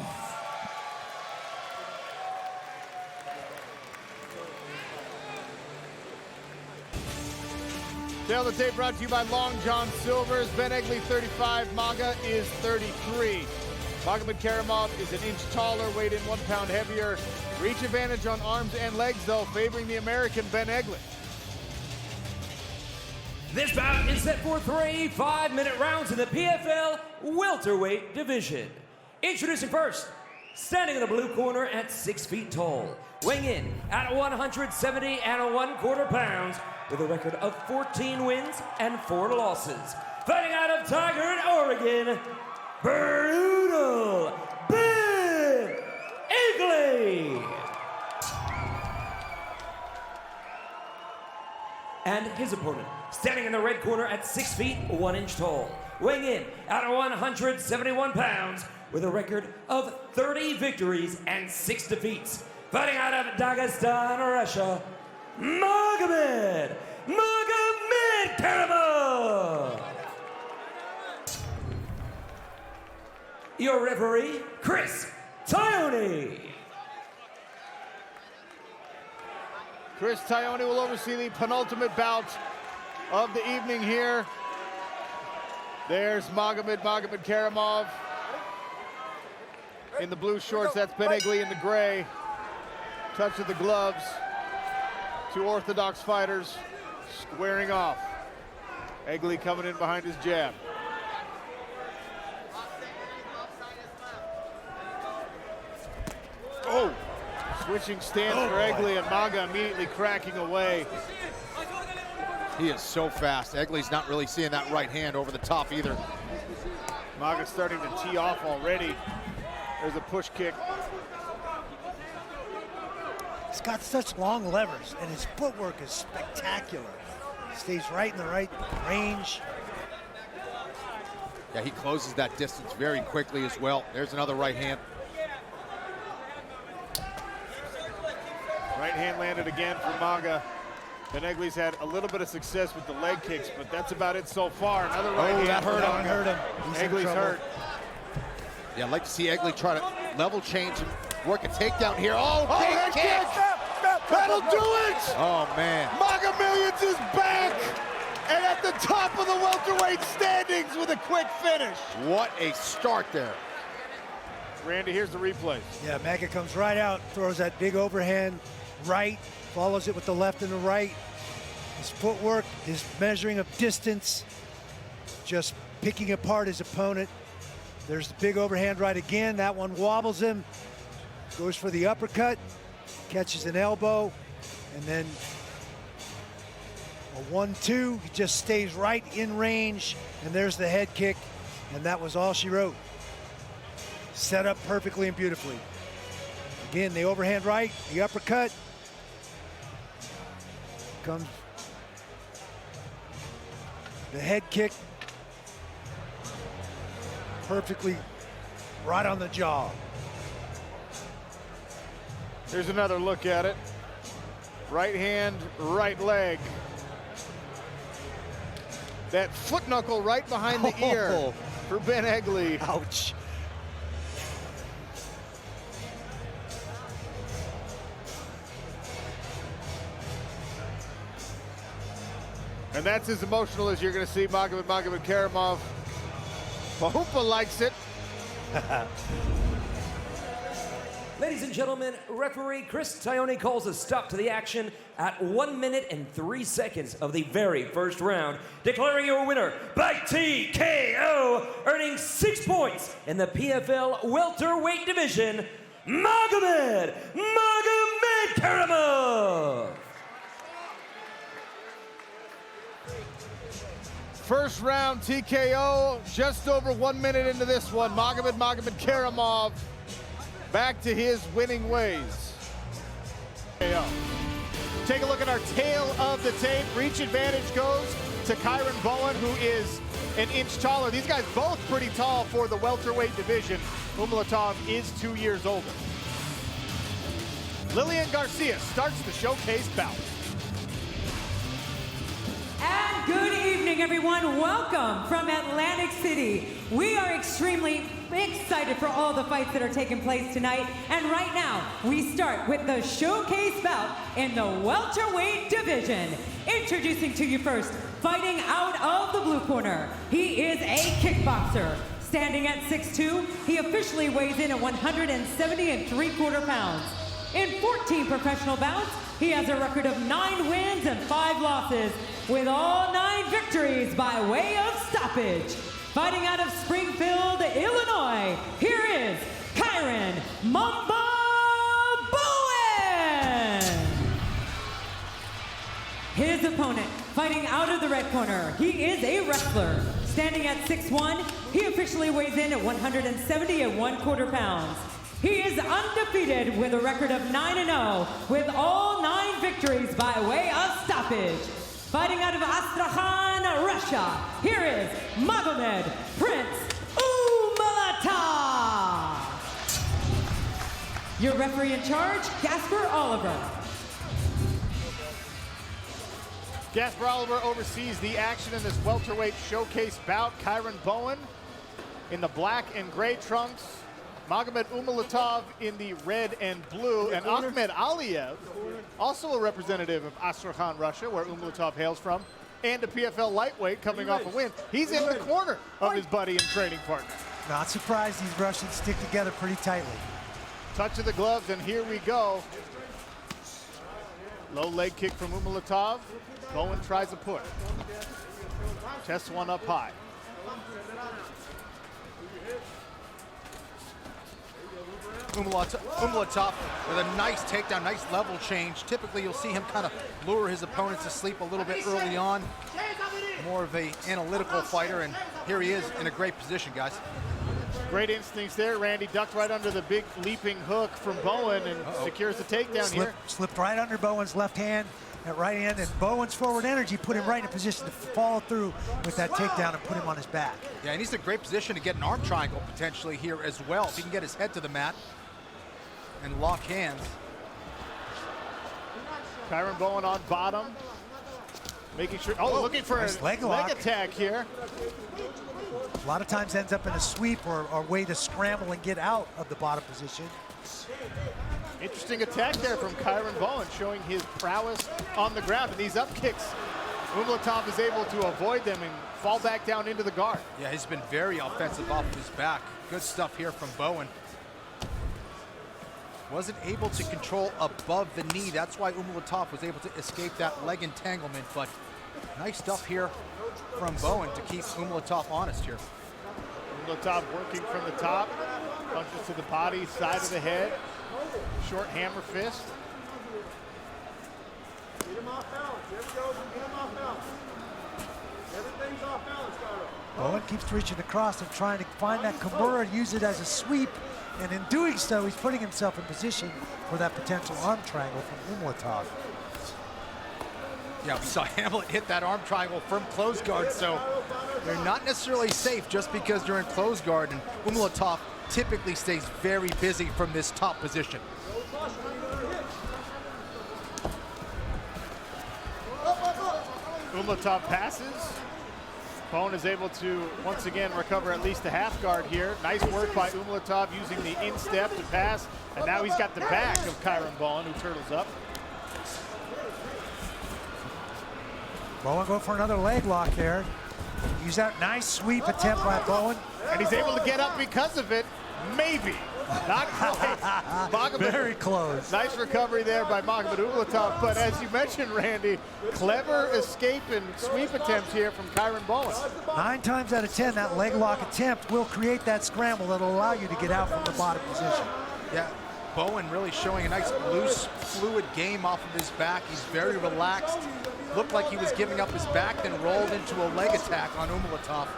Tail of the tape brought to you by Long John Silver's. Ben Egley 35, Maga is 33. 𝗘𝗨𝗥𝗢𝗣𝗘 is an inch taller, weighed in 1 pound heavier. Reach advantage on arms and legs, though, favoring the American Ben Egley. This bout is set for 3 5-minute rounds in the PFL welterweight division. Introducing first, standing in the blue corner at 6 feet tall, weighing in at 170 1/4 pounds, with a record of 14 wins and 4 losses. Fighting out of Tigard, Oregon, Brutal Ben Egley. And his opponent, standing in the red corner at 6 feet 1 inch tall, weighing in at 171 pounds, with a record of 30 victories and 6 defeats. Fighting out of Dagestan, Russia, 𝗟𝗘𝗥𝗢𝗣𝗘. Your referee, Chris Ționi. Chris Ționi will oversee the penultimate bout of the evening here. There's 𝗟𝗟𝗥𝗢𝗣𝗘 in the blue shorts. That's Ben Egley in the gray. Touch of the gloves. 2 orthodox fighters squaring off. Egley coming in behind his jab. Oh! Switching stance for Egley, and Maga immediately cracking away. He is so fast. Egley's not really seeing that right hand over the top either. Maga's starting to tee off already. There's a push kick. He's got such long levers, and his footwork is spectacular. Stays right in the right range. Yeah, he closes that distance very quickly as well. There's another right hand. Right hand landed again for Maga. Ben Egley's had a little bit of success with the leg kicks, but that's about it so far. Another right hand. That hurt him. Egley's hurt. Yeah, I'd like to see Egley try to level change and work a takedown here. Oh, head kick! That'll do it! Oh, man. Maga Millions is back! And at the top of the welterweight standings with a quick finish. What a start there. Randy, here's the replay. Yeah, Maga comes right out, throws that big overhand right, follows it with the left and the right. His footwork, his measuring of distance, just picking apart his opponent. There's the big overhand right again. That one wobbles him, goes for the uppercut, catches an elbow, and then a 1-2. He just stays right in range, and there's the head kick, and that was all she wrote. Set up perfectly and beautifully. Again, the overhand right, the uppercut. Comes the head kick. Perfectly right on the jaw. Here's another look at it. Right hand, right leg. That foot knuckle right behind the ear for Ben Egley. Ouch. And that's as emotional as you're going to see 𝗟𝗟𝗥𝗢𝗣𝗘. Pahupa likes it. Ladies and gentlemen, referee Chris Ționi calls a stop to the action at 1 minute and 3 seconds of the very first round, declaring your winner by TKO, earning 6 points in the PFL welterweight division, 𝗟𝗟𝗥𝗢𝗣𝗘. First round TKO, just over 1 minute into this one. 𝗟𝗟𝗥𝗢𝗣𝗘 back to his winning ways. Take a look at our tail of the tape. Reach advantage goes to 𝗂𝗨𝗥𝗢𝗣𝗘, who is an inch taller. These guys both pretty tall for the welterweight division. 𝗚𝗨𝗦 is 2 years older. Lilian Garcia starts the showcase bout. And good evening, everyone. Welcome from Atlantic City. We are extremely excited for all the fights that are taking place tonight. And right now, we start with the showcase bout in the welterweight division. Introducing to you first, fighting out of the blue corner. He is a kickboxer. Standing at 6'2", he officially weighs in at 170 3/4 pounds. In 14 professional bouts, he has a record of 9 wins and 5 losses, with all 9 victories by way of stoppage. Fighting out of Springfield, Illinois, here is 𝗘𝗨𝗥𝗢𝗣𝗘 Mamba Bowen! His opponent, fighting out of the red corner, he is a wrestler. Standing at 6'1", he officially weighs in at 170 1/4 pounds. He is undefeated with a record of 9-0, with all 9 victories by way of stoppage. Fighting out of Astrakhan, Russia, here is Magomed Prince Umalatov. Your referee in charge, Gasper Oliver. Gasper Oliver oversees the action in this welterweight showcase bout. 𝗘𝗨𝗥𝗢𝗣𝗘 Bowen in the black and gray trunks. Magomed Umalatov in the red and blue. And Ahmed Aliyev, also a representative of Astrakhan, Russia, where Umalatov hails from, and a PFL lightweight coming off a win. He's in the corner of his buddy and training partner. Not surprised these Russians stick together pretty tightly. Touch of the gloves, and here we go. Low leg kick from Umalatov. Bowen tries a push. Tests one up high. 𝗚𝗨𝗦 with a nice takedown, nice level change. Typically, you'll see him kind of lure his opponents to sleep a little bit early on. More of an analytical fighter, and here he is in a great position, guys. Great instincts there. Randy ducked right under the big leaping hook from Bowen and secures the takedown here. Slipped right under Bowen's left hand at right hand, and Bowen's forward energy put him right in a position to follow through with that takedown and put him on his back. Yeah, and he's in a great position to get an arm triangle potentially here as well. If he can get his head to the mat and lock hands. 𝗘𝗨𝗥𝗢𝗣𝗘 Bowen on bottom. Making sure, looking for nice a leg attack here. A lot of times ends up in a sweep or a way to scramble and get out of the bottom position. Interesting attack there from 𝗘𝗨𝗥𝗢𝗣𝗘 Bowen, showing his prowess on the ground. And these up kicks, Umalatov is able to avoid them and fall back down into the guard. Yeah, he's been very offensive off of his back. Good stuff here from Bowen. Wasn't able to control above the knee. That's why Umalatov was able to escape that leg entanglement. But nice stuff here from Bowen to keep Umalatov honest here. Umalatov working from the top. Punches to the body, side of the head. Short hammer fist. Get him off balance. There we go. Get him off balance. Everything's off balance, 𝗘𝗨𝗥𝗢𝗣𝗘. Bowen keeps reaching across and trying to find that Kimura and use it as a sweep. And in doing so, he's putting himself in position for that potential arm triangle from Umalatov. Yeah, we saw Hamlet hit that arm triangle from close guard, so they're not necessarily safe just because they're in close guard, and Umalatov typically stays very busy from this top position. Umalatov passes. Bowen is able to once again recover at least a half guard here. Nice work by Umalatov using the instep to pass, and now he's got the back of 𝗘𝗨𝗥𝗢𝗣𝗘 Bowen, who turtles up. Bowen go for another leg lock there. Use that nice sweep attempt by Bowen. And he's able to get up because of it. Maybe. Not quite. Very close. Nice recovery there by Magomed Umalatov. But as you mentioned, Randy, clever escape and sweep attempts here from 𝗘𝗨𝗥𝗢𝗣𝗘 Bowen. 9 times out of 10, that leg lock attempt will create that scramble that'll allow you to get out from the bottom position. Yeah, Bowen really showing a nice loose, fluid game off of his back. He's very relaxed. Looked like he was giving up his back, then rolled into a leg attack on Umalatov.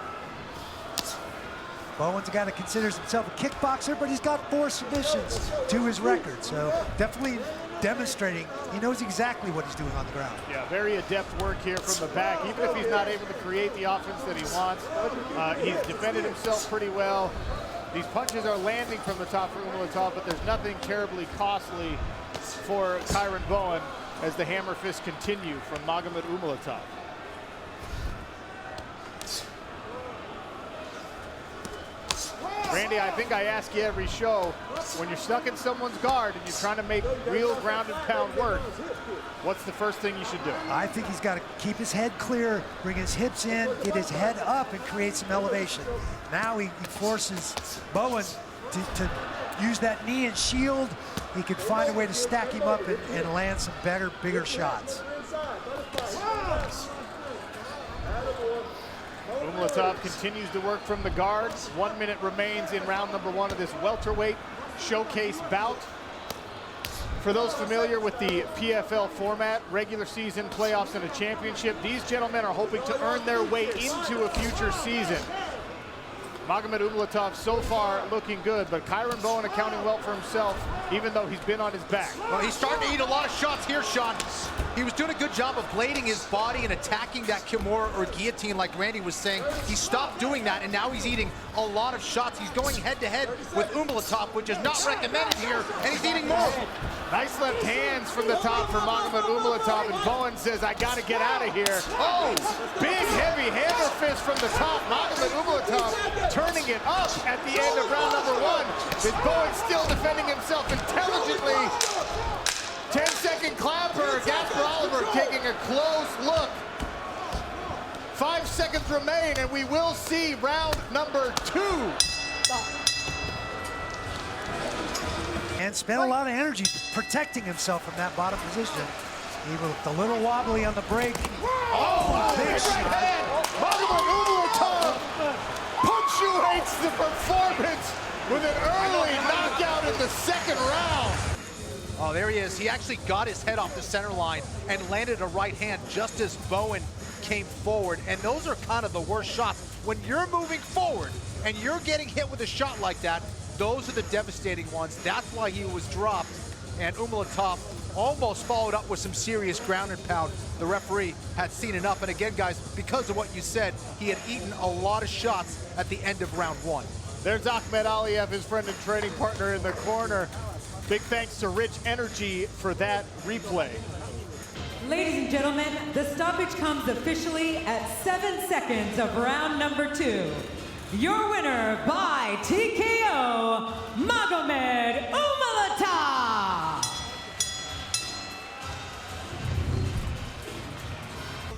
Bowen's a guy that considers himself a kickboxer, but he's got 4 submissions to his record. So definitely demonstrating he knows exactly what he's doing on the ground. Yeah, very adept work here from the back. Even if he's not able to create the offense that he wants, he's defended himself pretty well. These punches are landing from the top for 𝗟𝗨𝗘, but there's nothing terribly costly for Kyron Bowen as the hammer fists continue from Magomed 𝗟𝗨𝗘. Randy, I think I ask you every show, when you're stuck in someone's guard and you're trying to make real ground and pound work, what's the first thing you should do? I think he's got to keep his head clear, bring his hips in, get his head up, and create some elevation. Now he forces Bowen to use that knee and shield. He can find a way to stack him up and land some better, bigger shots. 𝗟𝗨𝗘 continues to work from the guards. 1 minute remains in round number 1 of this welterweight showcase bout. For those familiar with the PFL format, regular season, playoffs, and a championship, these gentlemen are hoping to earn their way into a future season. Magomed 𝗟𝗨𝗘 so far looking good, but Kyron Bowen accounting well for himself, even though he's been on his back. Well, he's starting to eat a lot of shots here, Sean. He was doing a good job of blading his body and attacking that Kimura or guillotine like Randy was saying. He stopped doing that, and now he's eating a lot of shots. He's going head-to-head with 𝗟𝗨𝗘, which is not recommended here, and he's eating more. Nice left hands from the top for Magomed 𝗟𝗨𝗘, and Bowen says, I gotta get out of here. Oh, big, heavy hammer fist from the top. Magomed 𝗟𝗨𝗘 turning it up at the end of round number 1. With Bowen still defending himself intelligently. 10-second clapper. 𝗟𝗘𝗥𝗢𝗣𝗘 taking a close look. 5 seconds remain, and we will see round number 2. And spent a lot of energy protecting himself from that bottom position. He looked a little wobbly on the break. Oh, big shot. Magomed 𝗟𝗨𝗘 punctuates the performance with an early knockout in the second round. Oh, there he is. He actually got his head off the center line and landed a right hand just as Bowen came forward. And those are kind of the worst shots. When you're moving forward and you're getting hit with a shot like that, those are the devastating ones. That's why he was dropped. And 𝗟𝗨𝗘 almost followed up with some serious ground and pound. The referee had seen enough. And again, guys, because of what you said, he had eaten a lot of shots at the end of round 1. There's Ahmed Aliyev, his friend and training partner in the corner. Big thanks to Rich Energy for that replay. Ladies and gentlemen, the stoppage comes officially at 7 seconds of round number 2. Your winner by TKO, Magomed 𝗟𝗨𝗘.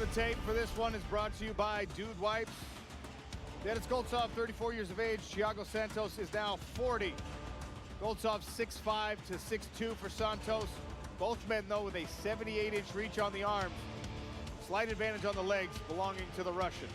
The tape for this one is brought to you by Dude Wipes. Denis Goltsov, 34 years of age. Thiago Santos is now 40. Goltsov 6'5" to 6'2" for Santos. Both men, though, with a 78-inch reach on the arms. Slight advantage on the legs belonging to the Russian.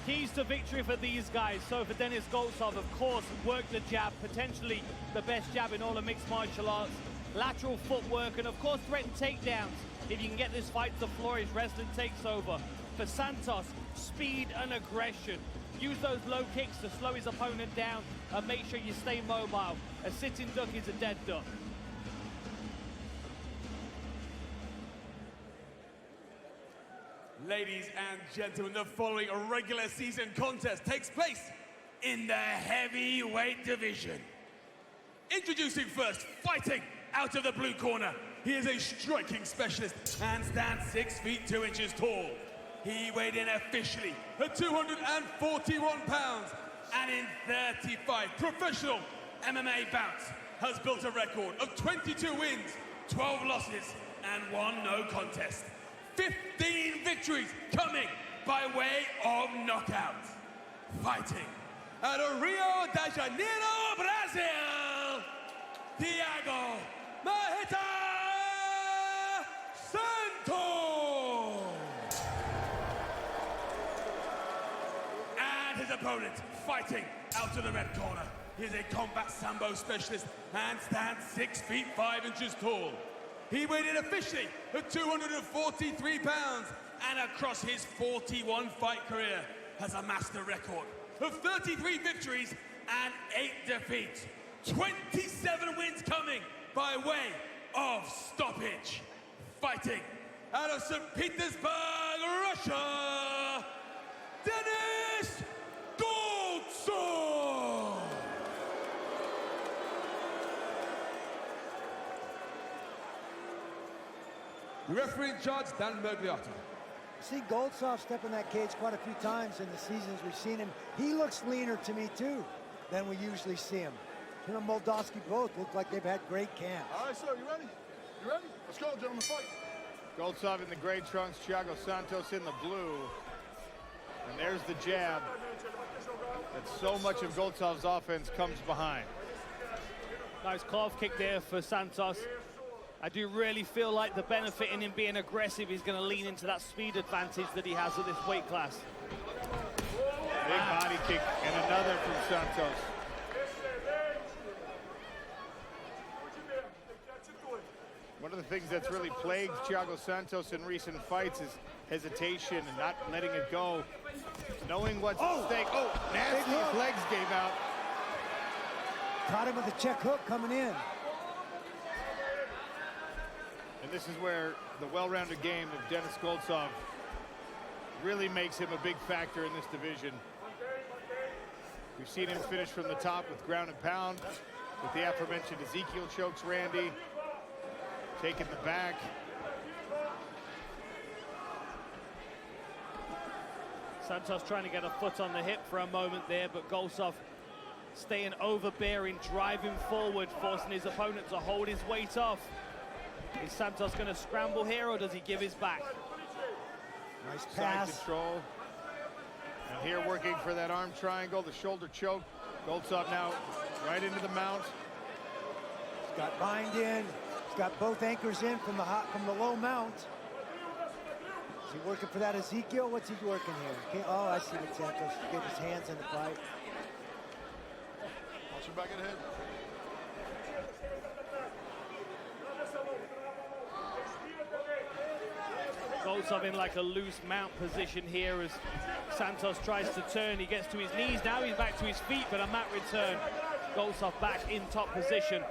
Keys to victory for these guys. So for Denis Goltsov, of course, work the jab, potentially the best jab in all of mixed martial arts. Lateral footwork, and of course threaten takedowns. If you can get this fight to the floor, his wrestling takes over. For Santos, speed and aggression. Use those low kicks to slow his opponent down and make sure you stay mobile. A sitting duck is a dead duck. Ladies and gentlemen, the following regular season contest takes place in the heavyweight division. Introducing first, fighting out of the blue corner. He is a striking specialist and stands 6 feet 2 inches tall. He weighed in officially at 241 pounds and in 35 professional MMA bouts has built a record of 22 wins, 12 losses, and 1 no contest. 15 victories coming by way of knockout. Fighting out of Rio de Janeiro, Brazil, 𝗟𝗨𝗥𝗢𝗣𝗘 Santos. And his opponent fighting out of the red corner. He is a combat sambo specialist and stands 6 feet 5 inches tall. He weighed in officially at 243 pounds and across his 41 fight career has amassed a record of 33 victories and 8 defeats. 27 wins coming by way of stoppage. Fighting out of St. Petersburg, Russia, Denis Goltsov. The referee in charge, 𝗘𝗨𝗥𝗢𝗣𝗘. See Goltsov step in that cage quite a few times in the seasons we've seen him. He looks leaner to me too than we usually see him. Him and Moldavsky both look like they've had great camps. All right, sir, you ready? You ready? Let's go, gentlemen, fight. Goltsov in the gray trunks, 𝗟𝗨𝗥𝗢𝗣 Santos in the blue. And there's the jab that so much of Goltsov's offense comes behind. Nice calf kick there for Santos. I do really feel like the benefit in him being aggressive is going to lean into that speed advantage that he has at this weight class. Big body kick and another from Santos. One of the things that's really plagued Thiago Santos in recent fights is hesitation and not letting it go. Knowing what's at stake. Oh, nasty, his legs gave out. Caught him with a check hook coming in. And this is where the well-rounded game of Denis Goltsov really makes him a big factor in this division. We've seen him finish from the top with ground and pound, with the aforementioned Ezekiel chokes Randy, taking the back. Santos trying to get a foot on the hip for a moment there, but Goltsov staying overbearing, driving forward, forcing his opponent to hold his weight off. Is Santos going to scramble here, or does he give his back? Nice Side pass. control. And here working for that arm triangle, the shoulder choke. Goltsov now right into the mount. He's got bind in. He's got both anchors in from the low mount. Is he working for that Ezekiel? What's he working here? Oh, I see what Santos get his hands in the fight. Watch your back of the head. Goltsov in like a loose mount position here as Santos tries to turn. He gets to his knees, now he's back to his feet, but a mat return. Goltsov back in top position.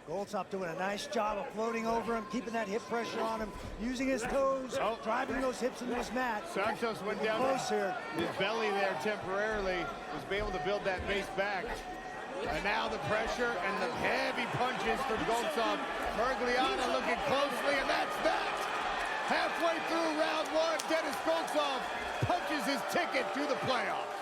Goltsov doing a nice job of floating over him, keeping that hip pressure on him, using his toes, driving those hips into his mat. Santos went down closer. His belly there temporarily, was able to build that base back. And now the pressure and the heavy punches from Goltsov. Miragliotta looking closely, and that's that. Halfway through round one, Denis Goltsov punches his ticket to the playoffs.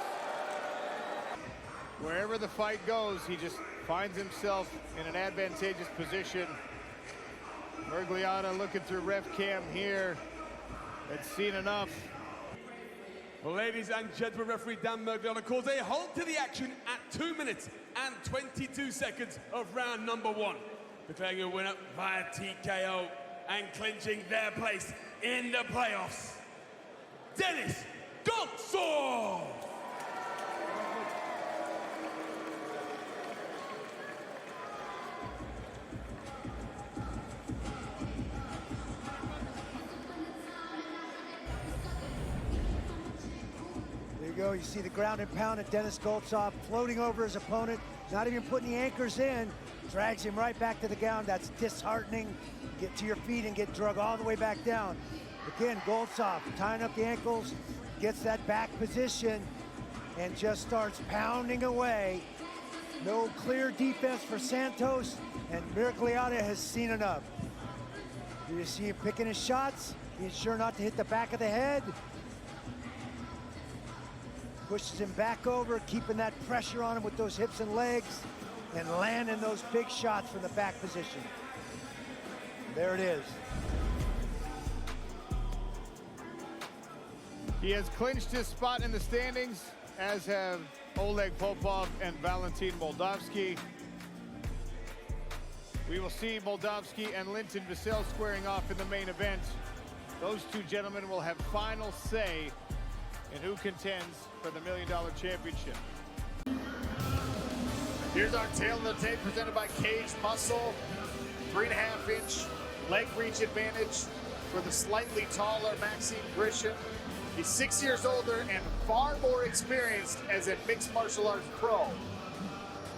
Wherever the fight goes, he just finds himself in an advantageous position. Miragliotta looking through ref cam here. It's seen enough. Well, ladies and gentlemen, referee 𝗘𝗨𝗥𝗢𝗣𝗘 calls a halt to the action at 2 minutes and 22 seconds of round number one. Declaring a winner via TKO and clinching their place in the playoffs, Denis Goltsov! There you go, you see the ground and pound at Denis Goltsov, floating over his opponent, not even putting the anchors in, drags him right back to the ground. That's disheartening. Get to your feet and get drug all the way back down. Again, Goltsov tying up the ankles, gets that back position, and just starts pounding away. No clear defense for Santos, and Miragliotta has seen enough. You see him picking his shots. He's sure not to hit the back of the head. Pushes him back over, keeping that pressure on him with those hips and legs, and landing those big shots from the back position. There it is. He has clinched his spot in the standings, as have Oleg Popov and Valentin Moldavsky. We will see Moldavsky and Linton Vassell squaring off in the main event. Those two gentlemen will have final say in who contends for the $1 Million Championship. Here's our tail of the tape presented by Cage Muscle. 3.5-inch leg reach advantage. for the slightly taller Maxime Grishin. He's 6 years older and far more experienced as a mixed martial arts pro. We'll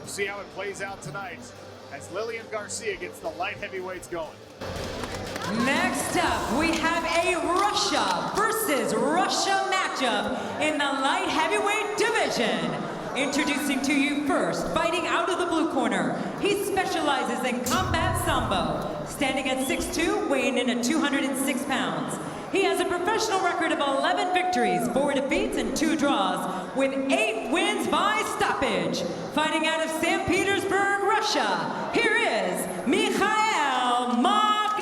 see how it plays out tonight as Lilian Garcia gets the light heavyweights going. Next up, we have a Russia versus Russia matchup in the light heavyweight division. Introducing to you first, fighting out of the blue corner. He specializes in combat sambo, standing at 6'2", weighing in at 206 pounds. He has a professional record of 11 victories, 4 defeats, and 2 draws, with 8 wins by stoppage. Fighting out of St. Petersburg, Russia, here is Shamil Musaev.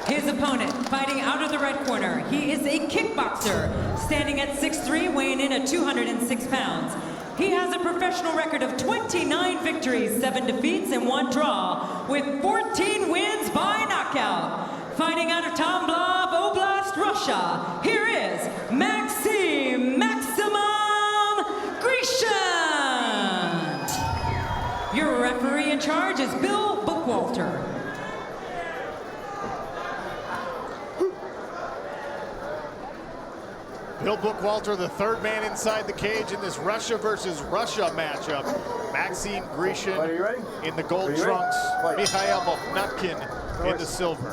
His opponent, fighting out of the red corner, he is a kickboxer, standing at 6'3", weighing in at 206 pounds. He has a professional record of 29 victories, 7 defeats, and 1 draw, with 14 wins by knockout. Fighting out of Tamblov Oblast, Russia, here is Maxime Grishin. Your referee in charge is Bill Bookwalter. Bill Bookwalter, the third man inside the cage in this Russia versus Russia matchup. Maxime Grishin in the gold trunks, Mikhail Mokhnatkina in the silver.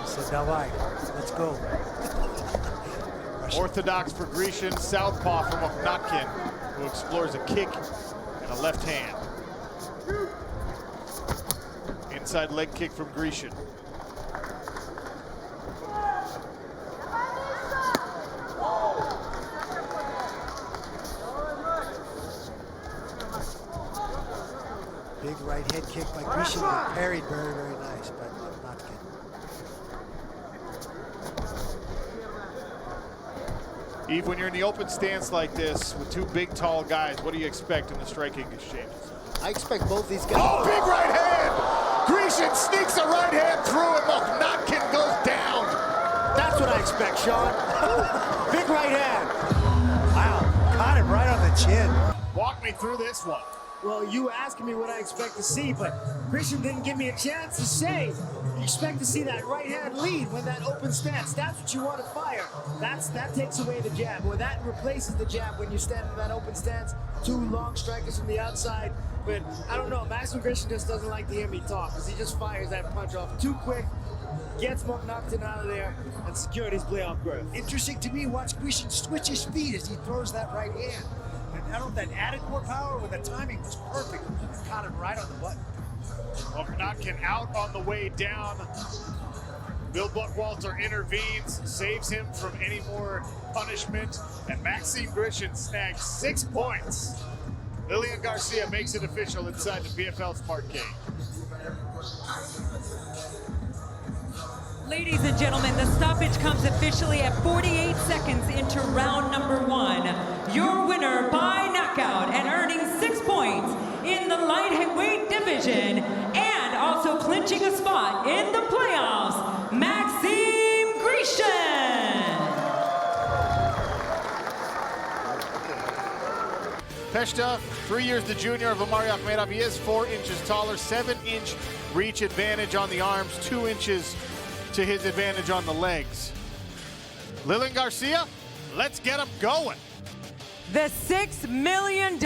He said, "Давай, let's go." Orthodox for Grishin, southpaw for Mokhnatkina, who explores a kick and a left hand. Inside leg kick from Grishin. Big right head kick by Grishin, but parried very, very nice by Mokhnatkina. Eve, when you're in the open stance like this with 2 big, tall guys, what do you expect in the striking exchanges? I expect both these guys. Oh, big right hand! Grishin sneaks a right hand through and Mokhnatkina goes down. That's what I expect, Sean. Big right hand. Wow, caught him right on the chin. Walk me through this one. Well, you asking me what I expect to see, but Grishin didn't give me a chance to say. You expect to see that right hand lead when that open stance. That's what you want to fire. That takes away the jab, or that replaces the jab when you stand in that open stance. 2 long strikers from the outside. But I don't know, Maxime Grishin just doesn't like to hear me talk, because he just fires that punch off too quick, gets Mokhnatkina out of there, and secured his playoff berth. Interesting to me, watch Grishin switch his feet as he throws that right hand. And I don't know, that added more power when the timing was perfect. Caught him right on the button. Mokhnatkina out on the way down. Bill Bookwalter intervenes, saves him from any more punishment, and Maxime Grishin snags 6 points. Lilian Garcia makes it official inside the PFL Smart Cage. Ladies and gentlemen, the stoppage comes officially at 48 seconds into round number 1. Your winner by knockout and earning 6 points in the light heavyweight division and also clinching a spot in the playoffs, Maxime Grishin. Peshta, 3 years the junior of Омар Akhmedov. He is 4 inches taller, 7-inch reach advantage on the arms, 2 inches to his advantage on the legs. Lilian Garcia, let's get him going. The $6 million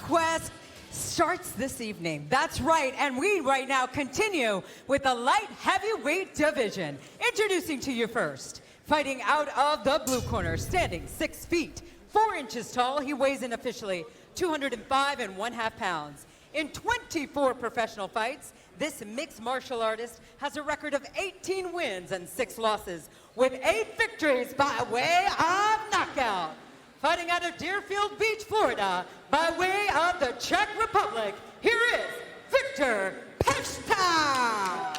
quest starts this evening. That's right, and we right now continue with the light heavyweight division. Introducing to you first, fighting out of the blue corner, standing 6 feet, 4 inches tall. He weighs in officially 205.5 pounds. In 24 professional fights, this mixed martial artist has a record of 18 wins and 6 losses, with 8 victories by way of knockout. Fighting out of Deerfield Beach, Florida, by way of the Czech Republic, here is 𝗘𝗨𝗥𝗢𝗣𝗘'𝗦.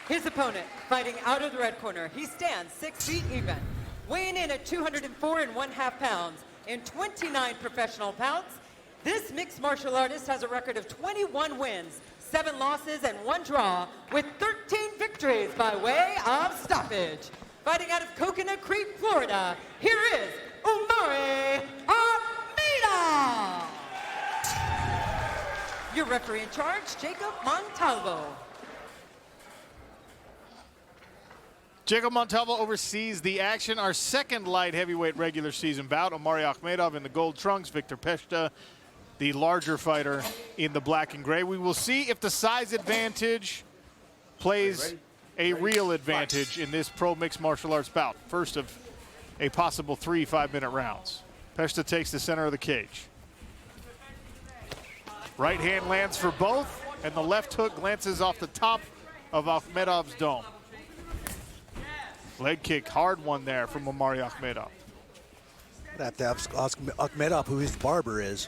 His opponent, fighting out of the red corner, he stands 6 feet even, weighing in at 204.5 pounds in 29 professional bouts. This mixed martial artist has a record of 21 wins, 7 losses, and 1 draw, with 13 victories by way of stoppage. Fighting out of Coconut Creek, Florida, here is 𝗟𝗨𝗥𝗢𝗣𝗑. Your referee in charge, Jacob Montalvo. Jacob Montalvo oversees the action. Our second light heavyweight regular season bout. 𝗟𝗦𝗥𝗢𝗣𝗑 in the gold trunks. Viktor Pešta, the larger fighter, in the black and gray. We will see if the size advantage plays a real advantage in this pro mixed martial arts bout. First of a possible 3 5-minute rounds. Pešta takes the center of the cage. Right hand lands for both, and the left hook glances off the top of Akhmedov's dome. Leg kick, hard one there from 𝗟𝗦𝗥𝗢𝗣𝗑. Have to ask Akhmedov who his barber is.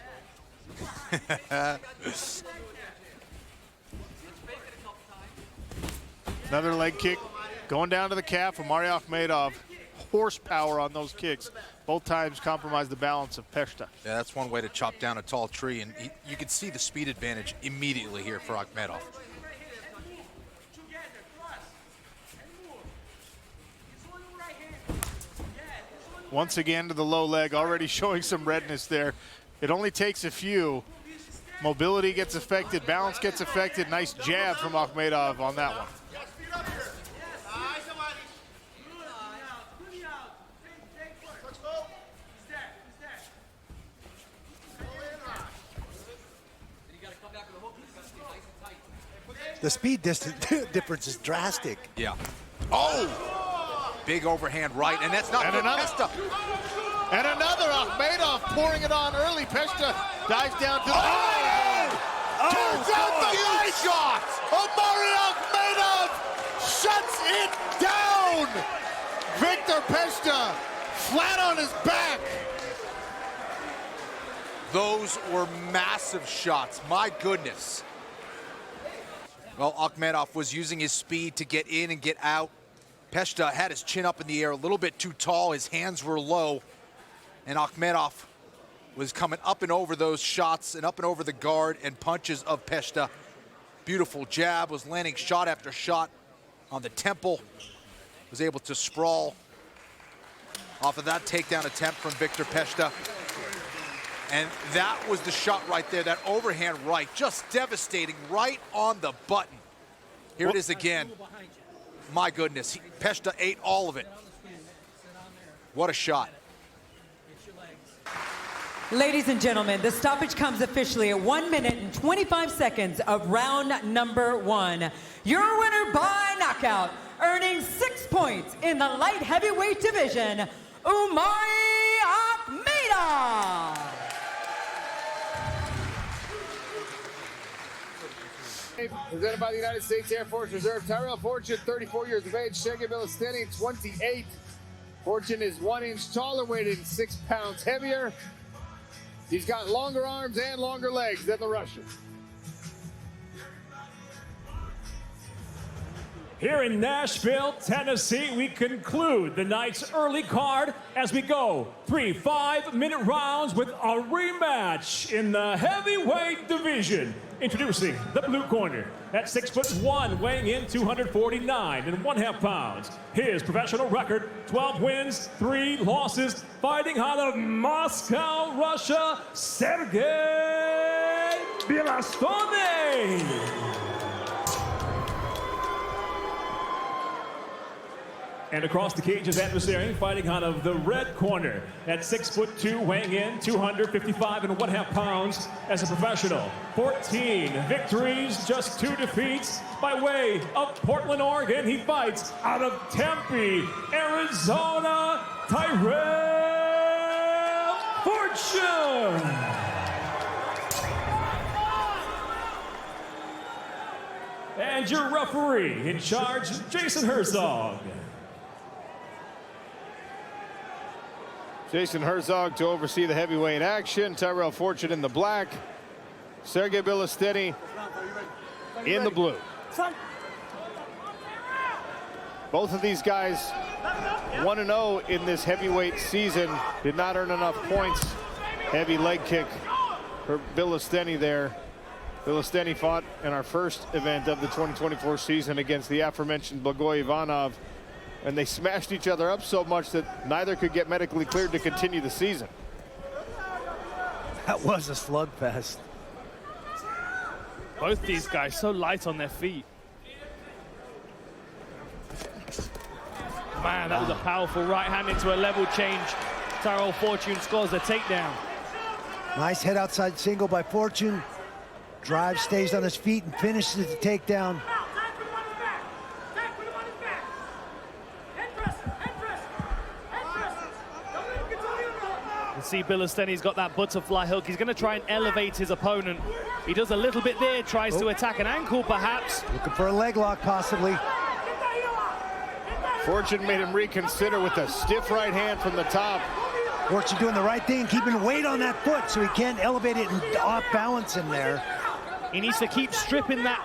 Another leg kick going down to the calf from 𝗟𝗦𝗥𝗢𝗣𝗑. Horsepower on those kicks. Both times compromise the balance of Pešta. Yeah, that's one way to chop down a tall tree, and you can see the speed advantage immediately here for Akhmedov. Once again to the low leg, already showing some redness there. It only takes a few. Mobility gets affected, balance gets affected. Nice jab from Akhmedov on that one. The speed difference is drastic. Yeah. Oh! Big overhand right, and that's not and good. another. Pešta. And another Akhmedov pouring it on early. Pešta dives down to the turns out the light shot. 𝗟𝗦𝗥𝗢𝗣𝗑 shuts it down. Viktor Pešta flat on his back. Those were massive shots. My goodness. Well, Akhmedov was using his speed to get in and get out. Pešta had his chin up in the air, a little bit too tall. His hands were low. And Akhmedov was coming up and over those shots and up and over the guard and punches of Pešta. Beautiful jab, was landing shot after shot on the temple. Was able to sprawl off of that takedown attempt from Viktor Pešta. And that was the shot right there, that overhand right, just devastating, right on the button. Here it is again. My goodness, Pešta ate all of it. What a shot. Ladies and gentlemen, the stoppage comes officially at 1 minute and 25 seconds of round number 1. Your winner by knockout, earning 6 points in the light heavyweight division, 𝗟𝗦𝗥𝗢𝗣𝗑. Presented by the United States Air Force Reserve, Tyrell Fortune, 34 years of age, 𝗟𝗘𝗥𝗢𝗣𝗘, 28. Fortune is 1 inch taller, weighed in 6 pounds heavier. He's got longer arms and longer legs than the Russian. Here in Nashville, Tennessee, we conclude the night's early card as we go 3 5-minute rounds with a rematch in the heavyweight division. Introducing the blue corner at 6'1", weighing in 249.5 pounds. His professional record, 12 wins, 3 losses, fighting out of Moscow, Russia, 𝗟𝗘𝗥𝗢𝗣𝗑. And across the cage, his adversary, fighting out of the red corner at 6'2", weighing in 255.5 pounds as a professional. 14 victories, just 2 defeats. By way of Portland, Oregon, he fights out of Tempe, Arizona, Tyrell Fortune. And your referee in charge, Jason Herzog. Jason Herzog to oversee the heavyweight action. Tyrell Fortune in the black. Sergey Bilisteny in the blue. Both of these guys 1-0 in this heavyweight season. Did not earn enough points. Heavy leg kick for Bilisteny there. Bilisteny fought in our first event of the 2024 season against the aforementioned Blagoy Ivanov. And they smashed each other up so much that neither could get medically cleared to continue the season. That was a slugfest. Both these guys so light on their feet. Man, that was a powerful right hand into a level change. Tyrell Fortune scores a takedown. Nice head outside single by Fortune. Drive, stays on his feet and finishes the takedown. You see Bilashteni's got that butterfly hook. He's going to try and elevate his opponent. He does a little bit there, tries to attack an ankle perhaps. Looking for a leg lock possibly. Fortune made him reconsider with a stiff right hand from the top. Fortune doing the right thing, keeping weight on that foot so he can't elevate it and off balance him there. He needs to keep stripping that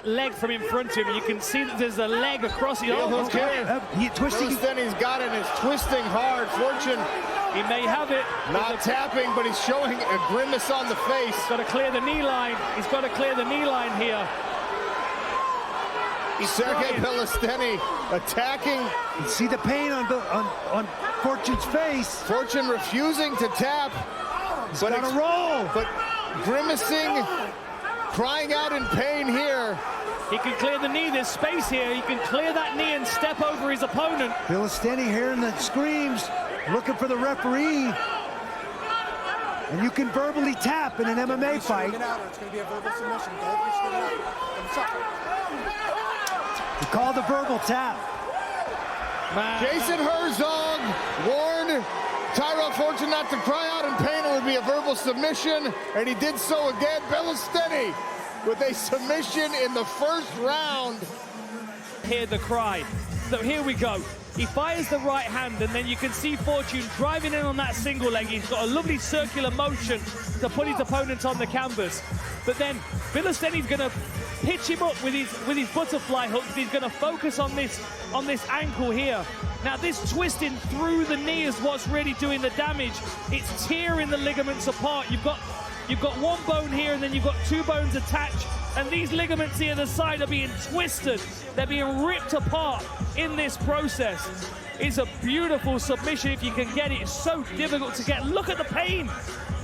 leg from in front of him. You can see that there's a leg across the arm. Bilashteni's got it, it's twisting hard. Fortune, he may have it. Not tapping, but he's showing a grimace on the face. He's got to clear the knee line. He's got to clear the knee line here. Sergey Bilashteni attacking. You see the pain on Fortune's face. Fortune refusing to tap. He's got to roll. But grimacing, crying out in pain here. He can clear the knee, there's space here. He can clear that knee and step over his opponent. Bilashteni hearing the screams, looking for the referee. And you can verbally tap in an MMA fight. It's going to be a verbal submission. You call the verbal tap. Jason Herzog warned Tyrell Fortune not to cry out in pain. It would be a verbal submission, and he did so again. Bilashteni with a submission in the first round. Hear the cry. So here we go. He fires the right hand, and then you can see Fortune driving in on that single leg. He's got a lovely circular motion to put his opponent on the canvas. But then Bilashteni's going to pitch him up with his butterfly hooks. He's going to focus on this ankle here. Now this twisting through the knee is what's really doing the damage. It's tearing the ligaments apart. You've got one bone here, and then you've got two bones attached, and these ligaments here on the side are being twisted. They're being ripped apart in this process. It's a beautiful submission if you can get it. It's so difficult to get. Look at the pain.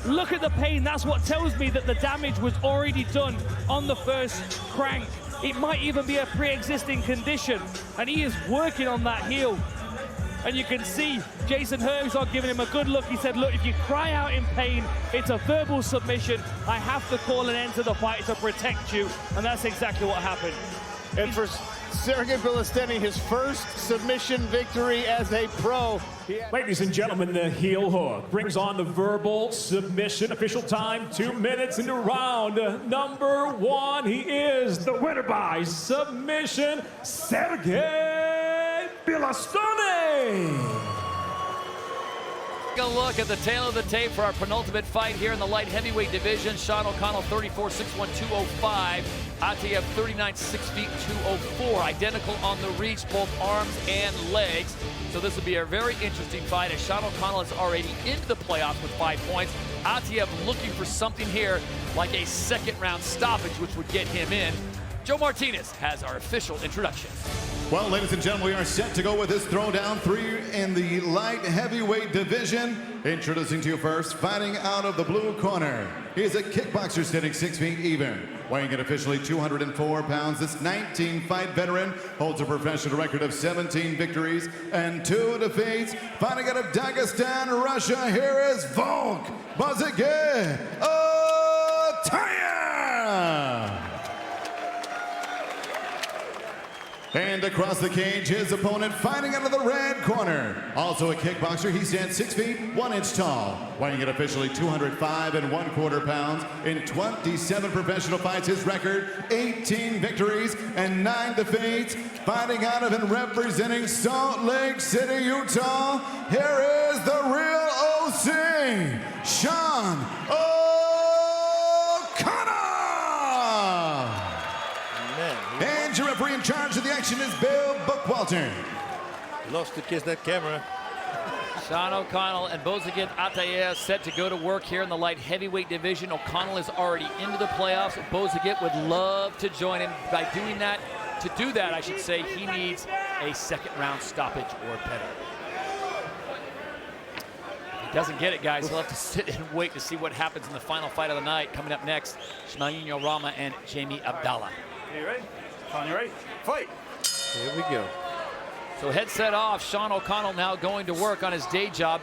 Look at the pain. That's what tells me that the damage was already done on the first crank. It might even be a pre-existing condition, and he is working on that heel. And you can see Jason Herzog giving him a good look. He said, look, if you cry out in pain, it's a verbal submission. I have to call an end to the fight to protect you. And that's exactly what happened. And for Sergey Bilashteni, his first submission victory as a pro. Ladies and gentlemen, the heel hook brings on the verbal submission. Official time, 2 minutes into round number 1. He is the winner by submission, Sergey Bilashteni. Take a look at the tail of the tape for our penultimate fight here in the light heavyweight division. Sean O'Connell, 34, 6'1", 205. Atayev, 39, 6 feet, 204. Identical on the reach, both arms and legs. So this will be a very interesting fight as Sean O'Connell is already into the playoffs with 5 points. Atayev looking for something here like a second round stoppage, which would get him in. Joe Martinez has our official introduction. Well, ladies and gentlemen, we are set to go with this throwdown 3 in the light heavyweight division. Introducing to you first, fighting out of the blue corner. He is a kickboxer sitting 6 feet even. Weighing in officially 204 pounds, this 19-fight veteran holds a professional record of 17 victories and 2 defeats. Fighting out of Dagestan, Russia, here is 𝗘𝗨𝗥𝗢𝗣𝗘'𝗦. And across the cage, his opponent fighting out of the red corner. Also a kickboxer, he stands 6 feet, 1 inch tall. Weighing in officially 205 1/4 pounds. In 27 professional fights, his record, 18 victories and 9 defeats. Fighting out of and representing Salt Lake City, Utah, here is the real OC, Sean O'Connell. And your referee in charge of the action is Bill Buckwalter. Lost to kiss that camera. Sean O'Connell and Bozigit Atayev set to go to work here in the light heavyweight division. O'Connell is already into the playoffs. Bozigit would love to join him. By doing that, to do that, I should say, he needs a second round stoppage or better. If he Doesn't get it, guys. We'll have to sit and wait to see what happens in the final fight of the night. Coming up next, Shamil Musaev and Jamie Abdallah. Are you ready? Sean, you ready? Fight! Here we go. So headset off, Sean O'Connell now going to work on his day job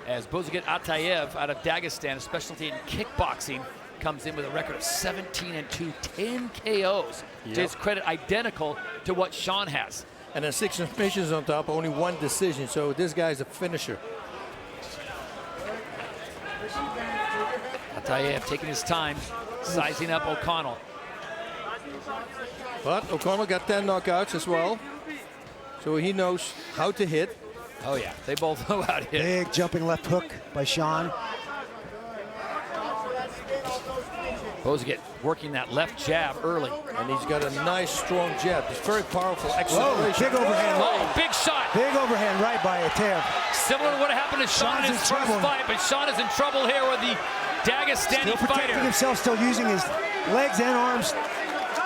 as 𝗘𝗨𝗥𝗢𝗣𝗘 out of Dagestan, a specialty in kickboxing, comes in with a record of 17-2, 10 KOs. Yep. To his credit, identical to what Sean has. And then 6 submissions on top, only 1 decision. So this guy's a finisher. 𝗘𝗨𝗥𝗢𝗣𝗘 taking his time, sizing up O'Connell. But O'Connell got 10 knockouts as well. So he knows how to hit. Oh yeah, they both know how to hit. Big jumping left hook by Sean. Khizriev working that left jab early. And he's got a nice, strong jab. It's very powerful acceleration. Big overhand right. Oh, big shot. Big overhand right by 𝗘𝗨𝗥𝗢𝗣𝗘. Similar to what happened to Sean in his first fight, but Sean is in trouble here with the Dagestani Still protecting fighter. himself, still using his legs and arms.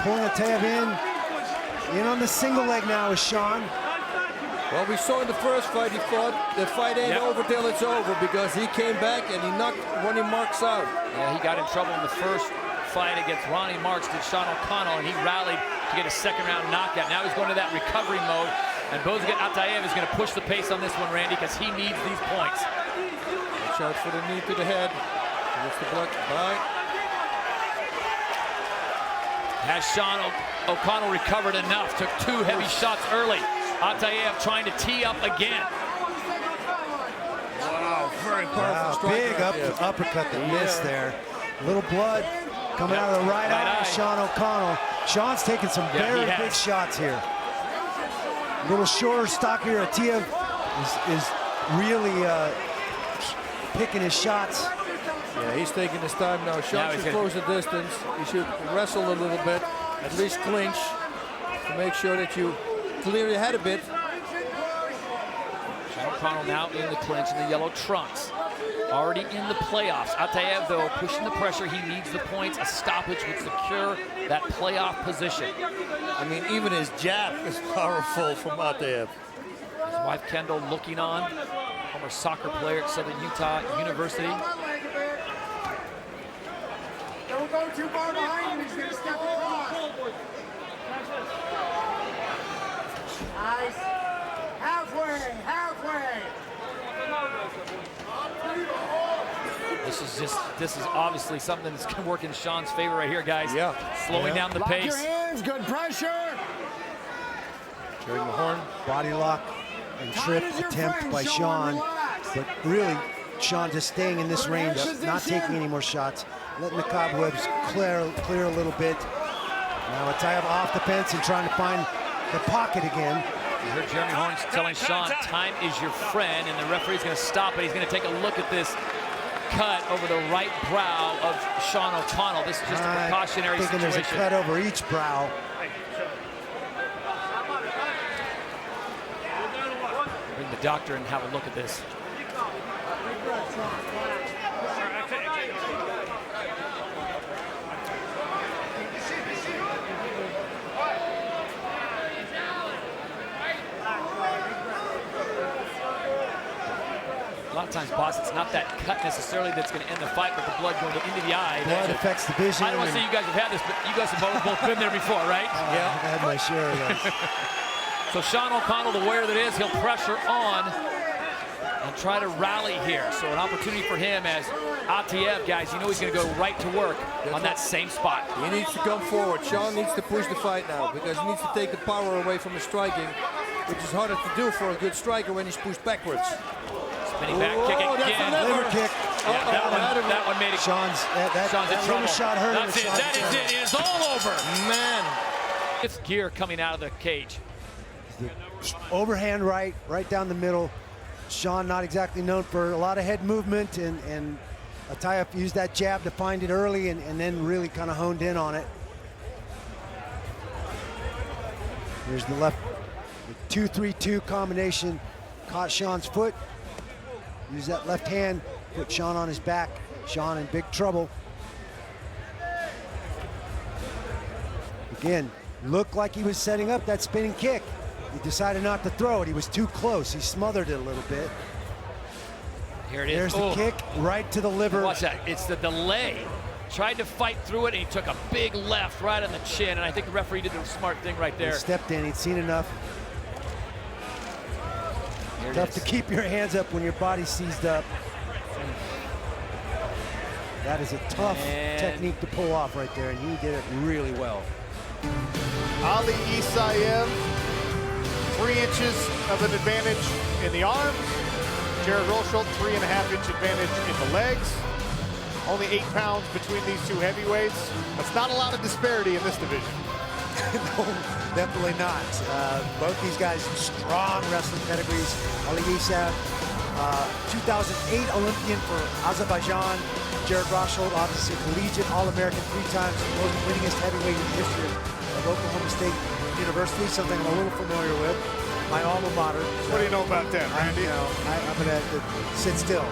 Pulling 𝗘𝗨𝗥𝗢𝗣𝗏 in on the single leg now is Sean. Well, we saw in the first fight he fought, the fight ain't over till it's over, because he came back and he knocked Ronnie Marks out. Yeah, he got in trouble in the first fight against Ronnie Marks, did Sean O'Connell, and he rallied to get a second-round knockout. Now he's going to that recovery mode, and 𝗘𝗨𝗥𝗢𝗣𝗏 is going to push the pace on this one, Randy, because he needs these points. Watch out for the knee to the head. Gets the block. Bye. Has Sean O'Connell recovered enough? Took 2 heavy shots early. 𝗘𝗨𝗥𝗢𝗏 trying to tee up again. Wow, very powerful. Big uppercut that missed there. Little blood coming out of the right eye of Sean O'Connell. Sean's taking some very big shots here. A little shorter, stockier. 𝗘𝗨𝗥𝗢𝗏 is really picking his shots. Yeah, he's taking his time now. Sean should close the distance. He should wrestle a little bit, at least clinch, to make sure that you clear your head a bit. Sean O'Connell now in the clinch in the yellow trunks. Already in the playoffs. 𝗘𝗨𝗥𝗢𝗏, though, pushing the pressure. He needs the points. A stoppage would secure that playoff position. I mean, even his jab is powerful from 𝗘𝗨𝗥𝗢𝗏. His wife, Kendall, looking on. Former soccer player at Southern Utah University. Don't go too far behind him. He's going to step across. Nice. Halfway. This is obviously something that's going to work in Sean's favor right here, guys. Yeah. Slowing down the pace. Lock your hands. Good pressure. Carrying the horn. Body lock and trip attempt by Sean. But really, Sean just staying in this range, not taking any more shots. Letting the cobwebs clear a little bit. Now 𝗘𝗨𝗥𝗢𝗏 off the fence and trying to find the pocket again. You heard Jeremy Horns telling Sean, time is your friend, and the referee's going to stop it. He's going to take a look at this cut over the right brow of Sean O'Connell. This is just a precautionary situation. There's a cut over each brow. Bring the doctor and have a look at this. A lot of times, boss, it's not that cut necessarily that's going to end the fight, but the blood going into the eye. Blood affects the vision. I don't want to say you guys have had this, but you guys have both been there before, right? Yeah. I've had my share of those. So Sean O'Connell, the warrior that is, he'll pressure on and try to rally here. So an opportunity for him as 𝗘𝗨𝗥𝗢𝗏, guys, you know he's going to go right to work on that same spot. He needs to come forward. Sean needs to push the fight now because he needs to take the power away from his striking, which is harder to do for a good striker when he's pushed backwards. Spinning back kick again. Liver kick. Yeah, that one made it. Sean's in trouble. Shot hurt. That's it. That is it. It is all over. Man. It's gear coming out of the cage. The overhand right down the middle. Sean not exactly known for a lot of head movement, and 𝗘𝗨𝗥𝗢𝗏 used that jab to find it early and then really kind of honed in on it. Here's the left, the 2-3-2 combination. Caught Sean's foot. Use that left hand, put Sean on his back. Sean in big trouble. Again, looked like he was setting up that spinning kick. He decided not to throw it. He was too close. He smothered it a little bit. Here it is. There's the kick right to the liver. Watch that. It's the delay. Tried to fight through it, and he took a big left right on the chin, and I think the referee did the smart thing right there. He stepped in. He'd seen enough. Tough to keep your hands up when your body's seized up. That is a tough technique to pull off right there, and he did it really well. 𝗟𝗨𝗥𝗢𝗣𝗘'𝗦, 3 inches of an advantage in the arms. 𝗟𝗘𝗔𝗚𝗨𝗘, 3.5-inch advantage in the legs. Only 8 pounds between these two heavyweights. That's not a lot of disparity in this division. No, definitely not. Both these guys, strong wrestling pedigrees. 𝗟𝗨𝗥𝗢𝗣𝗘'𝗦, 2008 Olympian for Azerbaijan. 𝗟𝗘𝗔𝗚𝗨𝗘, obviously collegiate All-American 3 times, the winningest heavyweight in the history of Oklahoma State University, something I'm a little familiar with. My alma mater. What do you know about that, Randy? I'm going to have to sit still.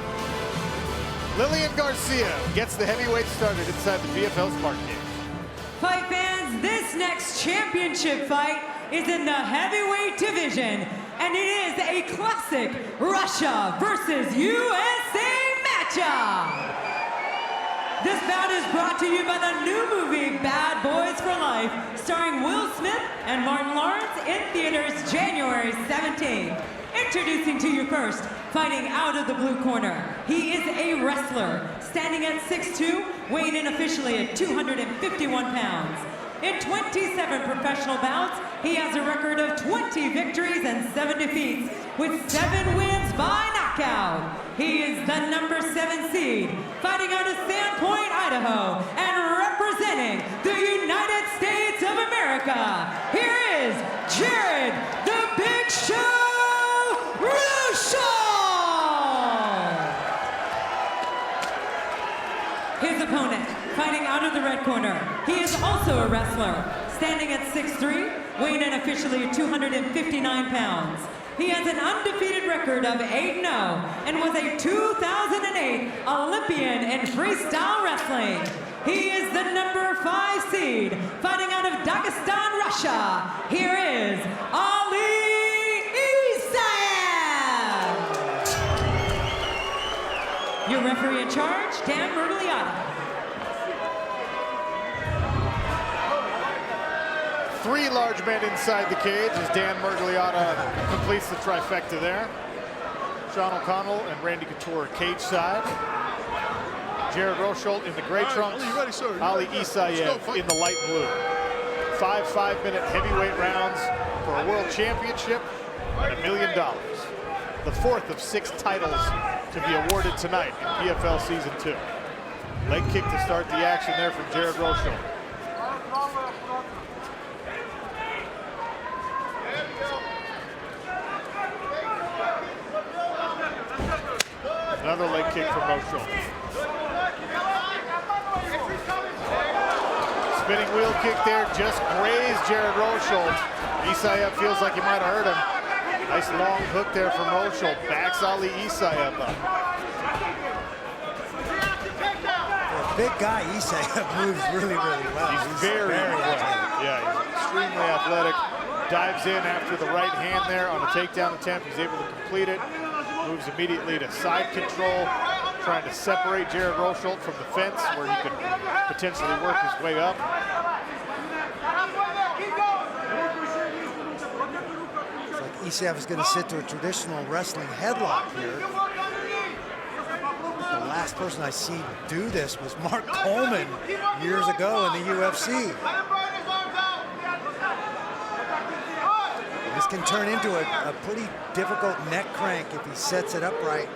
Lillian Garcia gets the heavyweight started inside the PFL Spark Game. Fight fans, this next championship fight is in the heavyweight division, and it is a classic Russia versus USA matchup. This bout is brought to you by the new movie Bad Boys for Life, starring Will Smith and Martin Lawrence, in theaters January 17th. Introducing to you first, fighting out of the blue corner. He is a wrestler, standing at 6'2", weighing in officially at 251 pounds. In 27 professional bouts, he has a record of 20 victories and 7 defeats, with 7 wins by knockout. He is the number 7 seed, fighting out of Sandpoint, Idaho, and representing the United States of America. Here is Jared the Big Show Russo! His opponent, fighting out of the red corner. He is also a wrestler, standing at 6'3", weighing in officially 259 pounds. He has an undefeated record of 8-0 and was a 2008 Olympian in freestyle wrestling. He is the number 5 seed, fighting out of Dagestan, Russia. Here is 𝗟𝗨𝗥𝗢𝗣𝗘'𝗦. Your referee in charge, 𝗟𝗘𝗥𝗢𝗣𝗘'𝗦. 3 large men inside the cage as 𝗟𝗪𝗥𝗢𝗣𝗘'𝗦 completes the trifecta there. Sean O'Connell and Randy Couture cage side. 𝗟𝗪𝗚𝗨𝗘 in the gray trunks. 𝗟𝗨𝗥𝗢𝗣𝗘'𝗦 in the light blue. 5 5-minute heavyweight rounds for a world championship and $1 million. The 4th of 6 titles to be awarded tonight in PFL Season 2. Leg kick to start the action there from 𝗟𝗪𝗚𝗨𝗘. Another leg kick from Rochel. Spinning wheel kick there, just grazed 𝗟𝗪𝗚𝗨𝗘. Isaev feels like he might have hurt him. Nice long hook there from Rochel. Backs 𝗟𝗨𝗥𝗢𝗣𝗘'𝗦 up. For a big guy, Isaev moves really, really well. He's very athletic. Yeah, he's extremely athletic. Dives in after the right hand there on a takedown attempt. He's able to complete it. Moves immediately to side control, trying to separate 𝗟𝗪𝗚𝗨𝗘 from the fence where he could potentially work his way up. It's like Isaev is going to sit to a traditional wrestling headlock here. The last person I see do this was Mark Coleman years ago in the UFC. This can turn into a pretty difficult neck crank if he sets it up right.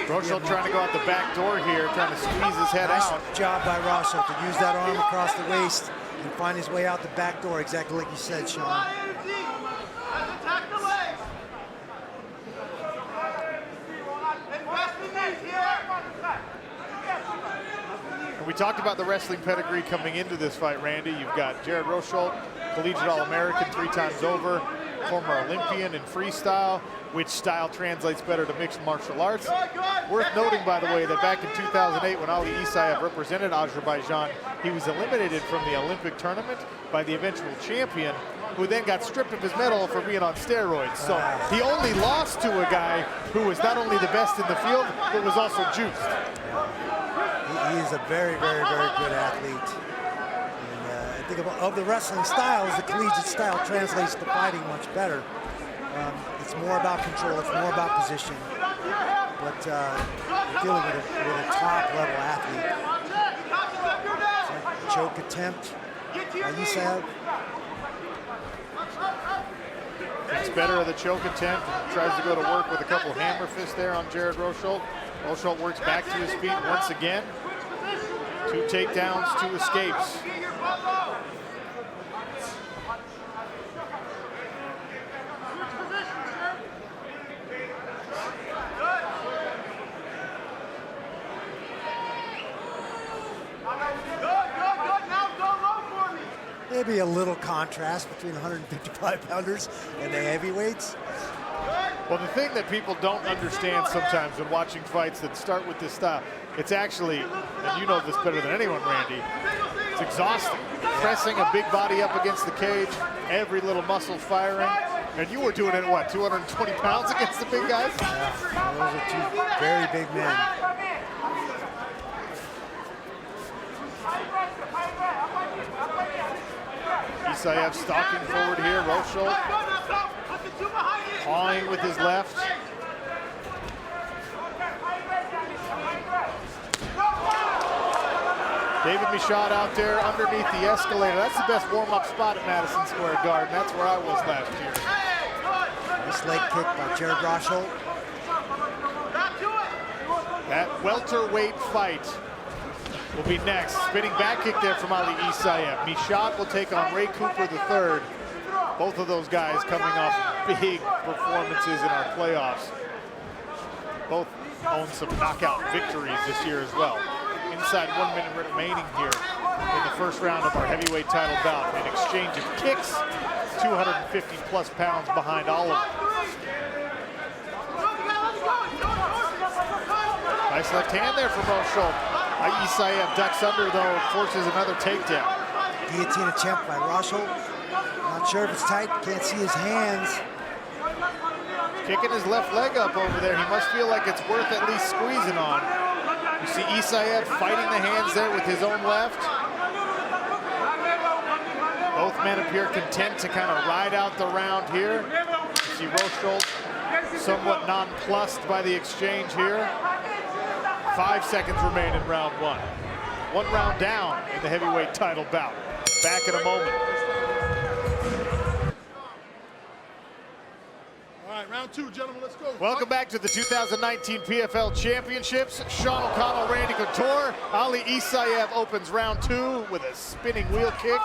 Rochel trying to go out the back door here, trying to squeeze his head out. Nice job by Rochel to use that arm across the waist and find his way out the back door, exactly like you said, Sean. And we talked about the wrestling pedigree coming into this fight, Randy. You've got 𝗟𝗪𝗚𝗨𝗘, collegiate All-American 3 times over, former Olympian in freestyle. Which style translates better to mixed martial arts? Worth noting, by the way, that back in 2008, when 𝗟𝗨𝗥𝗢𝗣𝗘 represented Azerbaijan, he was eliminated from the Olympic tournament by the eventual champion, who then got stripped of his medal for being on steroids. So he only lost to a guy who was not only the best in the field, but was also juiced. He is a very, very, very good athlete. And I think of the wrestling styles, the collegiate style translates to fighting much better. It's more about control, it's more about position. But we're dealing with a top-level athlete. Like choke attempt. Musaev. It's better of the choke attempt. Tries to go to work with a couple hammer fists there on Jared Rosholt. Rosholt works back to his feet once again. 2 takedowns, 2 escapes. Maybe a little contrast between 155-pounders and the heavyweights. Well, the thing that people don't understand sometimes when watching fights that start with this style, it's actually, and you know this better than anyone, Randy, it's exhausting. Pressing a big body up against the cage, every little muscle firing. And you were doing it at what, 220 pounds against the big guys? Yeah, those are 2 very big men. Musaev stalking forward here. Rosholt pawing with his left. David Michaud out there underneath the escalator. That's the best warm-up spot at Madison Square Garden. That's where I was last year. Nice leg kick by Jared Rosholt. That welterweight fight will be next. Spinning back kick there from Ali Isaev. Michaud will take on Ray Cooper III. Both of those guys coming off big performances in our playoffs. Both own some knockout victories this year as well. Inside 1 minute remaining here in the first round of our heavyweight title bout. An exchange of kicks, 250 plus pounds behind all of them. Nice left hand there from Rosholt. Isaev ducks under though, forces another takedown. Guillotine attempt by Rosholt. Not sure if it's tight, can't see his hands. Kicking his left leg up over there. He must feel like it's worth at least squeezing on. You see Isaev fighting the hands there with his own left. Both men appear content to kind of ride out the round here. You see Rosholt somewhat nonplussed by the exchange here. 5 seconds remain in round 1. 1 round down in the heavyweight title bout. Back in a moment. All right, round 2, gentlemen, let's go. Welcome back to the 2019 PFL Championships. Sean O'Connell, Randy Couture. Ali Isaev opens round 2 with a spinning wheel kick.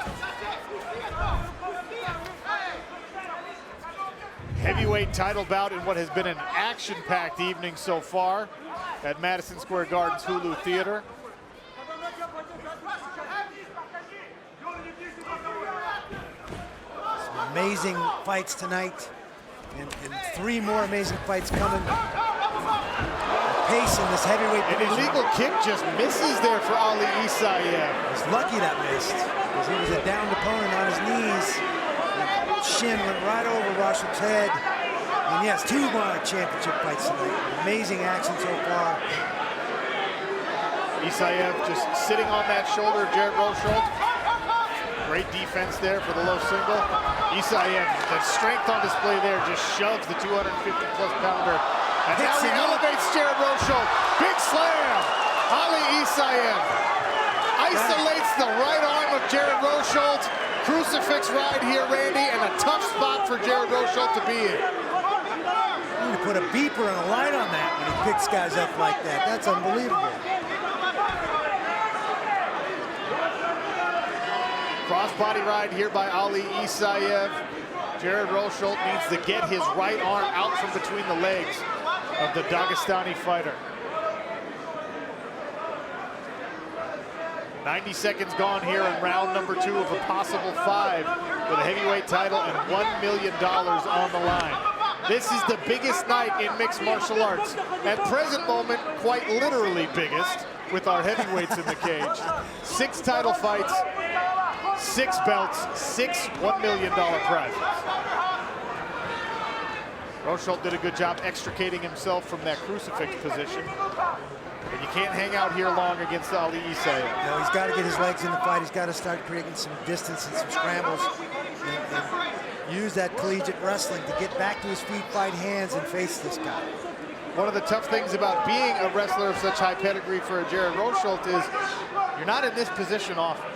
Heavyweight title bout in what has been an action-packed evening so far at Madison Square Garden's Hulu Theater. Some amazing fights tonight, and 3 more amazing fights coming. The pace in this heavyweight division. An illegal kick just misses there for Ali Isaev. He's lucky that missed, because he was a downed opponent on his knees. Shin went right over Rosholt's head. And yes, 2 more championship fights tonight. Amazing action so far. Isaev just sitting on that shoulder of Jared Rosholt. Great defense there for the low single. Isaev, the strength on display there, just shoves the 250-plus pounder. And now he elevates Jared Rosholt. Big slam. Ali Isaev isolates the right arm of Jared Rosholt. Crucifix ride here, Randy, and a tough spot for Jared Rosholt to be in. You need to put a beeper and a light on that when he picks guys up like that. That's unbelievable. Crossbody ride here by Ali Isaev. Jared Rosholt needs to get his right arm out from between the legs of the Dagestani fighter. 90 seconds gone here in round number 2 of a possible 5 with a heavyweight title and $1 million on the line. This is the biggest night in mixed martial arts. At present moment, quite literally biggest with our heavyweights in the cage. 6 title fights, 6 belts, 6 $1 million prizes. Rosholt did a good job extricating himself from that crucifix position. But you can't hang out here long against Ali Isaev. No, he's got to get his legs in the fight. He's got to start creating some distance and some scrambles and use that collegiate wrestling to get back to his feet, fight hands, and face this guy. One of the tough things about being a wrestler of such high pedigree for a Jared Rosholt is you're not in this position often.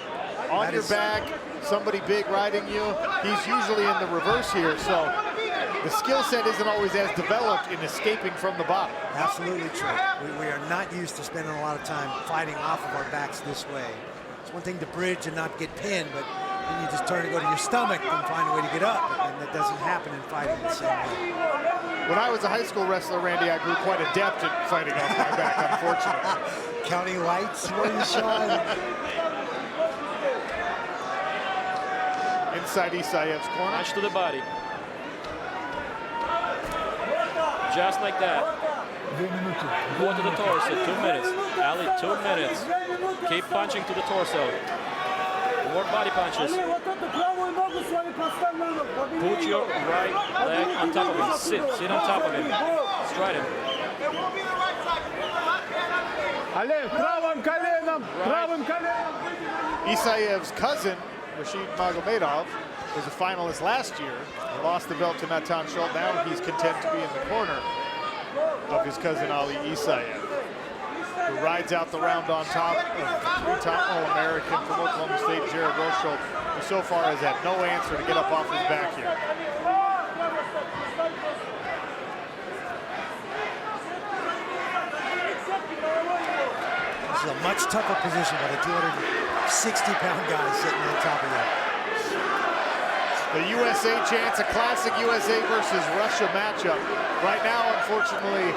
On your back, somebody big riding you. He's usually in the reverse here, so the skill set isn't always as developed in escaping from the bottom. Absolutely true. We are not used to spending a lot of time fighting off of our backs this way. It's one thing to bridge and not get pinned, but then you just turn and go to your stomach and find a way to get up, and that doesn't happen in fighting the same way. When I was a high school wrestler, Randy, I grew quite adept at fighting off my back, unfortunately. County lights, where you shine. Inside Isaev's corner. Punch to the body. Just like that. Go to the torso, 2 minutes. Ali, 2 minutes. Keep punching to the torso. More body punches. Put your right leg on top of him. Sit on top of him. Stride him. Isaev's cousin, Rashid Magomedov, was a finalist last year. He lost the belt to Natan Schultz. Now he's content to be in the corner of his cousin Ali Isaev, who rides out the round on top of three-time All-American from Oklahoma State, Jared Rosholt, who so far has had no answer to get up off his back here. This is a much tougher position with a 260-pound guy sitting on top of you. The USA chants, a classic USA versus Russia matchup. Right now, unfortunately,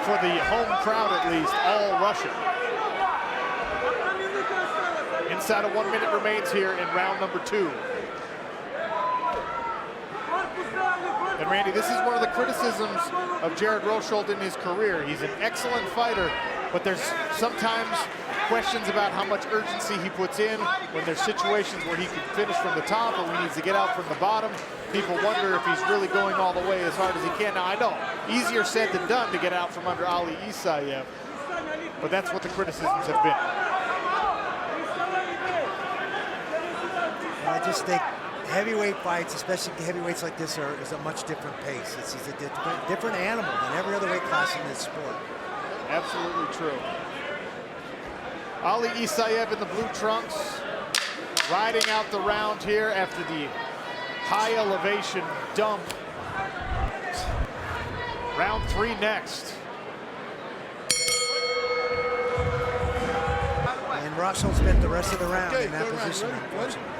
for the home crowd at least, all Russia. Inside of 1 minute remains here in round number 2. And Randy, this is one of the criticisms of Jared Rosholt in his career. He's an excellent fighter, but there's sometimes questions about how much urgency he puts in when there's situations where he can finish from the top or when he needs to get out from the bottom. People wonder if he's really going all the way as hard as he can. Now, I know, easier said than done to get out from under Ali Isaev, but that's what the criticisms have been. I just think heavyweight fights, especially heavyweights like this, is a much different pace. It's a different animal than every other weight class in this sport. Absolutely true. Ali Isaev in the blue trunks, riding out the round here after the high elevation dump. Round 3 next. And Rosholt spent the rest of the round in that position, unfortunately.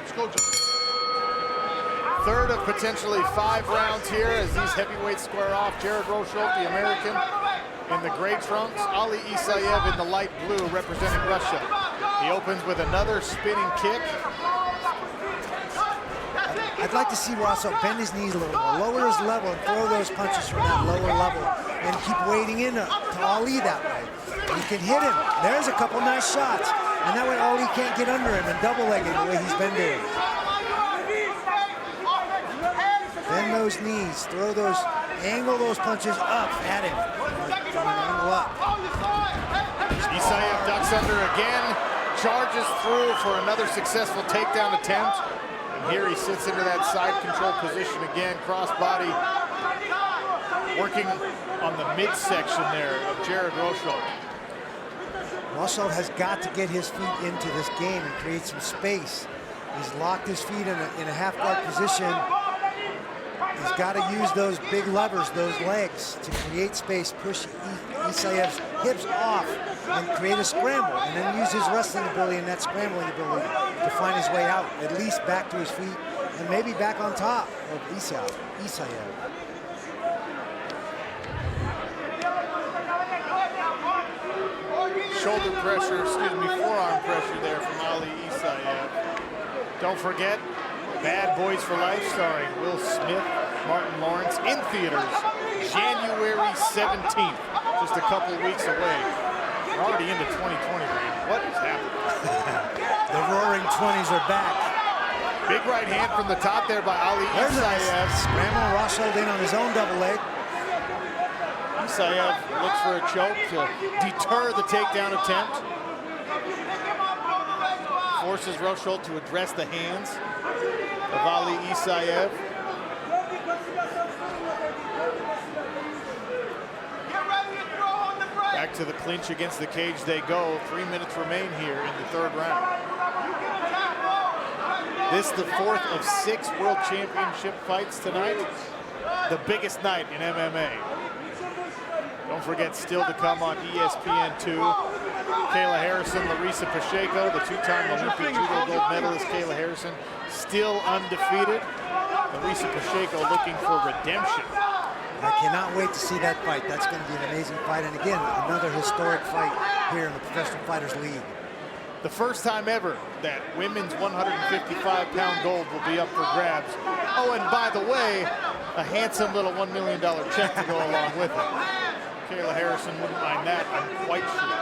Third of potentially 5 rounds here as these heavyweights square off. Jared Rosholt, the American, in the gray trunks. Ali Isaev in the light blue, representing Russia. He opens with another spinning kick. I'd like to see Rosholt bend his knees a little more, lower his level, and throw those punches from that lower level, and keep wading in to Ali that way. He can hit him. There's a couple nice shots, and that way Ali can't get under him and double leg him the way he's been doing. Bend those knees, angle those punches up at him. Angle up. Isaev ducks under again, charges through for another successful takedown attempt. And here he sits into that side control position again, crossbody, working on the midsection there of Jared Rosholt. Rosholt has got to get his feet into this game and create some space. He's locked his feet in a half guard position. He's got to use those big levers, those legs, to create space, push Isaev's hips off, and create a scramble, and then use his wrestling ability and that scrambling ability to find his way out, at least back to his feet, and maybe back on top of Isaev. Shoulder pressure, forearm pressure there from Ali Isaev. Don't forget, Bad Boys for Life, starring Will Smith, Martin Lawrence, in theaters January 17th, just a couple weeks away. We're already into 2020, man. What is happening? The roaring 20s are back. Big right hand from the top there by Ali Isaev. Scramble, Roshold in on his own double leg. Isaev looks for a choke to deter the takedown attempt. Forces Roshold to address the hands of Ali Isaev. Back to the clinch against the cage they go. 3 minutes remain here in the third round. This is the fourth of 6 World Championship fights tonight. The biggest night in MMA. Don't forget, still to come on ESPN2. Kayla Harrison, Larissa Pacheco, the two-time Olympic judo gold medalist Kayla Harrison, still undefeated. Larissa Pacheco looking for redemption. I cannot wait to see that fight. That's going to be an amazing fight. And again, another historic fight here in the Professional Fighters League. The first time ever that women's 155-pound gold will be up for grabs. Oh, and by the way, a handsome little $1 million check to go along with it. Kayla Harrison wouldn't mind that, I'm quite sure.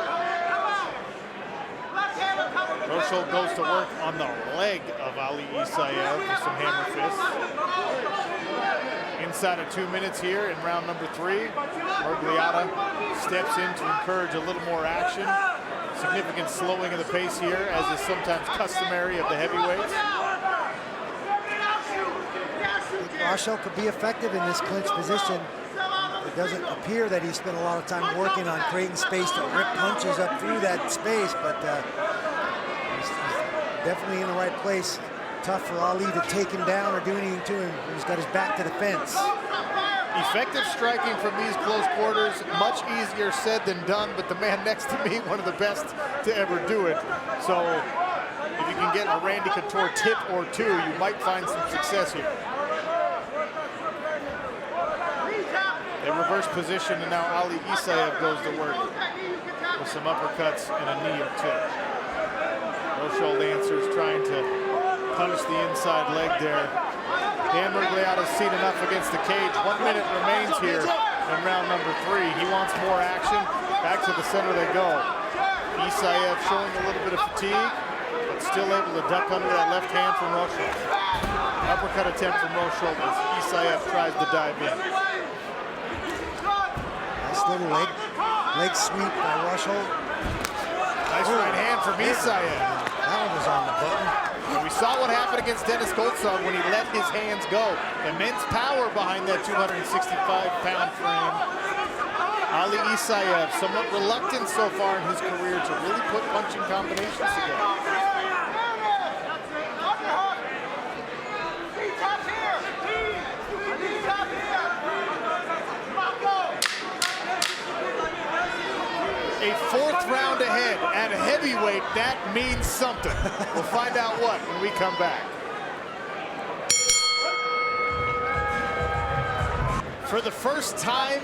Roshold goes to work on the leg of Ali Isaev with some hammer fists. Inside of 2 minutes here in round number 3, Khizriev steps in to encourage a little more action. Significant slowing of the pace here, as is sometimes customary of the heavyweights. Roshold could be effective in this clinch position. It doesn't appear that he spent a lot of time working on creating space to rip punches up through that space, but he's definitely in the right place. Tough for Ali to take him down or do anything to him. He's got his back to the fence. Effective striking from these close quarters, much easier said than done, but the man next to me, one of the best to ever do it. So if you can get a Randy Couture tip or two, you might find some success here. They reverse position, and now Ali Isaev goes to work with some uppercuts and a knee or two. Roshold answers, trying to punish the inside leg there. Dan Khizriev's seen enough against the cage. 1 minute remains here in round number 3. He wants more action. Back to the center they go. Isaev showing a little bit of fatigue, but still able to duck under that left hand from Roshold. Uppercut attempt from Roshold as Isaev tries to dive in. Nice little leg sweep by Roshold. Nice right hand from Isaev. That one was on the button. And we saw what happened against Denis Goltsov when he let his hands go. Immense power behind that 265-pound frame. Ali Isaev, somewhat reluctant so far in his career to really put punching combinations together. A 4th round ahead at heavyweight, that means something. We'll find out what when we come back. For the first time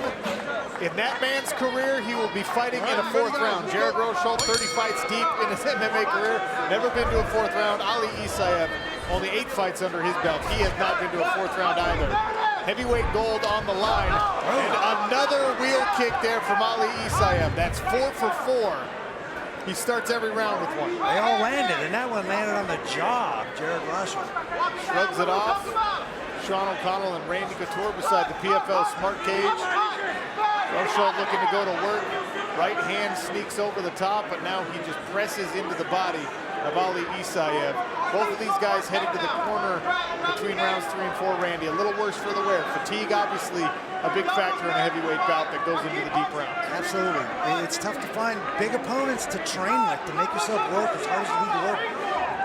in that man's career, he will be fighting in a 4th round. Jared Roshold, 30 fights deep in his MMA career, never been to a 4th round. Ali Isaev, only 8 fights under his belt. He has not been to a 4th round either. Heavyweight gold on the line. And another wheel kick there from Ali Isaev. That's 4 for 4. He starts every round with one. They all landed, and that one landed on the jaw of Jared Roshold. Shrugs it off. Sean O'Connell and Randy Couture beside the PFL Smart Cage. Roshold looking to go to work. Right hand sneaks over the top, but now he just presses into the body of Ali Isaev. Both of these guys headed to the corner between rounds 3 and 4, Randy. A little worse for the wear. Fatigue, obviously, a big factor in a heavyweight bout that goes into the deep rounds. Absolutely. It's tough to find big opponents to train with, to make yourself work as hard as you need to work,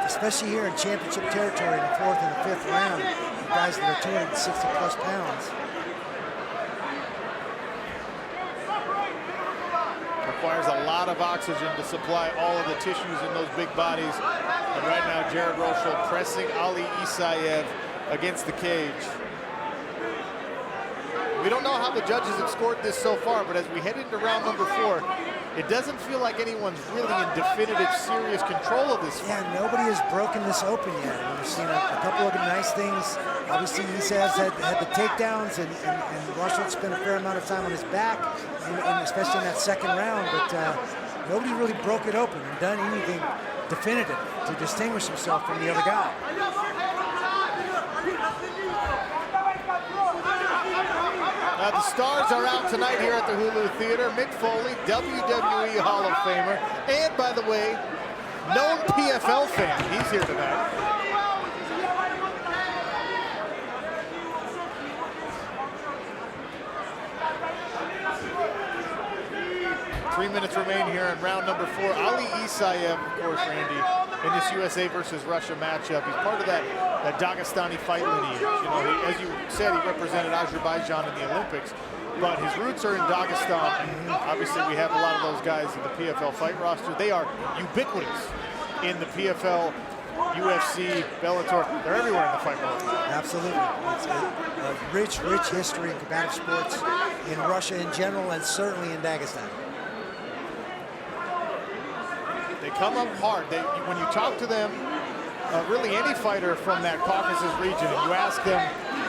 especially here in championship territory in the 4th and the 5th round. Guys that are 260-plus pounds. Requires a lot of oxygen to supply all of the tissues in those big bodies. And right now, Jared Roshold pressing Ali Isaev against the cage. We don't know how the judges have scored this so far, but as we head into round number 4, it doesn't feel like anyone's really in definitive, serious control of this fight. Yeah, nobody has broken this open yet. We've seen a couple of nice things. Obviously, Isaev's had the takedowns, and Roshold spent a fair amount of time on his back, and especially in that 2nd round, but nobody really broke it open and done anything definitive to distinguish himself from the other guy. Now the stars are out tonight here at the Hulu Theater. Mick Foley, WWE Hall of Famer, and by the way, known PFL fan. He's here tonight. 3 minutes remain here in round number 4. Ali Isaev, of course, Randy, in this USA versus Russia matchup. He's part of that Dagestani fight lineage. You know, as you said, he represented Azerbaijan in the Olympics, but his roots are in Dagestan. Obviously, we have a lot of those guys in the PFL fight roster. They are ubiquitous in the PFL, UFC, Bellator. They're everywhere in the fight world. Absolutely. It's a rich history in combative sports in Russia in general, and certainly in Dagestan. They come up hard. When you talk to them, really any fighter from that Caucasus region, and you ask them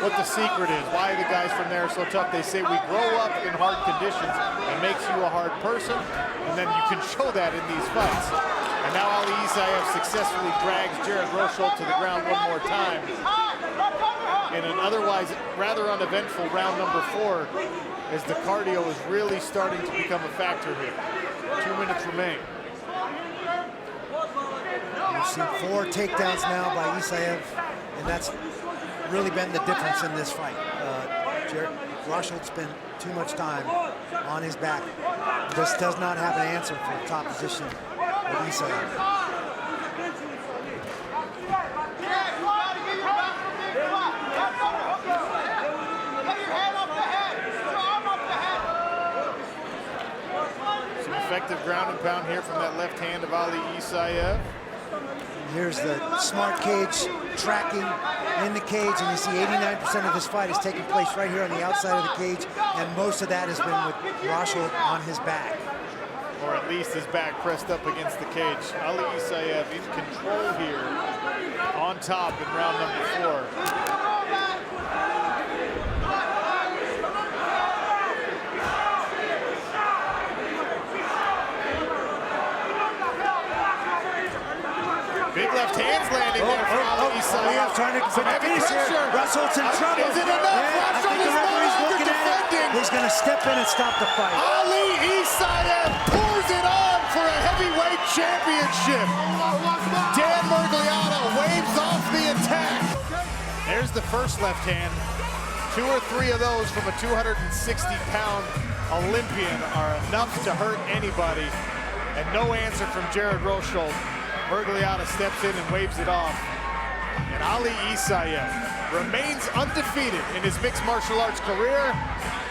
what the secret is, why the guys from there are so tough, they say we grow up in hard conditions. It makes you a hard person, and then you can show that in these fights. And now Ali Isaev successfully drags Jared Rosholt to the ground one more time. In an otherwise rather uneventful round number 4, as the cardio is really starting to become a factor here. 2 minutes remain. We've seen 4 takedowns now by Isaev, and that's really been the difference in this fight. Jared Rosholt spent too much time on his back. Just does not have an answer for the top position of Isaev. Some effective ground and pound here from that left hand of Ali Isaev. Here's the smart cage tracking in the cage, and you see 89% of this fight is taking place right here on the outside of the cage, and most of that has been with Rosholt on his back. Or at least his back pressed up against the cage. Ali Isaev in control here, on top in round number 4. Big left hands landing there for Ali Isaev. Trying to some heavy pressure. Rosholt's in trouble. Is it enough? Yeah, I think the referee's looking at it. He's going to step in and stop the fight. Ali Isaev pours it on for a heavyweight championship. Dan Mergliano waves off the attack. There's the first left hand. 2 or 3 of those from a 260-pound Olympian are enough to hurt anybody. And no answer from Jared Rosholt. Mergliano steps in and waves it off. And Ali Isaev remains undefeated in his mixed martial arts career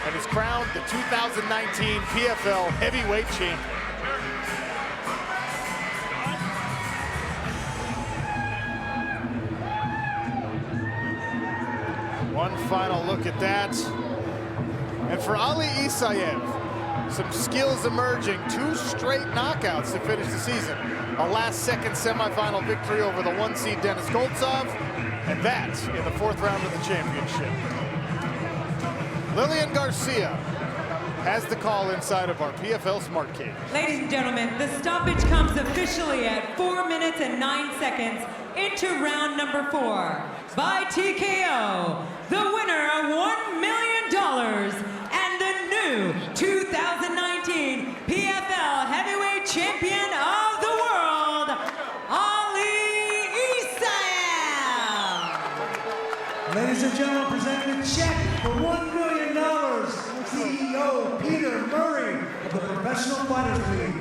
and is crowned the 2019 PFL heavyweight champion. One final look at that. And for Ali Isaev, some skills emerging, 2 straight knockouts to finish the season. A last-second semifinal victory over the 1 seed Denis Goltsov, and that in the 4th round of the championship. Lillian Garcia has the call inside of our PFL Smart Cage. Ladies and gentlemen, the stoppage comes officially at 4 minutes and 9 seconds into round number 4. By TKO, the winner of $1 million and the new 2019 PFL heavyweight champion of the world, Ali Isaev. Ladies and gentlemen, presenting a check for $1 million. CEO Peter Murray of the Professional Fighters League.